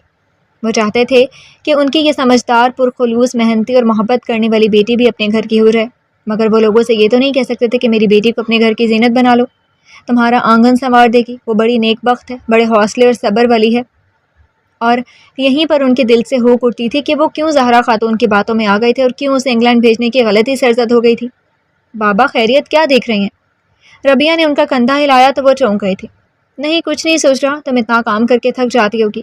وہ چاہتے تھے کہ ان کی یہ سمجھدار، پرخلوص، محنتی اور محبت کرنے والی بیٹی بھی اپنے گھر کی ہو جائے، مگر وہ لوگوں سے یہ تو نہیں کہہ سکتے تھے کہ میری بیٹی کو اپنے گھر کی زینت بنا لو، تمہارا آنگن سنوار دے گی، وہ بڑی نیک بخت ہے، بڑے حوصلے اور صبر والی ہے۔ اور یہیں پر ان کے دل سے ہوک اٹھتی تھی کہ وہ کیوں زہرا خاتون کی باتوں میں آ گئے تھے اور کیوں اسے انگلینڈ بھیجنے کی غلطی سرزد ہو گئی تھی۔ بابا خیریت، کیا دیکھ رہی ہیں؟ ربیہ نے ان کا کندھا ہلایا تو وہ چونک گئے تھے۔ نہیں، کچھ نہیں سوچ رہا، تم اتنا کام کر کے تھک جاتی ہوگی۔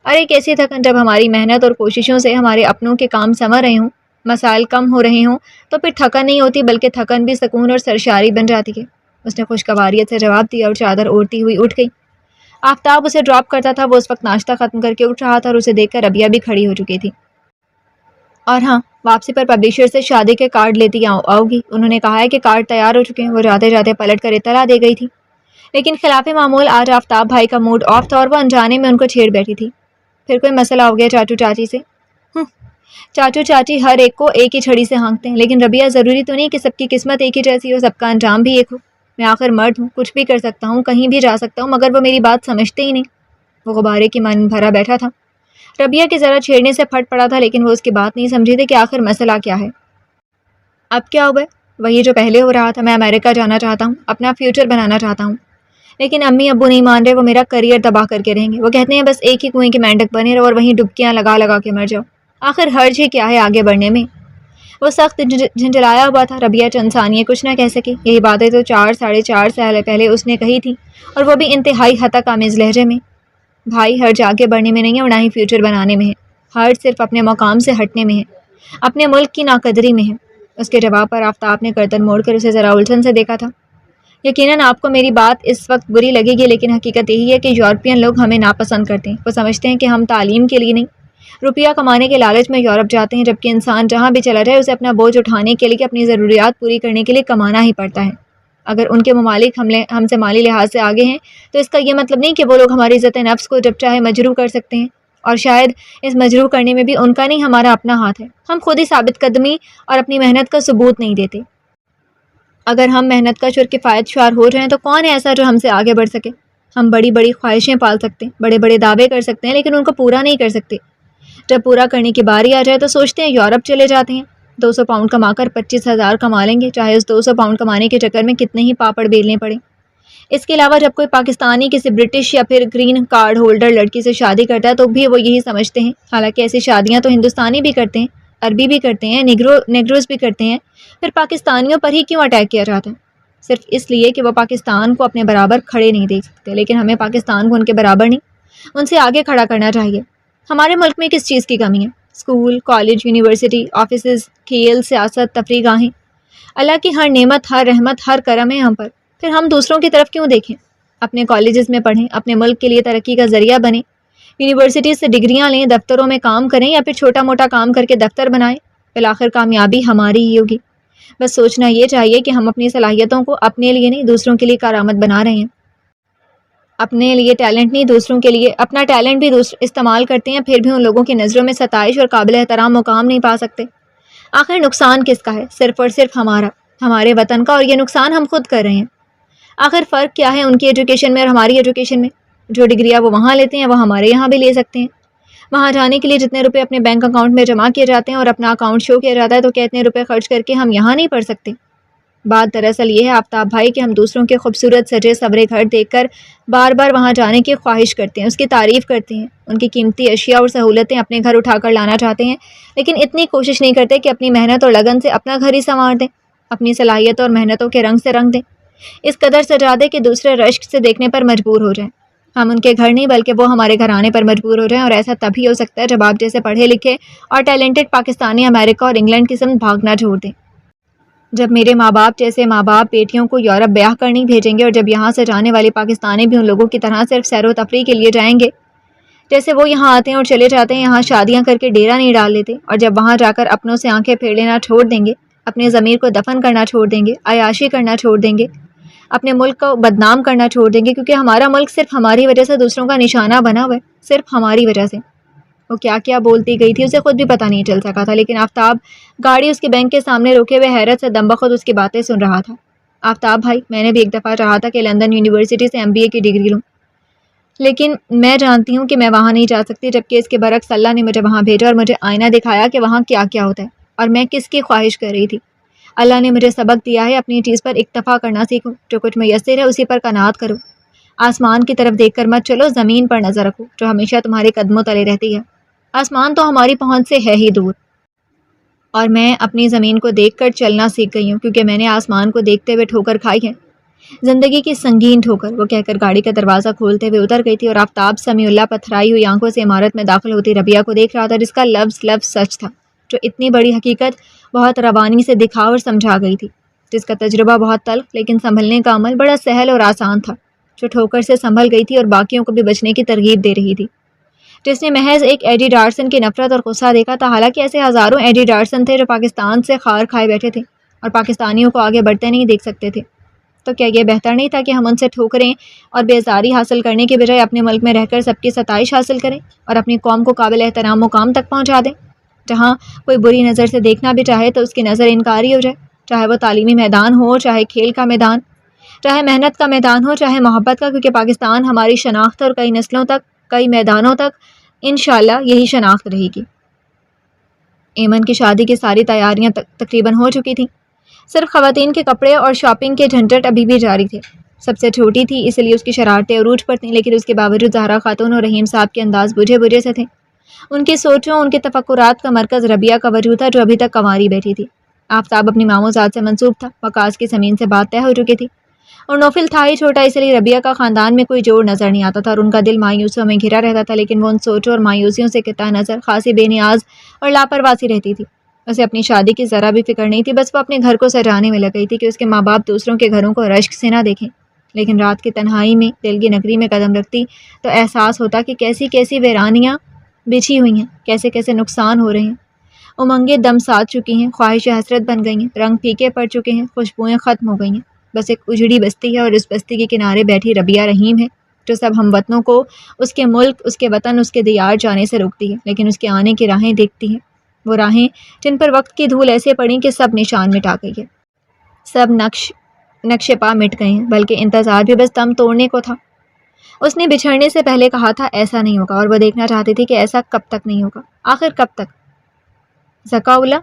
ارے کیسی تھکن، جب ہماری محنت اور کوششوں سے ہمارے اپنوں کے کام سنور رہے ہوں، مسائل کم ہو رہے ہوں، تو پھر تھکن نہیں ہوتی بلکہ تھکن بھی سکون اور سرشاری بن جاتی ہے۔ اس نے خوشگواریت سے جواب دیا اور چادر اوڑھتی ہوئی اٹھ گئی۔ آفتاب اسے ڈراپ کرتا تھا، وہ اس وقت ناشتہ ختم کر کے اٹھ رہا تھا اور اسے دیکھ کر ربیہ بھی کھڑی ہو چکی تھی۔ اور ہاں، واپسی پر پبلیشر سے شادی کے کارڈ لیتی آؤ گی، انہوں نے کہا ہے کہ کارڈ تیار ہو چکے ہیں۔ وہ جاتے جاتے پلٹ کر اطلاع دے گئی تھی، لیکن خلاف معمول آج آفتاب بھائی کا موڈ آف تھا اور وہ انجانے میں ان کو چھیڑ بیٹھی تھی۔ پھر کوئی مسئلہ ہو گیا چاچو چاچی سے؟ چاچو چاچی ہر ایک کو ایک ہی چھڑی سے ہانکتے ہیں، لیکن ربیہ ضروری تو نہیں کہ سب کی قسمت ایک ہی جیسی ہو، سب کا انجام بھی ایک ہو۔ میں آخر مرد ہوں، کچھ بھی کر سکتا ہوں، کہیں بھی جا سکتا ہوں، مگر وہ میری بات سمجھتے ہی نہیں۔ وہ غبارے کی مانند بھرا بیٹھا تھا۔ ربیہ کے ذرا چھیڑنے سے پھٹ پڑا تھا، لیکن وہ اس کی بات نہیں سمجھی تھی کہ آخر مسئلہ کیا ہے۔ اب کیا ہوا ہے؟ وہی جو پہلے ہو رہا تھا، میں امریکہ جانا چاہتا ہوں، اپنا فیوچر بنانا چاہتا ہوں، لیکن امی ابو نہیں مان رہے، وہ میرا کریئر تباہ کر کے رہیں گے۔ وہ کہتے ہیں بس ایک ہی کنویں کے مینڈک بنے رہو اور وہیں ڈبکیاں لگا لگا کے مر جاؤ، آخر حرج ہی کیا ہے آگے بڑھنے میں؟ وہ سخت جھنجھلایا ہوا تھا۔ ربیہ چند ثانیے کچھ نہ کہہ سکی۔ یہی باتیں تو 4 سال پہلے اس نے کہی تھی، اور وہ بھی انتہائی ہتک آمیز لہجے میں۔ بھائی، حرج آگے بڑھنے میں نہیں ہے اور نہ ہی فیوچر بنانے میں ہے، حرج صرف اپنے مقام سے ہٹنے میں ہے، اپنے ملک کی ناقدری میں ہے۔ اس کے جواب پر آفتاب نے گردن موڑ کر اسے ذرا الجھن سے دیکھا تھا۔ یقیناً آپ کو میری بات اس وقت بری لگے گی، لیکن حقیقت یہی ہے کہ یورپین لوگ ہمیں ناپسند کرتے ہیں۔ وہ سمجھتے ہیں کہ ہم تعلیم کے لیے نہیں، روپیہ کمانے کے لالچ میں یورپ جاتے ہیں، جبکہ انسان جہاں بھی چلا جائے اسے اپنا بوجھ اٹھانے کے لیے، اپنی ضروریات پوری کرنے کے لیے کمانا ہی پڑتا ہے۔ اگر ان کے ممالک ہم سے مالی لحاظ سے آگے ہیں تو اس کا یہ مطلب نہیں کہ وہ لوگ ہماری عزت نفس کو جب چاہے مجروح کر سکتے ہیں، اور شاید اس مجروح کرنے میں بھی ان کا نہیں ہمارا اپنا ہاتھ ہے۔ ہم خود ہی ثابت قدمی اور اپنی محنت کا ثبوت نہیں دیتے۔ اگر ہم محنت کش اور کفایت شعار ہو جائیں تو کون ہے ایسا جو ہم سے آگے بڑھ سکے؟ ہم بڑی بڑی خواہشیں پال سکتے ہیں، بڑے بڑے دعوے کر سکتے ہیں، لیکن ان کو پورا نہیں کر سکتے۔ جب پورا کرنے کی باری آ جائے تو سوچتے ہیں یورپ چلے جاتے ہیں، 200 پاؤنڈ کما کر 25,000 کما لیں گے، چاہے اس 200 پاؤنڈ کمانے کے چکر میں کتنے ہی پاپڑ بیلنے پڑے۔ اس کے علاوہ جب کوئی پاکستانی کسی برٹش یا پھر گرین کارڈ ہولڈر لڑکی سے شادی کرتا ہے تو بھی وہ یہی سمجھتے ہیں، حالانکہ ایسی شادیاں تو ہندوستانی بھی کرتے ہیں، عربی بھی کرتے ہیں، نیگروز بھی کرتے ہیں، پھر پاکستانیوں پر ہی کیوں اٹیک کیا جاتا ہے؟ صرف اس لیے کہ وہ پاکستان کو اپنے برابر کھڑے نہیں دیکھ سکتے، لیکن ہمیں پاکستان کو ان کے برابر نہیں، ان سے آگے کھڑا کرنا چاہیے۔ ہمارے ملک میں کس چیز کی کمی ہے؟ اسکول، کالج، یونیورسٹی، آفیسز، کھیل، سیاست، تفریح گاہیں، اللہ کی ہر نعمت، ہر رحمت، ہر کرم ہے ہم پر، پھر ہم دوسروں کی طرف کیوں دیکھیں؟ اپنے کالجز میں پڑھیں، اپنے ملک کے لیے ترقی کا ذریعہ بنیں، یونیورسٹیز سے ڈگریاں لیں، دفتروں میں کام کریں یا پھر چھوٹا موٹا کام کر کے دفتر بنائیں، بالآخر کامیابی ہماری ہی ہوگی۔ بس سوچنا یہ چاہیے کہ ہم اپنی صلاحیتوں کو اپنے لیے نہیں دوسروں کے لیے کارآمد بنا رہے ہیں، اپنے لیے ٹیلنٹ نہیں دوسروں کے لیے، اپنا ٹیلنٹ بھی استعمال کرتے ہیں، پھر بھی ان لوگوں کی نظروں میں ستائش اور قابل احترام مقام نہیں پا سکتے۔ آخر نقصان کس کا ہے؟ صرف اور صرف ہمارا، ہمارے وطن کا، اور یہ نقصان ہم خود کر رہے ہیں۔ آخر فرق کیا ہے ان کی ایجوکیشن میں اور ہماری ایجوکیشن میں؟ جو ڈگریاں وہ وہاں لیتے ہیں وہ ہمارے یہاں بھی لے سکتے ہیں۔ وہاں جانے کے لیے جتنے روپے اپنے بینک اکاؤنٹ میں جمع کیے جاتے ہیں اور اپنا اکاؤنٹ شو کیا جاتا ہے، تو کیا اتنے روپے خرچ کر کے ہم یہاں نہیں پڑھ سکتے؟ بات دراصل یہ ہے آفتاب بھائی کہ ہم دوسروں کے خوبصورت سجے سورے گھر دیکھ کر بار بار وہاں جانے کی خواہش کرتے ہیں، اس کی تعریف کرتے ہیں، ان کی قیمتی اشیاء اور سہولتیں اپنے گھر اٹھا کر لانا چاہتے ہیں، لیکن اتنی کوشش نہیں کرتے کہ اپنی محنت اور لگن سے اپنا گھر ہی سنوار دیں، اپنی صلاحیتوں اور محنتوں کے رنگ سے رنگ دیں، اس قدر سجا دیں کہ دوسرے رشک سے دیکھنے پر مجبور ہو جائیں۔ ہم ان کے گھر نہیں بلکہ وہ ہمارے گھر آنے پر مجبور ہو جائیں، اور ایسا تبھی ہو سکتا ہے جب آپ جیسے پڑھے لکھے اور ٹیلنٹڈ پاکستانی امریکہ اور انگلینڈ کی سمت بھاگنا چھوڑ دیں۔ جب میرے ماں باپ جیسے ماں باپ بیٹیوں کو یورپ بیاہ کرنے بھیجیں گے، اور جب یہاں سے جانے والے پاکستانی بھی ان لوگوں کی طرح صرف سیر و تفریح کے لیے جائیں گے جیسے وہ یہاں آتے ہیں اور چلے جاتے ہیں، یہاں شادیاں کر کے ڈیرا نہیں ڈال لیتے، اور جب وہاں جا کر اپنوں سے آنکھیں پھیر لینا چھوڑ دیں گے، اپنے ضمیر کو دفن کرنا چھوڑ دیں گے، عیاشی کرنا چھوڑ دیں گے، اپنے ملک کو بدنام کرنا چھوڑ دیں گے، کیونکہ ہمارا ملک صرف ہماری وجہ سے دوسروں کا نشانہ بنا ہوا ہے، صرف ہماری وجہ سے۔ وہ کیا کیا بولتی گئی تھی اسے خود بھی پتہ نہیں چل سکا تھا، لیکن آفتاب گاڑی اس کے بینک کے سامنے روکے ہوئے حیرت سے دم بخود اس کی باتیں سن رہا تھا۔ آفتاب بھائی، میں نے بھی ایک دفعہ چاہا تھا کہ لندن یونیورسٹی سے MBA کی ڈگری لوں، لیکن میں جانتی ہوں کہ میں وہاں نہیں جا سکتی، جبکہ اس کے برعکس اللہ نے مجھے وہاں بھیجا اور مجھے آئینہ دکھایا کہ وہاں کیا کیا ہوتا ہے اور میں کس کی خواہش کر رہی تھی۔ اللہ نے مجھے سبق دیا ہے اپنی چیز پر اکتفا کرنا سیکھو، جو کچھ میسر ہے اسی پر قناعت کرو، آسمان کی طرف دیکھ کر مت چلو، زمین پر نظر رکھو جو ہمیشہ تمہارے قدموں تلے رہتی ہے، آسمان تو ہماری پہنچ سے ہے ہی دور، اور میں اپنی زمین کو دیکھ کر چلنا سیکھ گئی ہوں، کیونکہ میں نے آسمان کو دیکھتے ہوئے ٹھوکر کھائی ہے، زندگی کی سنگین ٹھوکر۔ وہ کہہ کر گاڑی کا دروازہ کھولتے ہوئے اتر گئی تھی، اور آفتاب سمیع اللہ پتھرائی ہوئی آنکھوں سے عمارت میں داخل ہوتی ربیہ کو دیکھ رہا تھا، جس کا لفظ لفظ سچ تھا، جو اتنی بڑی حقیقت بہت روانی سے دکھا اور سمجھا گئی تھی، جس کا تجربہ بہت تلخ لیکن سنبھلنے کا عمل بڑا سہل اور آسان تھا، جو ٹھوکر سے سنبھل گئی تھی اور باقیوں کو بھی بچنے کی ترغیب دے رہی تھی، جس نے محض ایک ایڈی ڈارسن کی نفرت اور غصہ دیکھا تھا، حالانکہ ایسے ہزاروں ایڈی ڈارسن تھے جو پاکستان سے خار کھائے بیٹھے تھے اور پاکستانیوں کو آگے بڑھتے نہیں دیکھ سکتے تھے۔ تو کیا یہ بہتر نہیں تھا کہ ہم ان سے ٹھوکریں اور بیزاری حاصل کرنے کے بجائے اپنے ملک میں رہ کر سب کی ستائش حاصل کریں اور اپنی قوم کو قابل احترام مقام تک پہنچا دیں؟ جہاں کوئی بری نظر سے دیکھنا بھی چاہے تو اس کی نظر انکاری ہو جائے، چاہے وہ تعلیمی میدان ہو، چاہے کھیل کا میدان، چاہے محنت کا میدان ہو، چاہے محبت کا، کیونکہ پاکستان ہماری شناخت اور کئی نسلوں تک، کئی میدانوں تک انشاءاللہ یہی شناخت رہے گی۔ ایمن کی شادی کی ساری تیاریاں تقریباً ہو چکی تھیں، صرف خواتین کے کپڑے اور شاپنگ کے جھنجھٹ ابھی بھی جاری تھے۔ سب سے چھوٹی تھی اس لیے اس کی شرارتیں عروج پر تھیں، لیکن اس کے باوجود زہرا خاتون اور رحیم صاحب کے انداز بجھے بجھے سے تھے۔ ان کی سوچوں، ان کے تفکرات کا مرکز ربیہ کا وجود تھا، جو ابھی تک کنواری بیٹھی تھی۔ آفتاب اپنی ماموں ذات سے منسوب تھا، وکاس کی زمین سے بات طے ہو چکی تھی، اور نوفل تھا ہی چھوٹا، اس لیے ربیہ کا خاندان میں کوئی جوڑ نظر نہیں آتا تھا اور ان کا دل مایوسیوں میں گھرا رہتا تھا، لیکن وہ ان سوچوں اور مایوسیوں سے قطع نظر، خاصی بے نیاز اور لاپرواہ سی رہتی تھی۔ اسے اپنی شادی کی ذرا بھی فکر نہیں تھی، بس وہ اپنے گھر کو سجانے میں لگ گئی تھی کہ اس کے ماں باپ دوسروں کے گھروں کو رشک سے نہ دیکھیں۔ لیکن رات کی تنہائی میں دل کی نگری میں قدم رکھتی تو احساس ہوتا کہ کیسی کیسی ویرانیاں بچھی ہوئی ہیں، کیسے کیسے نقصان ہو رہے ہیں، امنگیں دم ساتھ چکی ہیں، خواہشیں حسرت بن گئی ہیں، رنگ پھیکے پڑ چکے ہیں، خوشبوئیں ختم ہو گئی ہیں، بس ایک اجڑی بستی ہے، اور اس بستی کے کنارے بیٹھی ربیہ رحیم ہے، جو سب ہم وطنوں کو اس کے ملک، اس کے وطن، اس کے دیار جانے سے روکتی ہے، لیکن اس کے آنے کی راہیں دیکھتی ہے، وہ راہیں جن پر وقت کی دھول ایسے پڑیں کہ سب نشان مٹا گئی ہے، سب نقش پا مٹ گئے ہیں، بلکہ انتظار بھی بس دم توڑنے کو تھا۔ اس نے بچھڑنے سے پہلے کہا تھا ایسا نہیں ہوگا، اور وہ دیکھنا چاہتی تھی کہ ایسا کب تک نہیں ہوگا، آخر کب تک؟ ذکاءاللہ۔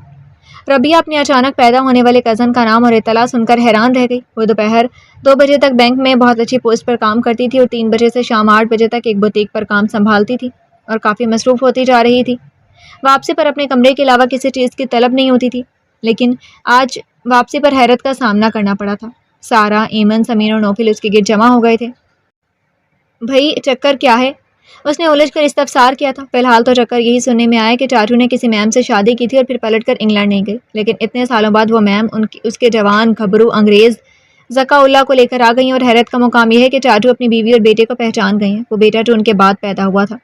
ربیہ اپنے اچانک پیدا ہونے والے کزن کا نام اور اطلاع سن کر حیران رہ گئی۔ وہ دوپہر 2 بجے تک بینک میں بہت اچھی پوسٹ پر کام کرتی تھی، اور 3 بجے سے شام 8 بجے تک ایک بوتیک پر کام سنبھالتی تھی، اور کافی مصروف ہوتی جا رہی تھی۔ واپسی پر اپنے کمرے کے علاوہ کسی چیز کی طلب نہیں ہوتی تھی، لیکن آج واپسی پر حیرت کا سامنا کرنا پڑا تھا۔ سارا، ایمن، سمیر اور نوفل اس کے گرد جمع ہو گئے تھے۔ بھائی چکر کیا ہے؟ اس نے الجھ کر استفسار کیا تھا۔ فی الحال تو چکر یہی سننے میں آیا کہ چاچو نے کسی میم سے شادی کی تھی اور پھر پلٹ کر انگلینڈ نہیں گئی، لیکن اتنے سالوں بعد وہ میم اس کے جوان گھبرو انگریز ذکاءاللہ کو لے کر آ گئی ہیں، اور حیرت کا مقام یہ ہے کہ چاچو اپنی بیوی اور بیٹے کو پہچان گئی ہیں، وہ بیٹا جو ان کے بعد پیدا ہوا تھا۔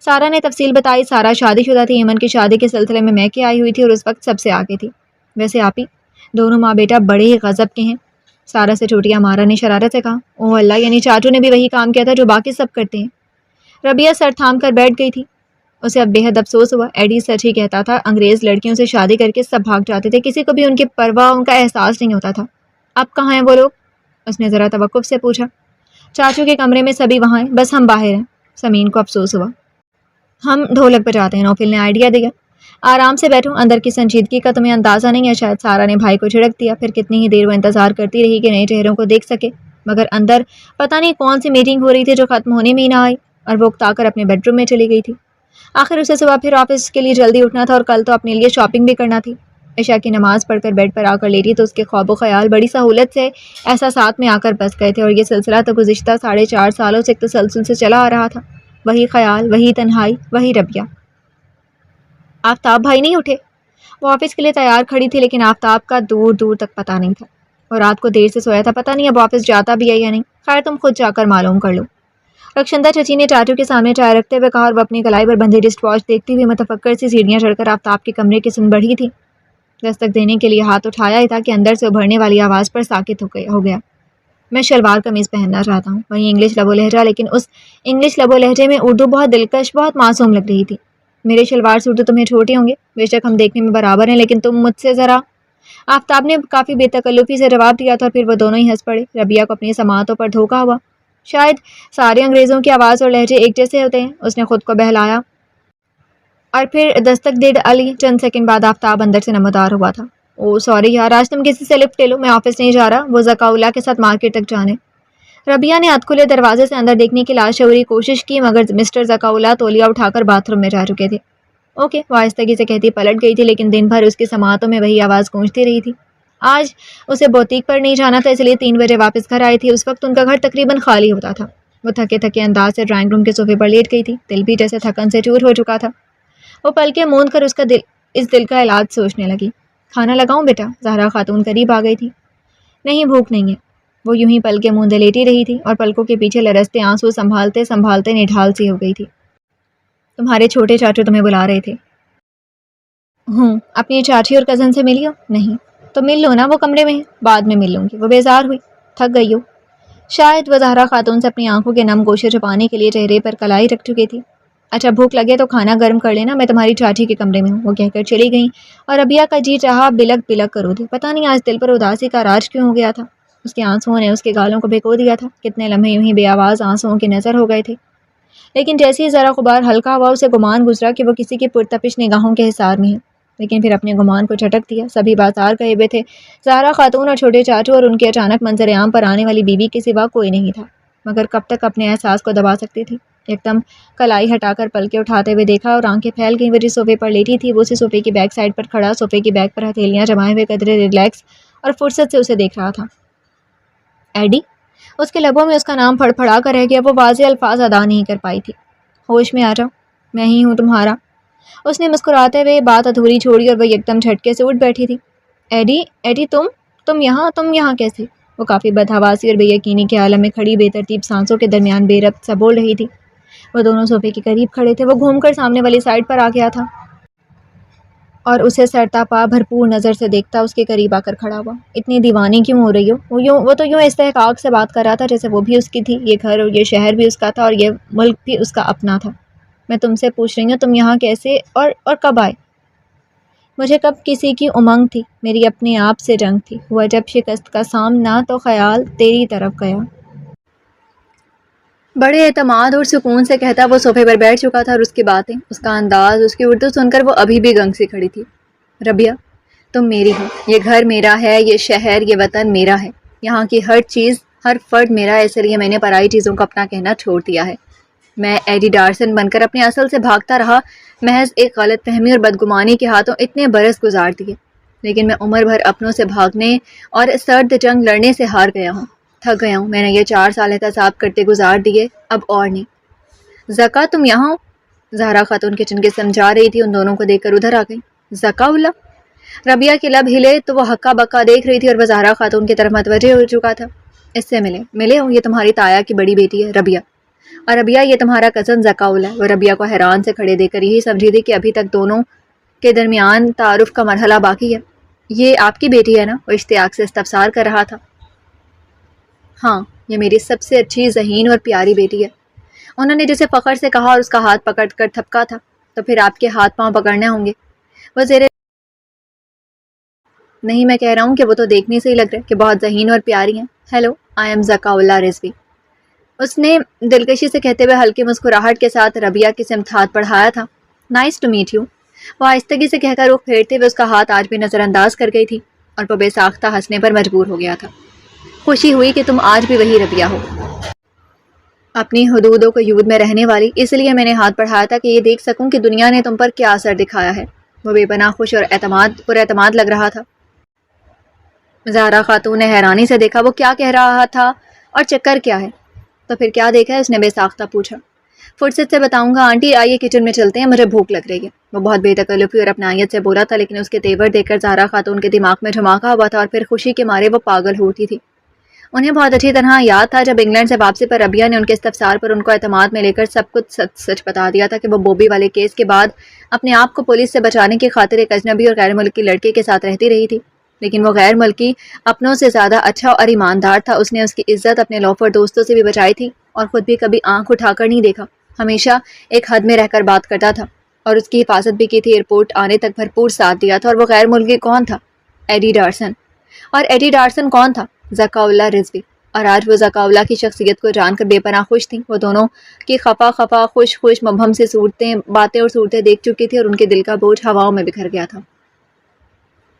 سارا نے تفصیل بتائی۔ سارا شادی شدہ تھی، ایمن کی شادی کے سلسلے میں میکے آئی ہوئی تھی اور اس وقت سب سے آگے تھی۔ ویسے آپی، دونوں ماں بیٹا بڑے ہی غضب کے ہیں، سارا سے چھوٹی امارہ نے شرارت سے کہا۔ اوہ اللہ، یعنی چاچو نے بھی وہی کام کیا تھا جو باقی سب کرتے ہیں۔ ربیہ سر تھام کر بیٹھ گئی تھی، اسے اب بے حد افسوس ہوا۔ ایڈی سچ ہی کہتا تھا، انگریز لڑکیوں سے شادی کر کے سب بھاگ جاتے تھے، کسی کو بھی ان کی پرواہ، ان کا احساس نہیں ہوتا تھا۔ اب کہاں ہیں وہ لوگ؟ اس نے ذرا توقف سے پوچھا۔ چاچو کے کمرے میں سبھی وہاں ہیں، بس ہم باہر ہیں۔ سمین کو افسوس ہوا۔ ہم ڈھولک بجاتے ہیں، نوفل نے آئیڈیا دیا۔ آرام سے بیٹھو، اندر کی سنجیدگی کا تمہیں اندازہ نہیں ہے شاید۔ سارا نے بھائی کو جھڑک دیا۔ پھر کتنی ہی دیر وہ انتظار کرتی رہی کہ نئے چہروں کو دیکھ سکے، مگر اندر پتہ نہیں کون سی میٹنگ ہو رہی تھی جو ختم ہونے میں ہی نہ آئی، اور وہ اکتا کر اپنے بیڈ روم میں چلی گئی تھی۔ آخر اسے صبح پھر آفس کے لیے جلدی اٹھنا تھا، اور کل تو اپنے لیے شاپنگ بھی کرنا تھی۔ عشاء کی نماز پڑھ کر بیڈ پر آ کر لیٹی تو اس کے خواب و خیال بڑی سہولت سے احساسات میں آ کر بس گئے تھے، اور یہ سلسلہ تو گزشتہ 4.5 سالوں سے ایک تسلسل سے چلا آ رہا تھا۔ وہی خیال، وہی تنہائی، وہی ربیہ۔ آفتاب بھائی نہیں اٹھے؟ وہ آفس کے لیے تیار کھڑی تھی، لیکن آفتاب کا دور دور تک پتہ نہیں تھا، اور رات کو دیر سے سویا تھا، پتہ نہیں اب آفس جاتا بھی ہے یا نہیں۔ خیر تم خود جا کر معلوم کر لو۔ رخشندہ چچی نے چاچو کے سامنے چائے رکھتے ہوئے کہا، اور وہ اپنی کلائی پر بندھی رسٹ واچ دیکھتی ہوئی متفکر سی سیڑھیاں چڑھ کر آفتاب کے کمرے کی سن بڑھی تھی۔ دستک دینے کے لیے ہاتھ اٹھایا ہی تھا کہ اندر سے ابھرنے والی آواز پر ساکت ہو گیا۔ میں شلوار قمیض پہننا چاہتا ہوں۔ وہیں انگلش لب و لہجہ، لیکن اس انگلش لب و لہجے میں اردو بہت دلکش، بہت معصوم لگ رہی تھی۔ میرے شلوار سوٹ تو تمہیں چھوٹے ہوں گے، بے شک ہم دیکھنے میں برابر ہیں، لیکن تم مجھ سے ذرا۔ آفتاب نے کافی بے تکلفی سے جواب دیا تھا، اور پھر وہ دونوں ہی ہنس پڑے۔ ربیہ کو اپنی سماعتوں پر دھوکا ہوا۔ شاید سارے انگریزوں کی آواز اور لہجے ایک جیسے ہوتے ہیں، اس نے خود کو بہلایا، اور پھر دستک دے ڈالی۔ چند سیکنڈ بعد آفتاب اندر سے نمودار ہوا تھا۔ او سوری یار، آج تم کسی سے لفٹ لے لو، میں آفس نہیں جا رہا، وہ ذکا اللہ کے ساتھ مارکیٹ تک جانے۔ ربیہ نے ہتھ کھلے دروازے سے اندر دیکھنے کی لاشعوری کوشش کی، مگر مسٹر ذکا اللہ تولیہ اٹھا کر باتھ روم میں جا چکے تھے۔ اوکے، وہ آہستگی سے کہتی پلٹ گئی تھی، لیکن دن بھر اس کی سماعتوں میں وہی آواز گونجتی رہی تھی۔ آج اسے بوتیک پر نہیں جانا تھا، اس لیے 3 بجے واپس گھر آئی تھی۔ اس وقت ان کا گھر تقریباً خالی ہوتا تھا۔ وہ تھکے تھکے انداز سے ڈرائنگ روم کے صوفے پر لیٹ گئی تھی، دل بھی جیسے تھکن سے چور ہو چکا تھا۔ وہ پلکیں موند کر اس دل کا علاج سوچنے لگی۔ کھانا لگاؤں بیٹا؟ زہرا خاتون قریب آ گئی تھی۔ نہیں، بھوک نہیں ہے۔ وہ یوں ہی پلکیں مونڈے لیٹی رہی تھی، اور پلکوں کے پیچھے لرزتے آنسو سنبھالتے سنبھالتے نڈھال سی ہو گئی تھی۔ تمہارے چھوٹے چاچو تمہیں بلا رہے تھے۔ اپنی چاچی اور کزن سے ملی ہو؟ نہیں۔ تو مل لو نا، وہ کمرے میں ہے۔ بعد میں مل لوں گی، وہ بیزار ہوئی۔ تھک گئی ہو شاید۔ وہ زہرا خاتون سے اپنی آنکھوں کے نم گوشے چھپانے کے لیے چہرے پر کلائی رکھ چکی تھی۔ اچھا بھوک لگے تو کھانا گرم کر لینا، میں تمہاری چاچی کے کمرے میں ہوں، وہ کہہ کر چلی گئیں، اور ربیہ کا جی چاہا بلک بلک کرو دے۔ پتہ نہیں آج دل پر اداسی کا راج کیوں ہو گیا تھا۔ اس کے آنسوؤں نے اس کے گالوں کو بھگو دیا تھا۔ کتنے لمحے یوں ہی بے آواز آنسوؤں کی نظر ہو گئے تھے، لیکن جیسے ہی ذرا غبار ہلکا ہوا، اسے گمان گزرا کہ وہ کسی کی پرتپش نگاہوں کے حصار میں ہے، لیکن پھر اپنے گمان کو جھٹک دیا۔ سبھی بازار گئے ہوئے تھے، زہرا خاتون اور چھوٹے چاچو، اور ان کے اچانک منظر عام پر آنے والی بیوی کے سوا کوئی نہیں تھا، مگر کب تک اپنے احساس کو دبا سکتی تھی۔ ایک دم کلائی ہٹا کر پلکیں اٹھاتے ہوئے دیکھا، اور آنکھیں پھیل گئیں۔ وہ جس صوفے پر لیٹی تھی، وہ اسی صوفے کی بیک سائڈ پر کھڑا، صوفے کی بیک پر ہتھیلیاں جمائے ہوئے قدرے ریلیکس اور فرصت سے اسے دیکھ رہا تھا۔ ایڈی؟ اس کے لبوں میں اس کا نام پھڑ پھڑا کر رہ گیا، وہ واضح الفاظ ادا نہیں کر پائی تھی۔ ہوش میں آ جاؤ، میں ہی ہوں تمہارا۔ اس نے مسکراتے ہوئے بات ادھوری چھوڑی، اور وہ ایک دم جھٹکے سے اٹھ بیٹھی تھی۔ ایڈی تم یہاں کیسے؟ وہ کافی بدحواسی اور بے یقینی کے عالم میں کھڑی بے ترتیب سانسوں کے درمیان بے ربط سا بول رہی تھی۔ وہ دونوں صوفے کے قریب کھڑے تھے۔ وہ گھوم کر سامنے والی سائڈ پر آ گیا تھا، اور اسے سرتا پا بھرپور نظر سے دیکھتا اس کے قریب آ کر کھڑا ہوا۔ اتنی دیوانی کیوں ہو رہی ہو؟ وہ تو یوں استحقاق سے بات کر رہا تھا جیسے وہ بھی اس کی تھی، یہ گھر اور یہ شہر بھی اس کا تھا، اور یہ ملک بھی اس کا اپنا تھا۔ میں تم سے پوچھ رہی ہوں تم یہاں کیسے اور کب آئے؟ مجھے کب کسی کی امنگ تھی، میری اپنے آپ سے جنگ تھی، ہوا جب شکست کا سامنا تو خیال تیری طرف گیا۔ بڑے اعتماد اور سکون سے کہتا وہ صوفے پر بیٹھ چکا تھا، اور اس کی باتیں، اس کا انداز، اس کی اردو سن کر وہ ابھی بھی گنگ سی کھڑی تھی۔ ربیہ، تم میری ہو، یہ گھر میرا ہے، یہ شہر، یہ وطن میرا ہے، یہاں کی ہر چیز، ہر فرد میرا ہے، اس لیے میں نے پرائی چیزوں کو اپنا کہنا چھوڑ دیا ہے۔ میں ایڈی ڈارسن بن کر اپنے اصل سے بھاگتا رہا، محض ایک غلط فہمی اور بدگمانی کے ہاتھوں اتنے برس گزار دیے، لیکن میں عمر بھر اپنوں سے بھاگنے اور سرد جنگ لڑنے سے ہار گیا ہوں، تھک گیا ہوں۔ میں نے یہ 4 سال احتساب کرتے گزار دیے، اب اور نہیں۔ زکا تم یہاں ہو؟ زہرا خاتون کچن کے سمجھا رہی تھی، ان دونوں کو دیکھ کر ادھر آ گئی۔ زکا اللہ؟ ربیہ کے لب ہلے تو وہ ہکا بکا دیکھ رہی تھی، اور وہ زہرا خاتون کی طرف متوجہ ہو چکا تھا۔ اس سے ملے ہو، یہ تمہاری تایا کی بڑی بیٹی ہے ربیہ، اور ربیہ یہ تمہارا کزن زکا اللہ ہے۔ وہ ربیہ کو حیران سے کھڑے دیکھ کر یہی سمجھی تھی کہ ابھی تک دونوں کے درمیان تعارف کا مرحلہ باقی ہے۔ یہ آپ کی بیٹی ہے نا؟ وہ اشتیاق سے استفسار کر رہا تھا۔ ہاں، یہ میری سب سے اچھی، ذہین اور پیاری بیٹی ہے، انہوں نے جسے فخر سے کہا، اور اس کا ہاتھ پکڑ کر تھپکا تھا۔ تو پھر آپ کے ہاتھ پاؤں پکڑنے ہوں گے۔ وہ نہیں، میں کہہ رہا ہوں کہ وہ تو دیکھنے سے ہی لگ رہا ہے کہ بہت ذہین اور پیاری ہیں۔ ہیلو، آئی ایم زکا اللہ رضوی، اس نے دلکشی سے کہتے ہوئے ہلکی مسکراہٹ کے ساتھ ربیہ کی سمت ہاتھ بڑھایا تھا۔ نائس ٹو میٹ یو، وہ آہستگی سے کہہ کر رخ پھیرتے ہوئے اس کا ہاتھ آج بھی نظر انداز کر گئی تھی، اور وہ بے ساختہ ہنسنے پر مجبور ہو گیا تھا۔ خوشی ہوئی کہ تم آج بھی وہی ربیہ ہو، اپنی حدود و قیود میں رہنے والی، اس لیے میں نے ہاتھ بڑھایا تھا کہ یہ دیکھ سکوں کہ دنیا نے تم پر کیا اثر دکھایا ہے۔ وہ بے پناہ خوش اور پر اعتماد لگ رہا تھا۔ زہرا خاتون نے حیرانی سے دیکھا وہ کیا کہہ رہا تھا اور چکر کیا ہے؟ تو پھر کیا دیکھا ہے؟ اس نے بے ساختہ پوچھا۔ فرصت سے بتاؤں گا آنٹی، آئیے کچن میں چلتے ہیں، مجھے بھوک لگ رہی ہے۔ وہ بہت بے تکلفی اور اپنائیت سے بولا تھا، لیکن اس کے تیور دیکھ کر زہرا خاتون کے دماغ میں دھماکہ ہوا تھا اور پھر خوشی کے مارے وہ پاگل ہوتی تھی۔ انہیں بہت اچھی طرح یاد تھا جب انگلینڈ سے واپسی پر ربیہ نے ان کے استفسار پر ان کو اعتماد میں لے کر سب کچھ سچ سچ بتا دیا تھا کہ وہ بوبی والے کیس کے بعد اپنے آپ کو پولیس سے بچانے کی خاطر ایک اجنبی اور غیر ملکی لڑکے کے ساتھ رہتی رہی تھی، لیکن وہ غیر ملکی اپنوں سے زیادہ اچھا اور ایماندار تھا۔ اس نے اس کی عزت اپنے لوفر دوستوں سے بھی بچائی تھی اور خود بھی کبھی آنکھ اٹھا کر نہیں دیکھا، ہمیشہ ایک حد میں رہ کر بات کرتا تھا اور اس کی حفاظت بھی کی تھی۔ ایئرپورٹ آنے تک بھرپور ساتھ دیا تھا۔ اور وہ غیر ملکی کون تھا؟ ایڈی ڈارسن۔ اور ایڈی ڈارسن کون تھا؟ ذکا اللہ رضوی۔ اور آج وہ ذکا اللہ کی شخصیت کو جان کر بے پناہ خوش تھیں۔ وہ دونوں کی خفا خوش مبہم سے باتیں اور صورتیں دیکھ چکی تھی اور ان کے دل کا بوجھ ہواؤں میں بکھر گیا تھا۔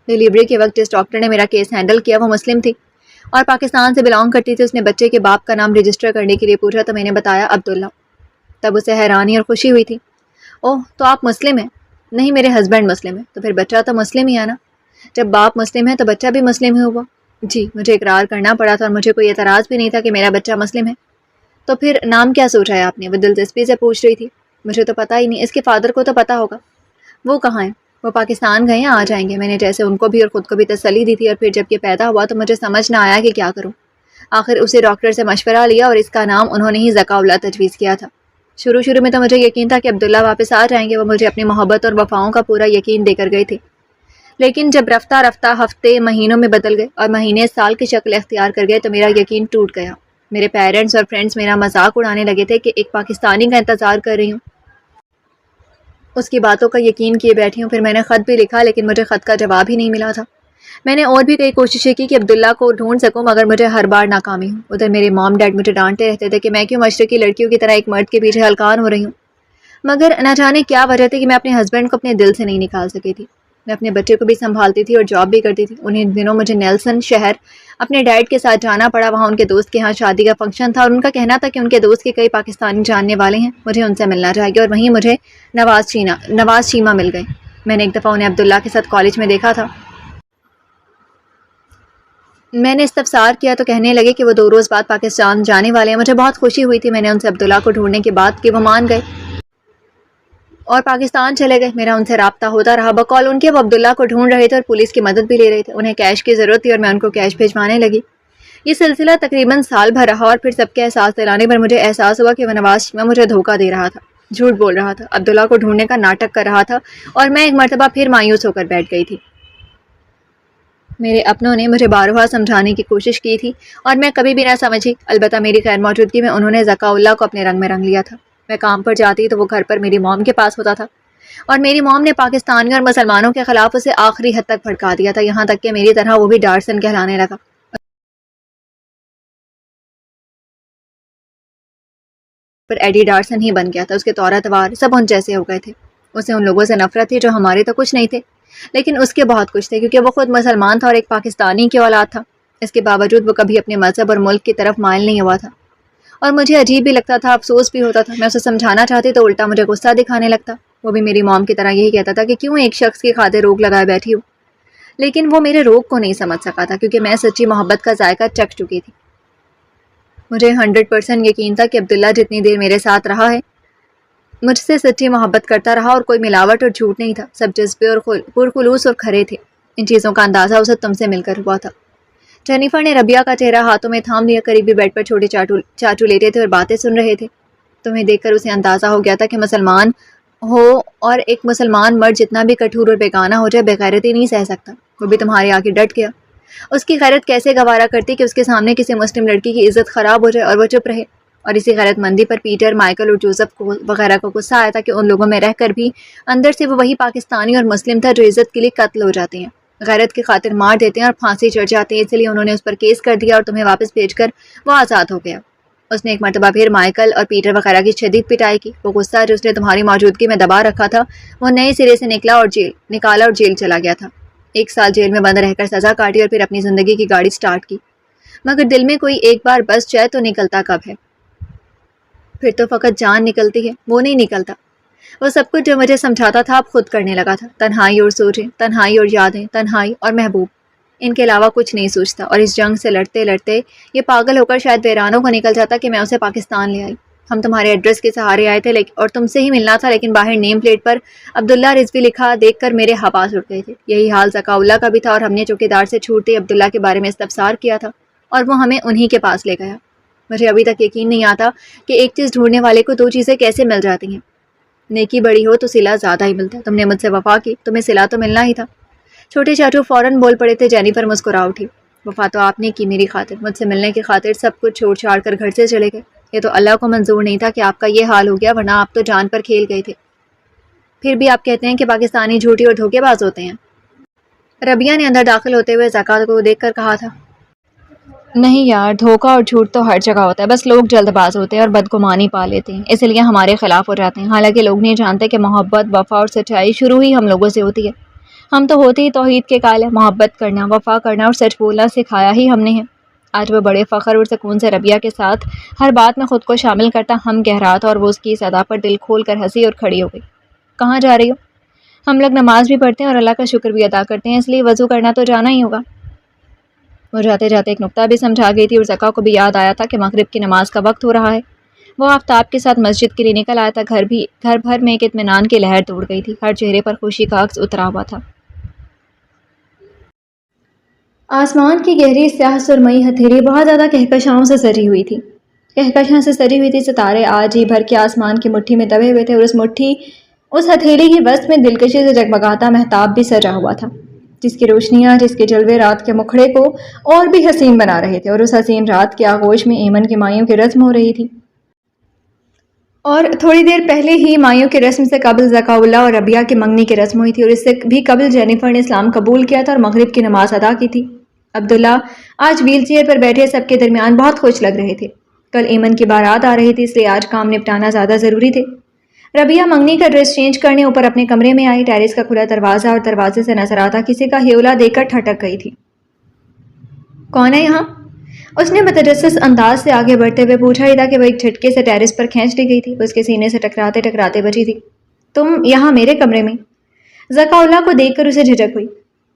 ڈیلیوری کے وقت جس ڈاکٹر نے میرا کیس ہینڈل کیا وہ مسلم تھی اور پاکستان سے بلانگ کرتی تھی۔ اس نے بچے کے باپ کا نام رجسٹر کرنے کے لیے پوچھا تو میں نے بتایا عبداللہ۔ تب اسے حیرانی اور خوشی ہوئی تھی۔ اوہ، تو آپ مسلم ہیں؟ نہیں، میرے ہسبینڈ مسلم ہے۔ تو پھر بچہ تو مسلم ہی ہے نا؟ جب باپ مسلم ہے تو بچہ بھی مسلم ہی ہوا۔ جی، مجھے اقرار کرنا پڑا تھا اور مجھے کوئی اعتراض بھی نہیں تھا کہ میرا بچہ مسلم ہے۔ تو پھر نام کیا سوچا ہے آپ نے؟ وہ دلچسپی سے پوچھ رہی تھی۔ مجھے تو پتہ ہی نہیں، اس کے فادر کو تو پتہ ہوگا۔ وہ کہاں ہیں؟ وہ پاکستان گئے ہیں، آ جائیں گے۔ میں نے جیسے ان کو بھی اور خود کو بھی تسلی دی تھی، اور پھر جب یہ پیدا ہوا تو مجھے سمجھ نہ آیا کہ کیا کروں۔ آخر اسے ڈاکٹر سے مشورہ لیا اور اس کا نام انہوں نے ہی ذکا اللہ تجویز کیا تھا۔ شروع میں تو مجھے یقین تھا کہ عبداللہ واپس آ جائیں گے، وہ مجھے اپنی محبت اور وفاؤں کا پورا یقین دے کر گئے تھے۔ لیکن جب رفتہ ہفتے مہینوں میں بدل گئے اور مہینے سال کی شکل اختیار کر گئے تو میرا یقین ٹوٹ گیا۔ میرے پیرنٹس اور فرینڈس میرا مذاق اڑانے لگے تھے کہ ایک پاکستانی کا انتظار کر رہی ہوں، اس کی باتوں کا یقین کیے بیٹھی ہوں۔ پھر میں نے خط بھی لکھا لیکن مجھے خط کا جواب ہی نہیں ملا تھا۔ میں نے اور بھی کئی کوششیں کی کہ عبداللہ کو ڈھونڈ سکوں، مگر مجھے ہر بار ناکامی ہوں۔ ادھر میرے موم ڈیڈ مجھے ڈانٹتے رہتے تھے کہ میں کیوں مشرقی لڑکیوں کی طرح ایک مرد کے پیچھے ہلکان ہو رہی ہوں، مگر نہ جانے کیا وجہ تھی کہ میں اپنے ہسبینڈ کو اپنے دل سے نہیں نکال سکی تھی۔ میں اپنے بچے کو بھی سنبھالتی تھی اور جاب بھی کرتی تھی۔ انہیں دنوں مجھے نیلسن شہر اپنے ڈیڈ کے ساتھ جانا پڑا۔ وہاں ان کے دوست کے ہاں شادی کا فنکشن تھا اور ان کا کہنا تھا کہ ان کے دوست کے کئی پاکستانی جاننے والے ہیں، مجھے ان سے ملنا چاہیے، اور وہیں مجھے نواز شیما مل گئے۔ میں نے ایک دفعہ انہیں عبداللہ کے ساتھ کالج میں دیکھا تھا۔ میں نے استفسار کیا تو کہنے لگے کہ وہ 2 روز بعد پاکستان جانے والے ہیں۔ مجھے بہت خوشی ہوئی تھی۔ میں نے ان سے عبداللہ کو ڈھونڈنے کی بات کی، وہ مان گئے اور پاکستان چلے گئے۔ میرا ان سے رابطہ ہوتا رہا، بقول ان کے وہ عبداللہ کو ڈھونڈ رہے تھے اور پولیس کی مدد بھی لے رہے تھے۔ انہیں کیش کی ضرورت تھی اور میں ان کو کیش بھیجوانے لگی۔ یہ سلسلہ تقریباً سال بھر رہا اور پھر سب کے احساس دلانے پر مجھے احساس ہوا کہ وہ نواز شیما مجھے دھوکہ دے رہا تھا، جھوٹ بول رہا تھا، عبداللہ کو ڈھونڈنے کا ناٹک کر رہا تھا، اور میں ایک مرتبہ پھر مایوس ہو کر بیٹھ گئی تھی۔ میرے اپنوں نے مجھے بارہا سمجھانے کی کوشش کی تھی اور میں کبھی بھی نہ سمجھی، البتہ میری غیر موجودگی میں انہوں نے ذکا اللہ کو اپنے رنگ میں رنگ لیا تھا۔ میں کام پر جاتی تو وہ گھر پر میری موم کے پاس ہوتا تھا، اور میری موم نے پاکستانیوں اور مسلمانوں کے خلاف اسے آخری حد تک بھڑکا دیا تھا، یہاں تک کہ میری طرح وہ بھی ڈارسن کہلانے لگا۔ پر ایڈی ڈارسن ہی بن گیا تھا۔ اس کے طور اتوار سب ان جیسے ہو گئے تھے۔ اسے ان لوگوں سے نفرت تھی جو ہمارے تو کچھ نہیں تھے، لیکن اس کے بہت کچھ تھے، کیونکہ وہ خود مسلمان تھا اور ایک پاکستانی کی اولاد تھا۔ اس کے باوجود وہ کبھی اپنے مذہب اور ملک کی طرف مائل نہیں ہوا تھا، اور مجھے عجیب بھی لگتا تھا، افسوس بھی ہوتا تھا۔ میں اسے سمجھانا چاہتی تو الٹا مجھے غصہ دکھانے لگتا۔ وہ بھی میری موم کی طرح یہی کہتا تھا کہ کیوں ایک شخص کی خاطر روک لگائے بیٹھی ہوں، لیکن وہ میرے روک کو نہیں سمجھ سکا تھا، کیونکہ میں سچی محبت کا ذائقہ چکھ چکی تھی۔ مجھے 100% یقین تھا کہ عبداللہ جتنی دیر میرے ساتھ رہا ہے مجھ سے سچی محبت کرتا رہا، اور کوئی ملاوٹ اور جھوٹ نہیں تھا، سب جذبے اور پرخلوص اور کھرے تھے۔ ان چیزوں کا اندازہ اسے تم سے مل کر ہوا تھا۔ جینیفر نے ربیہ کا چہرہ ہاتھوں میں تھام لیا، قریبی بیڈ پر چھوٹے چاچو لیٹے تھے اور باتیں سن رہے تھے۔ تمہیں دیکھ کر اسے اندازہ ہو گیا تھا کہ مسلمان ہو اور ایک مسلمان مرد جتنا بھی کٹھور اور بیگانہ ہو جائے بےغیرتی نہیں سہ سکتا۔ وہ بھی تمہارے آگے ڈٹ گیا۔ اس کی غیرت کیسے گوارا کرتی کہ اس کے سامنے کسی مسلم لڑکی کی عزت خراب ہو جائے اور وہ چپ رہے، اور اسی غیرت مندی پر پیٹر، مائیکل اور جوزف وغیرہ کو غصہ آیا تھا کہ ان لوگوں میں رہ کر بھی اندر سے وہ وہی پاکستانی اور مسلم تھا جو عزت کے لیے قتل ہو جاتے ہیں، غیرت کی خاطر مار دیتے ہیں اور پھانسی چڑھ جاتے ہیں۔ اس لیے انہوں نے اس پر کیس کر دیا اور تمہیں واپس بھیج کر وہ آزاد ہو گیا۔ اس نے ایک مرتبہ پھر مائیکل اور پیٹر وغیرہ کی شدید پٹائی کی۔ وہ غصہ جو اس نے تمہاری موجودگی میں دبا رکھا تھا وہ نئے سرے سے نکالا اور جیل چلا گیا تھا۔ 1 سال جیل میں بند رہ کر سزا کاٹی اور پھر اپنی زندگی کی گاڑی سٹارٹ کی، مگر دل میں کوئی ایک بار بس جائے تو نکلتا کب ہے؟ پھر تو فقط جان نکلتی ہے، وہ نہیں نکلتا۔ وہ سب کچھ جو مجھے سمجھاتا تھا اب خود کرنے لگا تھا۔ تنہائی اور سوچیں، تنہائی اور یادیں، تنہائی اور محبوب، ان کے علاوہ کچھ نہیں سوچتا، اور اس جنگ سے لڑتے لڑتے یہ پاگل ہو کر شاید ویرانوں کو نکل جاتا کہ میں اسے پاکستان لے آئی۔ ہم تمہارے ایڈریس کے سہارے آئے تھے اور تم سے ہی ملنا تھا، لیکن باہر نیم پلیٹ پر عبداللہ رضوی لکھا دیکھ کر میرے حواس اٹھ گئے تھے۔ یہی حال ذکا اللہ کا بھی تھا، اور ہم نے چوکیدار سے چھوٹتے عبداللہ کے بارے میں استفسار کیا تھا اور وہ ہمیں انہی کے پاس لے گیا۔ مجھے ابھی تک یقین نہیں آتا کہ ایک چیز ڈھونڈنے والے کو دو چیزیں کیسے مل جاتی ہیں۔ نیکی بڑی ہو تو صلہ زیادہ ہی ملتا ہے۔ تم نے مجھ سے وفا کی، تمہیں صلہ تو ملنا ہی تھا۔ چھوٹے چاچو فوراً بول پڑے تھے۔ جینیفر مسکرا اٹھی۔ وفا تو آپ نے کی میری خاطر، مجھ سے ملنے کی خاطر سب کچھ چھوڑ چھاڑ کر گھر سے چلے گئے۔ یہ تو اللہ کو منظور نہیں تھا کہ آپ کا یہ حال ہو گیا، ورنہ آپ تو جان پر کھیل گئے تھے۔ پھر بھی آپ کہتے ہیں کہ پاکستانی جھوٹی اور دھوکے باز ہوتے ہیں۔ ربیہ نے اندر داخل ہوتے ہوئے زکا کو دیکھ کر کہا تھا۔ نہیں یار، دھوکہ اور جھوٹ تو ہر جگہ ہوتا ہے، بس لوگ جلد باز ہوتے ہیں اور بدگمانی پا لیتے ہیں، اس لیے ہمارے خلاف ہو جاتے ہیں۔ حالانکہ لوگ نہیں جانتے کہ محبت، وفا اور سچائی شروع ہی ہم لوگوں سے ہوتی ہے۔ ہم تو ہوتے ہی توحید کے قائل ہیں۔ محبت کرنا، وفا کرنا اور سچ بولنا سکھایا ہی ہم نے ہے۔ آج وہ بڑے فخر اور سکون سے ربیہ کے ساتھ ہر بات میں خود کو شامل کرتا ہم کہہ رہا تھا، اور وہ اس کی اس ادا پر دل کھول کر ہنسی اور کھڑی ہو گئی۔ کہاں جا رہی ہو؟ ہم لوگ نماز بھی پڑھتے ہیں اور اللہ کا شکر بھی ادا کرتے ہیں، اس لیے وضو کرنا تو جانا ہی ہوگا۔ وہ جاتے جاتے ایک نکتہ بھی سمجھا گئی تھی، اور زکا کو بھی یاد آیا تھا کہ مغرب کی نماز کا وقت ہو رہا ہے۔ وہ آفتاب کے ساتھ مسجد کے لیے نکل آیا تھا۔ گھر بھر میں ایک اطمینان کی لہر دوڑ گئی تھی، ہر چہرے پر خوشی کا عکس اترا ہوا تھا۔ آسمان کی گہری سیاہ سرمئی ہتھیلی بہت زیادہ کہکشاؤں سے سجی ہوئی تھی۔ کہکشاں سے سجی ہوئی تھی، ستارے آج ہی بھر کے آسمان کی مٹھی میں دبے ہوئے تھے، اور اس ہتھیلی کی وسط میں دلکشی سے جگمگاتا مہتاب بھی سجا ہوا تھا، جس کی روشنیاں، جس کے جلوے رات کے مکھڑے کو اور بھی حسین بنا رہے تھے، اور اس حسین رات کے آغوش میں ایمن کی مائیوں کی رسم ہو رہی تھی۔ اور تھوڑی دیر پہلے ہی مائیوں کی رسم سے قبل ذکا اللہ اور ربیہ کی منگنی کی رسم ہوئی تھی، اور اس سے بھی قبل جینیفر نے اسلام قبول کیا تھا اور مغرب کی نماز ادا کی تھی۔ عبداللہ آج ویل چیئر پر بیٹھے سب کے درمیان بہت خوش لگ رہے تھے۔ کل ایمن کی بارات آ رہی تھی، اس لیے آج کام نپٹانا زیادہ ضروری تھے۔ ربیہ منگنی کا ڈریس چینج کرنے اوپر اپنے کمرے میں آئی۔ ٹیرس کا کھلا دروازہ اور دروازے سے نظر آتا کسی کا ہیولا دیکھ کر ٹھٹک گئی تھی۔ کون ہے یہاں؟ اس نے متجسس انداز سے آگے بڑھتے ہوئے پوچھا ہی تھا کہ وہ ایک جھٹکے سے ٹیرس پر کھینچ لی گئی تھی۔ اس کے سینے سے ٹکراتے ٹکراتے بچی تھی۔ تم یہاں میرے کمرے میں؟ ذکا اللہ کو دیکھ کر اسے جھجک ہوئی۔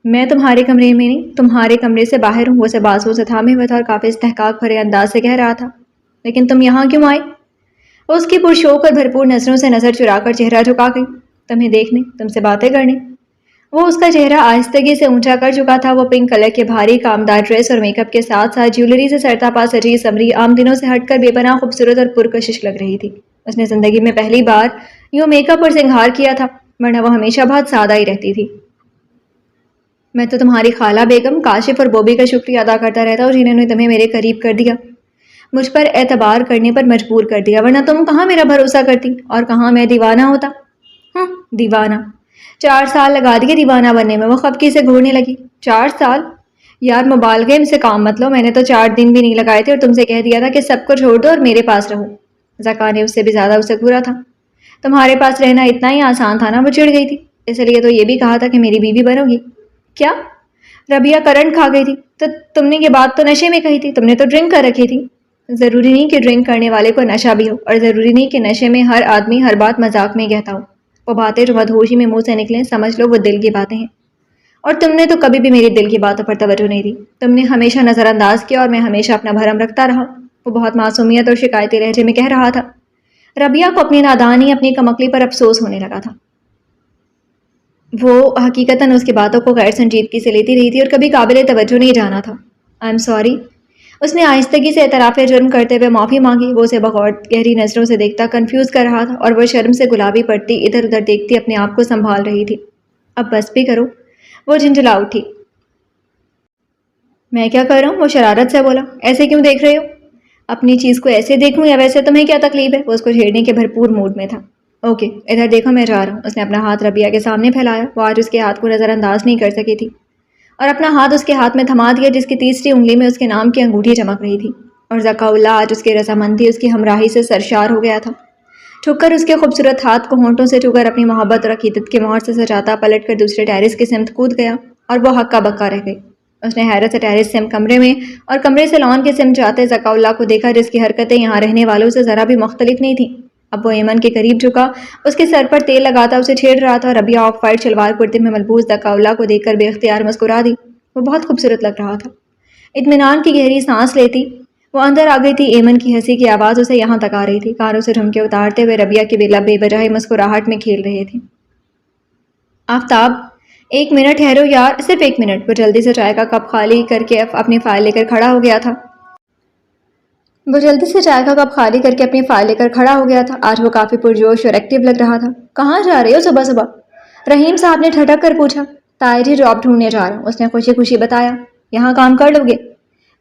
میں تمہارے کمرے میں نہیں، تمہارے کمرے سے باہر ہوں۔ وہ اسے بازو سے تھامے ہوئے تھا اور کافی استحقاق بھرے انداز سے کہہ رہا تھا۔ لیکن تم یہاں کیوں آئے؟ وہ اس کی پرشوق اور بھرپور نظروں سے نظر چرا کر چہرہ جھکا گئی۔ تمہیں دیکھنے، تم سے باتیں کرنے۔ وہ اس کا چہرہ آہستگی سے اونچا کر چکا تھا۔ وہ پنک کلر کے بھاری کامدار ڈریس اور میک اپ کے ساتھ ساتھ جیولری سے سرتا پا سجی سمری عام دنوں سے ہٹ کر بے پناہ خوبصورت اور پرکشش لگ رہی تھی۔ اس نے زندگی میں پہلی بار یوں میک اپ اور سنگھار کیا تھا، ورنہ وہ ہمیشہ بہت سادہ ہی رہتی تھی۔ میں تو تمہاری خالہ بیگم، کاشف اور بوبی کا شکریہ ادا کرتا رہتا ہوں، جنہوں نے تمہیں میرے قریب کر دیا، مجھ پر اعتبار کرنے پر مجبور کر دیا، ورنہ تم کہاں میرا بھروسہ کرتی اور کہاں میں دیوانہ ہوتا۔ دیوانہ؟ 4 سال لگا دیے دیوانہ بننے میں۔ وہ خفگی سے گھورنے لگی۔ 4 سال؟ یار مبالغے سے کام مت لو، میں نے تو 4 دن بھی نہیں لگائے تھے اور تم سے کہہ دیا تھا کہ سب کو چھوڑ دو اور میرے پاس رہو۔ ذکا نے اس سے بھی زیادہ اسے گھورا تھا۔ تمہارے پاس رہنا اتنا ہی آسان تھا نا؟ وہ چڑ گئی تھی۔ اس لیے تو یہ بھی کہا تھا کہ میری بیوی بنو گی۔ کیا؟ ربیہ کرنٹ کھا گئی تھی۔ تو تم نے یہ بات تو نشے میں کہی تھی، تم نے تو ڈرنک کر رکھی تھی۔ ضروری نہیں کہ ڈرنک کرنے والے کو نشہ بھی ہو، اور ضروری نہیں کہ نشے میں ہر آدمی ہر بات مذاق میں کہتا ہو۔ وہ باتیں جو مدہوشی میں منہ سے نکلیں، سمجھ لو وہ دل کی باتیں ہیں، اور تم نے تو کبھی بھی میری دل کی باتوں پر توجہ نہیں دی۔ تم نے ہمیشہ نظر انداز کیا اور میں ہمیشہ اپنا بھرم رکھتا رہا۔ وہ بہت معصومیت اور شکایتی لہجے میں کہہ رہا تھا۔ ربیہ کو اپنی نادانی، اپنی کمکلی پر افسوس ہونے لگا تھا۔ وہ حقیقتاً اس کی باتوں کو غیر سنجیدگی سے لیتی رہی تھی اور کبھی قابل توجہ نہیں جانا تھا۔ I am sorry. اس نے آہستگی سے اعتراف جرم کرتے ہوئے معافی مانگی۔ وہ اسے بغور گہری نظروں سے دیکھتا کنفیوز کر رہا تھا، اور وہ شرم سے گلابی پڑتی ادھر ادھر دیکھتی اپنے آپ کو سنبھال رہی تھی۔ اب بس بھی کرو، وہ جھنجھلا اٹھی۔ میں کیا کر رہا ہوں؟ وہ شرارت سے بولا۔ ایسے کیوں دیکھ رہے ہو؟ اپنی چیز کو ایسے دیکھوں یا ویسے؟ تمہیں کیا تکلیف ہے؟ وہ اس کو چھیڑنے کے بھرپور موڈ میں تھا۔ اوکے ادھر دیکھو، میں جا رہا ہوں۔ اس نے اپنا ہاتھ ربیہ کے سامنے پھیلایا۔ وہ آج اس کے ہاتھ کو نظر انداز نہیں کر سکی تھی، اور اپنا ہاتھ اس کے ہاتھ میں تھما دیا جس کی تیسری انگلی میں اس کے نام کی انگوٹھی چمک رہی تھی۔ اور ذکا اللہ آج اس کی رضامندی، اس کی ہمراہی سے سرشار ہو گیا تھا۔ چھک کر اس کے خوبصورت ہاتھ کو ہونٹوں سے چھو کر اپنی محبت اور عقیدت کی مہر سے سجاتا پلٹ کر دوسرے ٹیرس کی سمت کود گیا، اور وہ ہکا بکا رہ گئی۔ اس نے حیرت سے ٹیرس سے کمرے میں اور کمرے سے لان کے سمت جاتے ذکا اللہ کو دیکھا، جس کی حرکتیں یہاں رہنے والوں سے ذرا بھی مختلف نہیں تھیں۔ اب وہ ایمن کے قریب جھکا، اس کے سر پر تیل لگاتا اسے چھیڑ رہا تھا۔ ربیہ آف وائٹ شلوار کرتے میں ملبوس دکاولا کو دیکھ کر بے اختیار مسکرا دی۔ وہ بہت خوبصورت لگ رہا تھا۔ اطمینان کی گہری سانس لیتی وہ اندر آ گئی تھی۔ ایمن کی ہنسی کی آواز اسے یہاں تک آ رہی تھی۔ کانوں سے جھمکے اتارتے ہوئے ربیہ کے لب بے وجہ مسکراہٹ میں کھیل رہے تھے۔ آفتاب، 1 منٹ ٹھہرو یار، صرف 1 منٹ۔ وہ جلدی سے چائے کا کپ خالی کر کے اپنی فائل لے کر کھڑا ہو گیا تھا۔ آج وہ کافی پرجوش اور ایکٹیو لگ رہا تھا۔ کہاں جا رہے ہو صبح صبح؟ رحیم صاحب نے ٹھٹک کر پوچھا۔ تایا جی جاب ڈھونڈنے جا رہا ہوں، اس نے خوشی خوشی بتایا۔ یہاں کام کر لو گے؟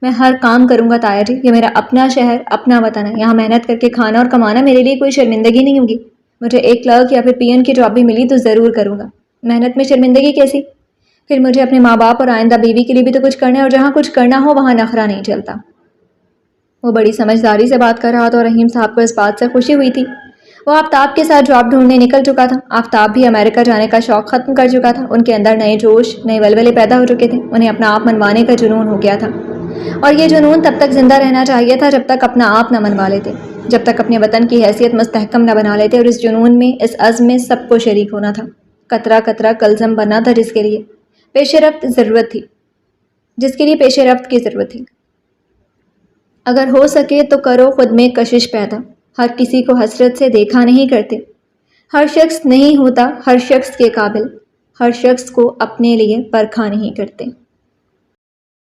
میں ہر کام کروں گا تایا جی، یہ میرا اپنا شہر، اپنا وطن ہے۔ یہاں محنت کر کے کھانا اور کمانا میرے لیے کوئی شرمندگی نہیں ہوگی۔ مجھے ایک کلرک یا پھر پی این کی جاب بھی ملی تو ضرور کروں گا۔ محنت میں شرمندگی کیسی؟ پھر مجھے اپنے ماں باپ اور آئندہ بیوی کے لیے بھی تو کچھ کرنا ہے، اور جہاں کچھ کرنا ہو وہاں نخرہ نہیں چلتا۔ وہ بڑی سمجھداری سے بات کر رہا تھا اور رحیم صاحب کو اس بات سے خوشی ہوئی تھی۔ وہ آفتاب کے ساتھ جاب ڈھونڈنے نکل چکا تھا۔ آفتاب بھی امریکہ جانے کا شوق ختم کر چکا تھا۔ ان کے اندر نئے جوش، نئے ولولے پیدا ہو چکے تھے۔ انہیں اپنا آپ منوانے کا جنون ہو گیا تھا، اور یہ جنون تب تک زندہ رہنا چاہیے تھا جب تک اپنا آپ نہ منوا لیتے، جب تک اپنے وطن کی حیثیت مستحکم نہ بنا لیتے۔ اور اس جنون میں، اس عزم میں سب کو شریک ہونا تھا۔ قطرہ قطرہ کلزم بننا تھا جس کے لیے پیش رفت کی ضرورت تھی۔ اگر ہو سکے تو کرو خود میں کشش پیدا۔ ہر کسی کو حسرت سے دیکھا نہیں کرتے۔ ہر شخص نہیں ہوتا ہر شخص کے قابل۔ ہر شخص کو اپنے لیے پرکھا نہیں کرتے۔